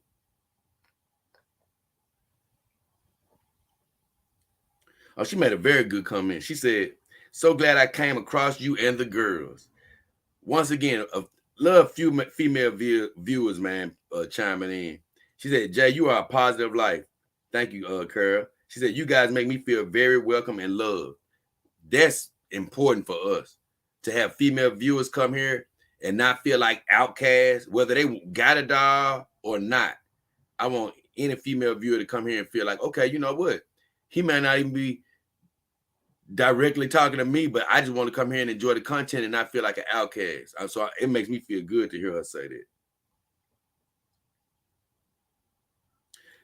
Oh, she made a very good comment. She said, so glad I came across you and the girls. Once again, love female viewers, man, chiming in. She said, Jay, you are a positive life. Thank you, Carol. She said, you guys make me feel very welcome and loved. That's important for us, to have female viewers come here and not feel like outcasts, whether they got a doll or not. I want any female viewer to come here and feel like, okay, you know what? He may not even be directly talking to me, but I just want to come here and enjoy the content and not feel like an outcast. So it makes me feel good to hear her say that.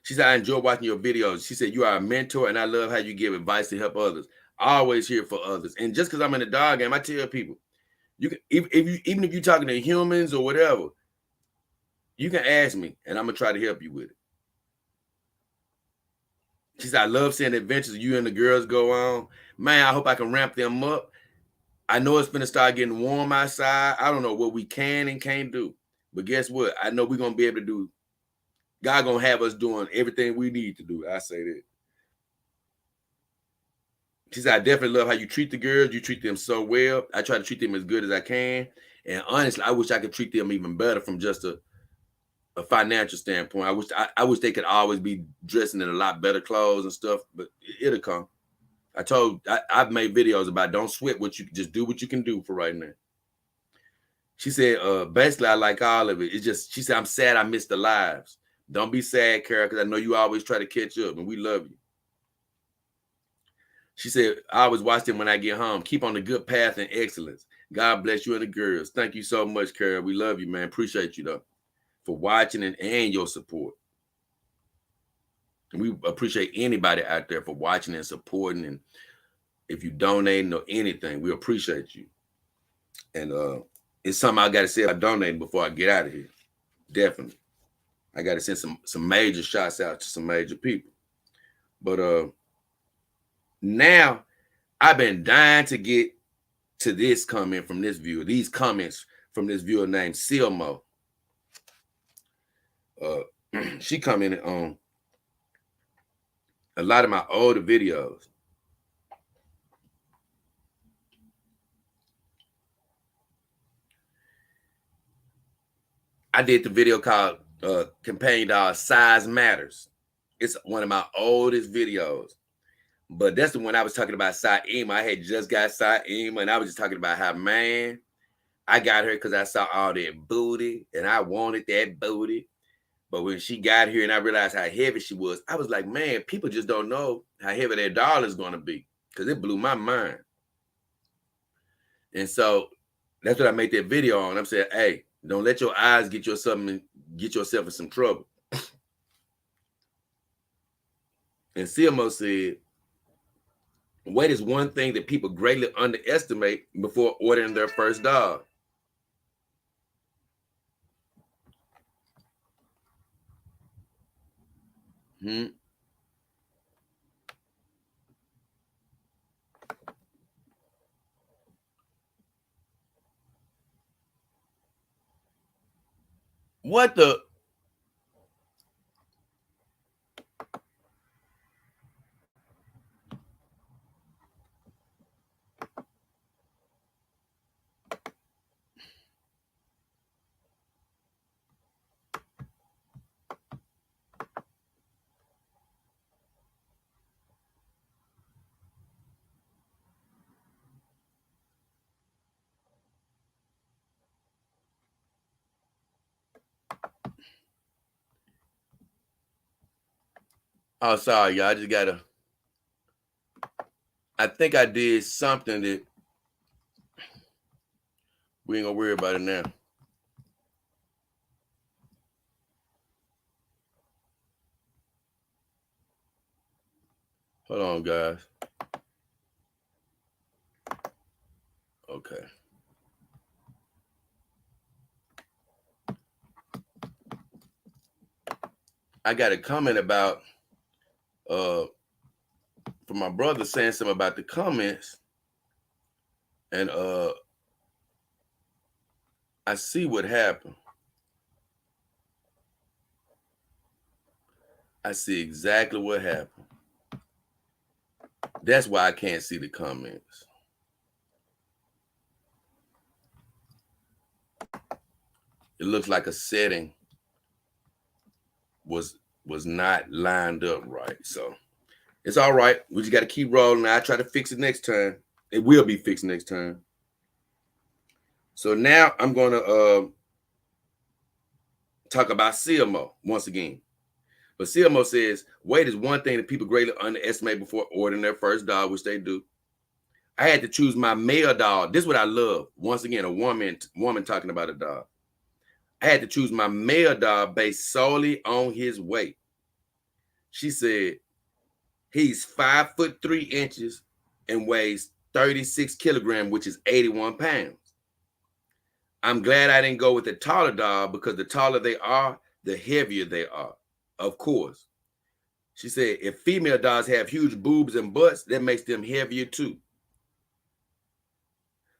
She said, I enjoy watching your videos. She said, you are a mentor and I love how you give advice to help others. Always here for others. And just because I'm in the dog game, I tell people, you can, even if you're talking to humans or whatever, you can ask me and I'm gonna try to help you with it. She said, I love seeing the adventures you and the girls go on. Man, I hope I can ramp them up. I know it's gonna start getting warm outside. I don't know what we can and can't do. But guess what? I know we're gonna be able to do. God gonna have us doing everything we need to do. I say that. She said, I definitely love how you treat the girls. You treat them so well. I try to treat them as good as I can. And honestly, I wish I could treat them even better from just a a financial standpoint. I wish they could always be dressing in a lot better clothes and stuff, but it'll come. I've made videos about don't sweat what you just do what you can do for right now. She said, basically, I like all of it. It's just, she said, I'm sad I missed the lives. Don't be sad, Kara, because I know you always try to catch up, and we love you. She said, I always watch them when I get home. Keep on the good path and excellence. God bless you and the girls. Thank you so much, Kara. We love you, man. Appreciate you, though, for watching and your support. And we appreciate anybody out there for watching and supporting. And if you donate or anything, we appreciate you. And it's something I got to say about donating before I get out of here. Definitely. I got to send some major shots out to some major people. But now I've been dying to get to this comment from this viewer, these comments from this viewer named Silmo. She commented on a lot of my older videos. I did the video called Companion Dog Size Matters. It's one of my oldest videos. But that's the one I was talking about, Saima. I had just got Saima, and I was just talking about how, man, I got her because I saw all that booty, and I wanted that booty. But when she got here and I realized how heavy she was, I was like, man, people just don't know how heavy their doll is going to be, because it blew my mind. And so that's what I made that video on. I'm saying, hey, don't let your eyes get yourself in some trouble. And CMO said, weight is one thing that people greatly underestimate before ordering their first dog. What the? Oh, sorry, y'all. I just gotta. I think I did something that we ain't gonna worry about it now. Hold on, guys. Okay. I got a comment about from my brother saying something about the comments, and I see what happened. I see exactly what happened. That's why I can't see the comments. It looks like a setting was not lined up right. So it's all right. We just got to keep rolling. I try to fix it next time. It will be fixed next time. So now I'm going to talk about CMO once again. But CMO says, weight is one thing that people greatly underestimate before ordering their first dog, which they do. I had to choose my male dog. This is what I love. Once again, a woman talking about a dog. I had to choose my male dog based solely on his weight. She said, he's 5'3" and weighs 36 kilograms, which is 81 pounds. I'm glad I didn't go with the taller dog, because the taller they are, the heavier they are, of course. She said, if female dogs have huge boobs and butts, that makes them heavier too.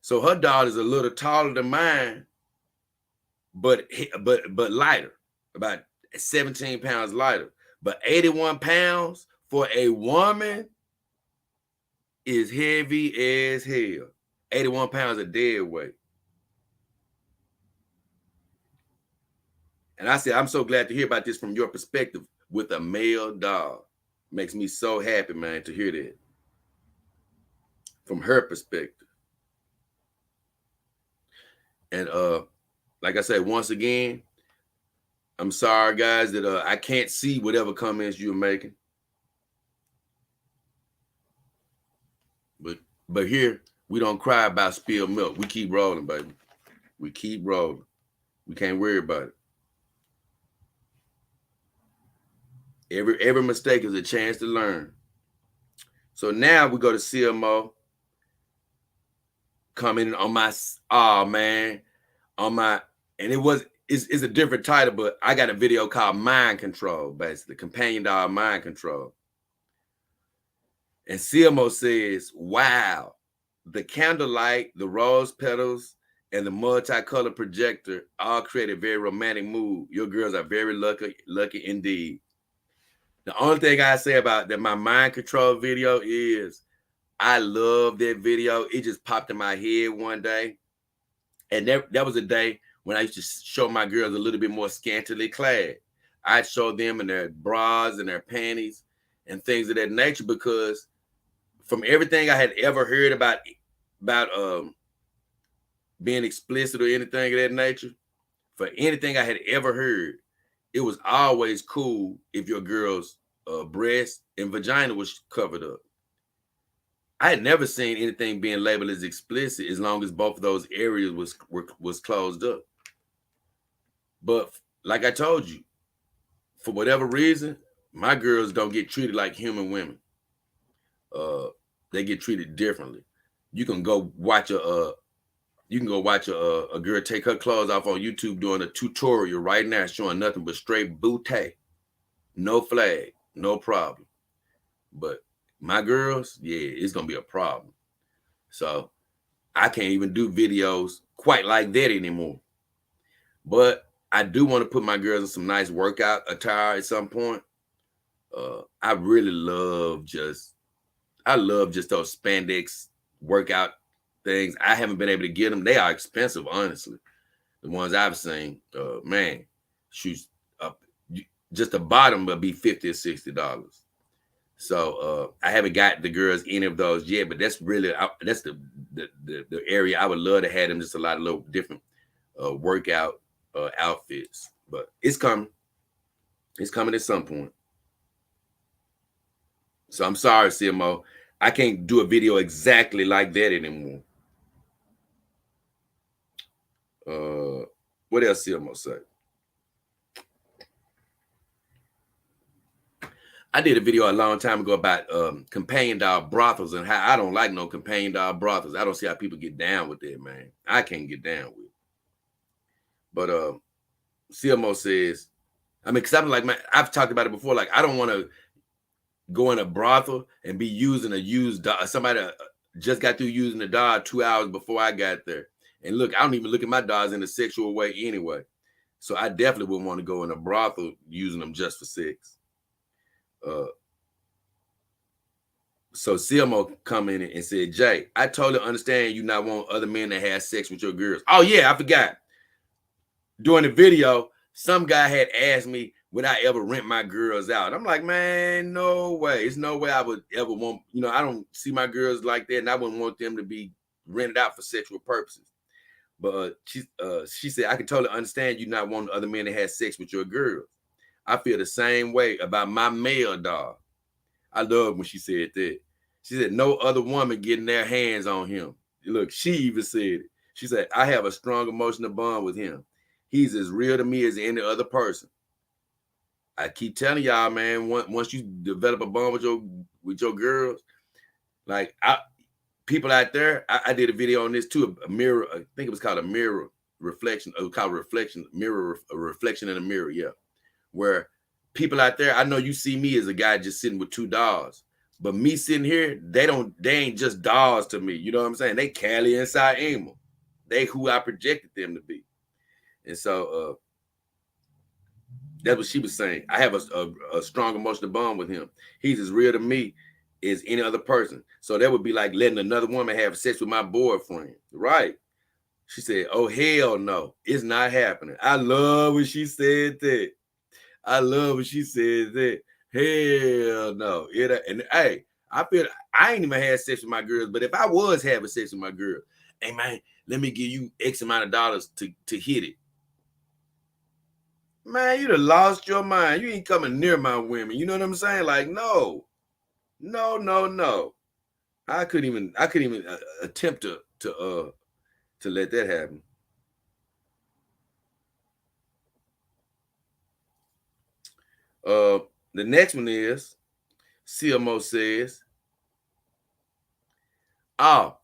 So her dog is a little taller than mine, but lighter, about 17 pounds lighter. But 81 pounds for a woman is heavy as hell. 81 pounds of dead weight. And I said, I'm so glad to hear about this from your perspective with a male dog. Makes me so happy, man, to hear that from her perspective. And like I said, once again, I'm sorry, guys, that I can't see whatever comments you're making. But here, we don't cry about spilled milk. We keep rolling, baby. We keep rolling. We can't worry about it. Every mistake is a chance to learn. So now we go to CMO commenting on my, oh man, on my, and it's a different title, but I got a video called Mind Control, basically, companion dog mind control. And CMO says, wow, the candlelight, the rose petals, and the multicolored projector all create a very romantic mood. Your girls are very lucky indeed. The only thing I say about that my mind control video is I love that video. It just popped in my head one day. And that was a day when I used to show my girls a little bit more scantily clad. I'd show them in their bras and their panties and things of that nature, because from everything I had ever heard about being explicit or anything of that nature, for anything I had ever heard, it was always cool if your girl's breast and vagina was covered up. I had never seen anything being labeled as explicit as long as both of those areas was closed up. But like I told you, for whatever reason, my girls don't get treated like human women. They get treated differently. You can go watch a girl take her clothes off on YouTube doing a tutorial right now showing nothing but straight booty, no flag, no problem. But my girls, yeah, it's gonna be a problem. So I can't even do videos quite like that anymore. But I do want to put my girls in some nice workout attire at some point. I really love just those spandex workout things. I haven't been able to get them. They are expensive, honestly. The ones I've seen, man, shoots up. Just the bottom will be $50 or $60. So I haven't got the girls any of those yet, but that's really that's the area I would love to have them. Just a lot of little different workout outfits, but it's coming. It's coming at some point. So I'm sorry, CMO. I can't do a video exactly like that anymore. What else CMO say? I did a video a long time ago about companion dog brothels and how I don't like no companion dog brothels. I don't see how people get down with that, man. I can't get down with it. But CMO says, I mean, because I'm like, man, I've talked about it before. Like, I don't want to go in a brothel and be using a used dog. Somebody just got through using the dog 2 hours before I got there. And look, I don't even look at my dogs in a sexual way anyway. So I definitely wouldn't want to go in a brothel using them just for sex. So CMO come in and said, Jay, I totally understand you not want other men to have sex with your girls. Oh yeah, I forgot. During the video, some guy had asked me, would I ever rent my girls out? I'm like, man, no way. It's no way I would ever want, I don't see my girls like that, and I wouldn't want them to be rented out for sexual purposes. But she said, I can totally understand you not wanting other men to have sex with your girls. I feel the same way about my male dog. I love when she said that. She said, no other woman getting their hands on him. Look, she even said it. She said, I have a strong emotional bond with him. He's as real to me as any other person. I keep telling y'all, man, once you develop a bond with your girls, like people out there, I did a video on this too, a mirror, I think it was called a mirror reflection, it was called reflection, a reflection in a mirror, yeah. Where people out there, I know you see me as a guy just sitting with two dogs, but me sitting here, they ain't just dogs to me. You know what I'm saying? They Cali inside Emil. They who I projected them to be. And so that's what she was saying. I have a strong emotional bond with him. He's as real to me as any other person. So that would be like letting another woman have sex with my boyfriend. Right. She said, "Oh, hell no, it's not happening." I love when she said that. I love when she said that. Hell no. And hey, I feel I ain't even had sex with my girls, but if I was having sex with my girl, hey man, let me give you X amount of dollars to hit it. Man, you'd have lost your mind. You ain't coming near my women. You know what I'm saying? Like, no, no, no, no. I couldn't even attempt to let that happen. The next one is CMO says, "Oh,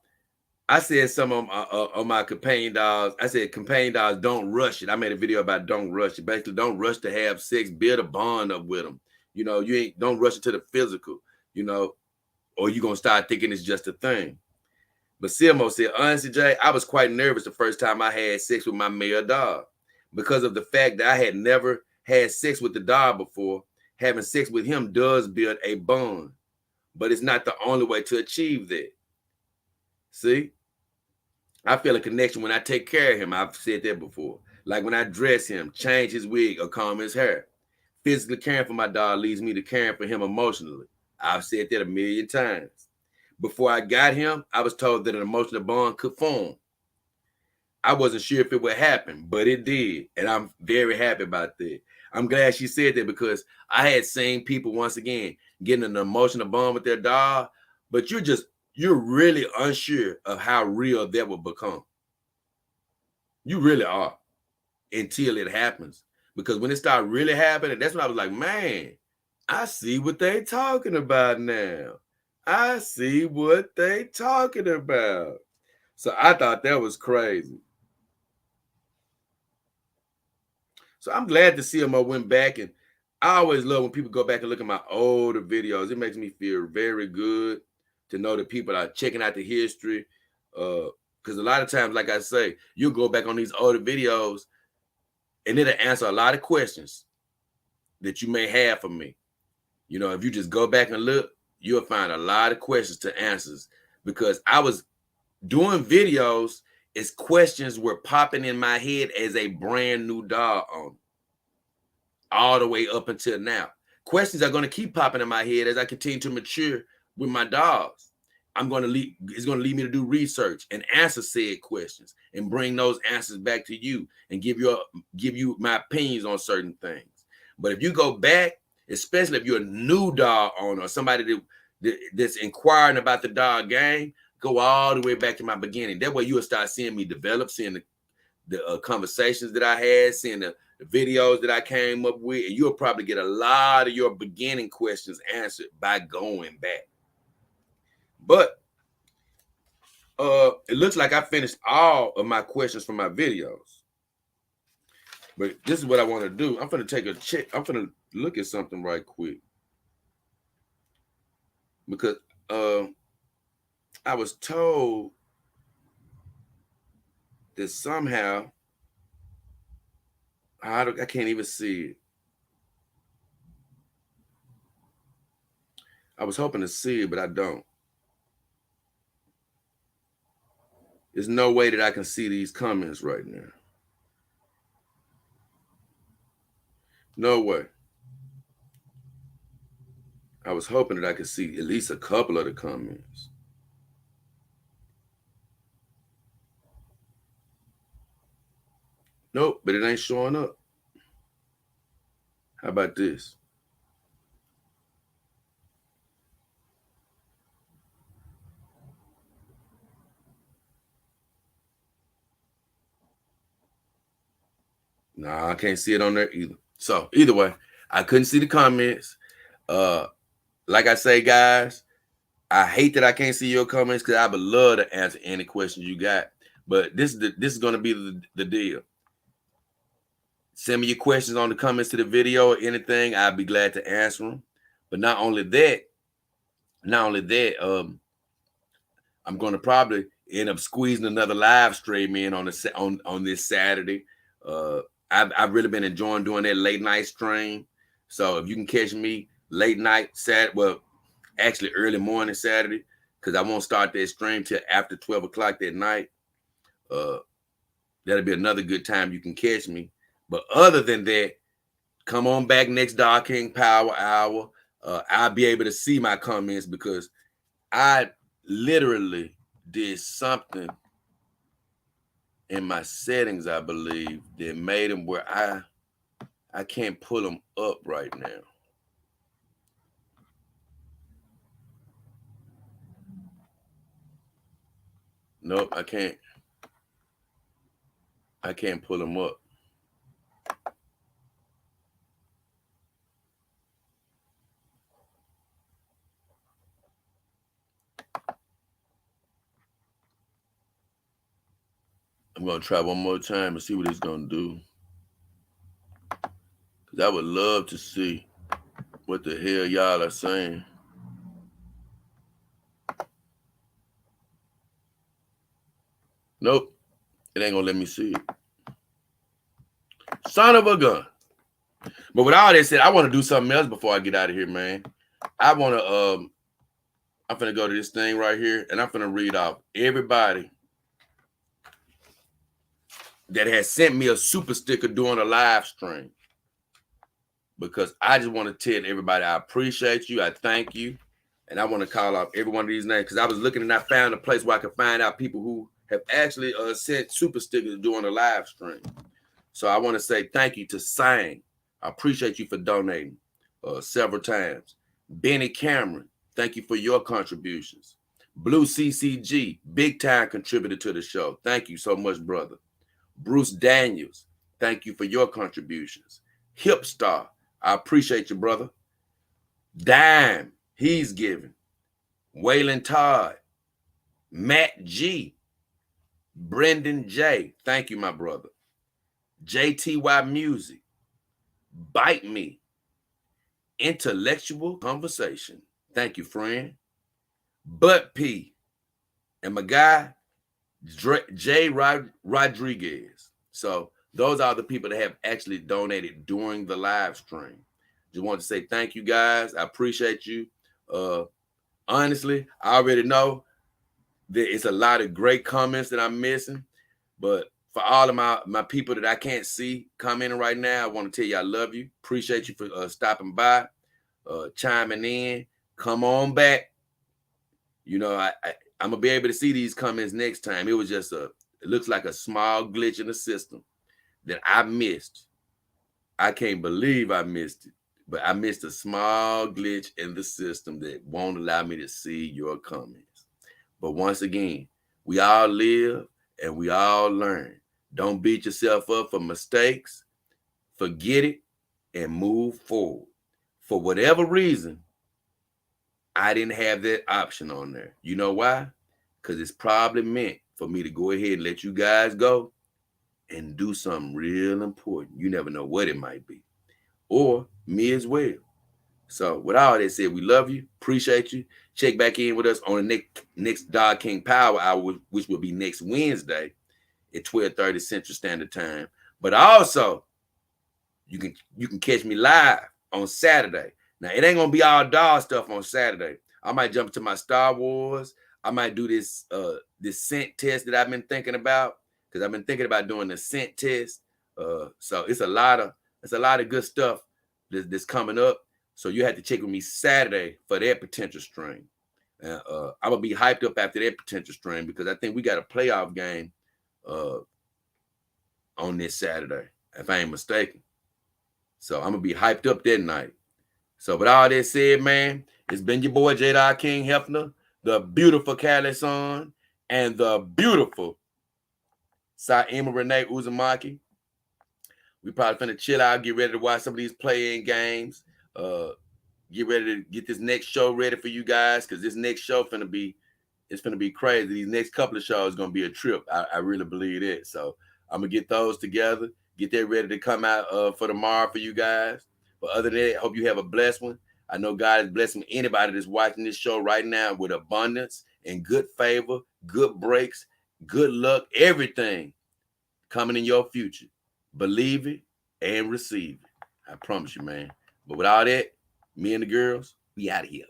I said some of my companion dogs. I said companion dogs don't rush it. I made a video about don't rush it. Basically, don't rush to have sex. Build a bond up with them. You know, you ain't don't rush it to the physical. You know, or you gonna start thinking it's just a thing." But CMO said, honestly, Jay, I was quite nervous the first time I had sex with my male dog because of the fact that I had never had sex with the dog before. Having sex with him does build a bond, but it's not the only way to achieve that. See, I feel a connection when I take care of him. I've said that before. Like when I dress him, change his wig, or comb his hair. Physically caring for my dog leads me to caring for him emotionally. I've said that a million times. Before I got him, I was told that an emotional bond could form. I wasn't sure if it would happen, but it did. And I'm very happy about that. I'm glad she said that because I had seen people once again getting an emotional bond with their dog, but you're really unsure of how real that will become. You really are until it happens. Because when it started really happening, that's when I was like, man, I see what they talking about now. I see what they talking about. So I thought that was crazy. So I'm glad the CMO went back, and I always love when people go back and look at my older videos. It makes me feel very good to know that people are checking out the history. Because a lot of times, like I say, you'll go back on these older videos and it'll answer a lot of questions that you may have for me. You know, if you just go back and look, you'll find a lot of questions to answers because I was doing videos as questions were popping in my head as a brand new dog owner, all the way up until now. Questions are going to keep popping in my head as I continue to mature with my dogs. It's going to lead me to do research and answer said questions and bring those answers back to you and give you my opinions on certain things. But if you go back, especially if you're a new dog owner or somebody that's inquiring about the dog game, go all the way back to my beginning. That way you'll start seeing me develop, seeing the conversations that I had, seeing the videos that I came up with, and you'll probably get a lot of your beginning questions answered by going back. But it looks like I finished all of my questions from my videos. But this is what I want to do. I'm going to take a check. I'm going to look at something right quick. Because I was told that somehow, I can't even see it. I was hoping to see it, but I don't. There's no way that I can see these comments right now. No way. I was hoping that I could see at least a couple of the comments. Nope, but it ain't showing up. How about this? Nah, I can't see it on there either. So either way, I couldn't see the comments. Like I say, guys, I hate that I can't see your comments because I would love to answer any questions you got. But this is going to be the deal. Send me your questions on the comments to the video or anything. I'd be glad to answer them. But not only that, I'm going to probably end up squeezing another live stream in on this Saturday. I've really been enjoying doing that late night stream. So if you can catch me late night Saturday, well, actually early morning Saturday, because I won't start that stream till after 12 o'clock that night. That'll be another good time you can catch me. But other than that, come on back next Dog King Power Hour. I'll be able to see my comments because I literally did something in my settings, I believe, that made them where I can't pull them up right now. Nope, I can't pull them up. I'm gonna try one more time and see what it's gonna do. Cause I would love to see what the hell y'all are saying. Nope, it ain't gonna let me see it. Son of a gun. But with all that said, I want to do something else before I get out of here, man. I'm gonna go to this thing right here, and I'm gonna read off everybody that has sent me a super sticker during a live stream. Because I just want to tell everybody I appreciate you, I thank you, and I want to call out every one of these names because I was looking and I found a place where I could find out people who have actually sent super stickers during the live stream. So I want to say thank you to Sang. I appreciate you for donating several times. Benny Cameron, thank you for your contributions. Blue CCG, big time contributor to the show. Thank you so much, brother. Bruce Daniels, thank you for your contributions. Hipstar, I appreciate you, brother. Dime, he's giving. Waylon Todd, Matt G, Brendan J, thank you, my brother. JTY Music, Bite Me, Intellectual Conversation, thank you, friend. Butt P, and my guy, Jay Rodriguez. So those are the people that have actually donated during the live stream. Just want to say thank you, guys. I appreciate you. Honestly, I already know that it's a lot of great comments that I'm missing, but for all of my people that I can't see commenting right now, I want to tell you I love you. Appreciate you for stopping by, chiming in. Come on back. You know, I'm gonna be able to see these comments next time. It was just it looks like a small glitch in the system that I missed. I can't believe I missed it, but I missed a small glitch in the system that won't allow me to see your comments. But once again, we all live and we all learn. Don't beat yourself up for mistakes. Forget it and move forward. For whatever reason, I didn't have that option on there. You know why? Because it's probably meant for me to go ahead and let you guys go and do something real important. You never know what it might be. Or me as well. So with all that said, we love you, appreciate you. Check back in with us on the next Dog King Power Hour, which will be next Wednesday at 12:30 Central Standard Time. But also, you can catch me live on Saturday. Now, it ain't gonna be all dog stuff on Saturday. I might jump to my Star Wars. I might do this scent test that I've been thinking about, because I've been thinking about doing the scent test. So it's a lot of good stuff that's coming up. So you have to check with me Saturday for that potential stream. I'm gonna be hyped up after that potential stream because I think we got a playoff game on this Saturday, if I ain't mistaken. So I'm gonna be hyped up that night. So with all that said, man, it's been your boy J. King Hefner, the beautiful Cali Son, and the beautiful Saima Renee Uzumaki. We probably finna chill out, get ready to watch some of these play-in games. Get ready to get this next show ready for you guys, because this next show finna be crazy. These next couple of shows gonna be a trip. I really believe that. So I'm gonna get those together, get that ready to come out for tomorrow for you guys. But other than that, hope you have a blessed one. I know God is blessing anybody that's watching this show right now with abundance and good favor, good breaks, good luck, everything coming in your future. Believe it and receive it. I promise you, man. But with all that, me and the girls, we out of here.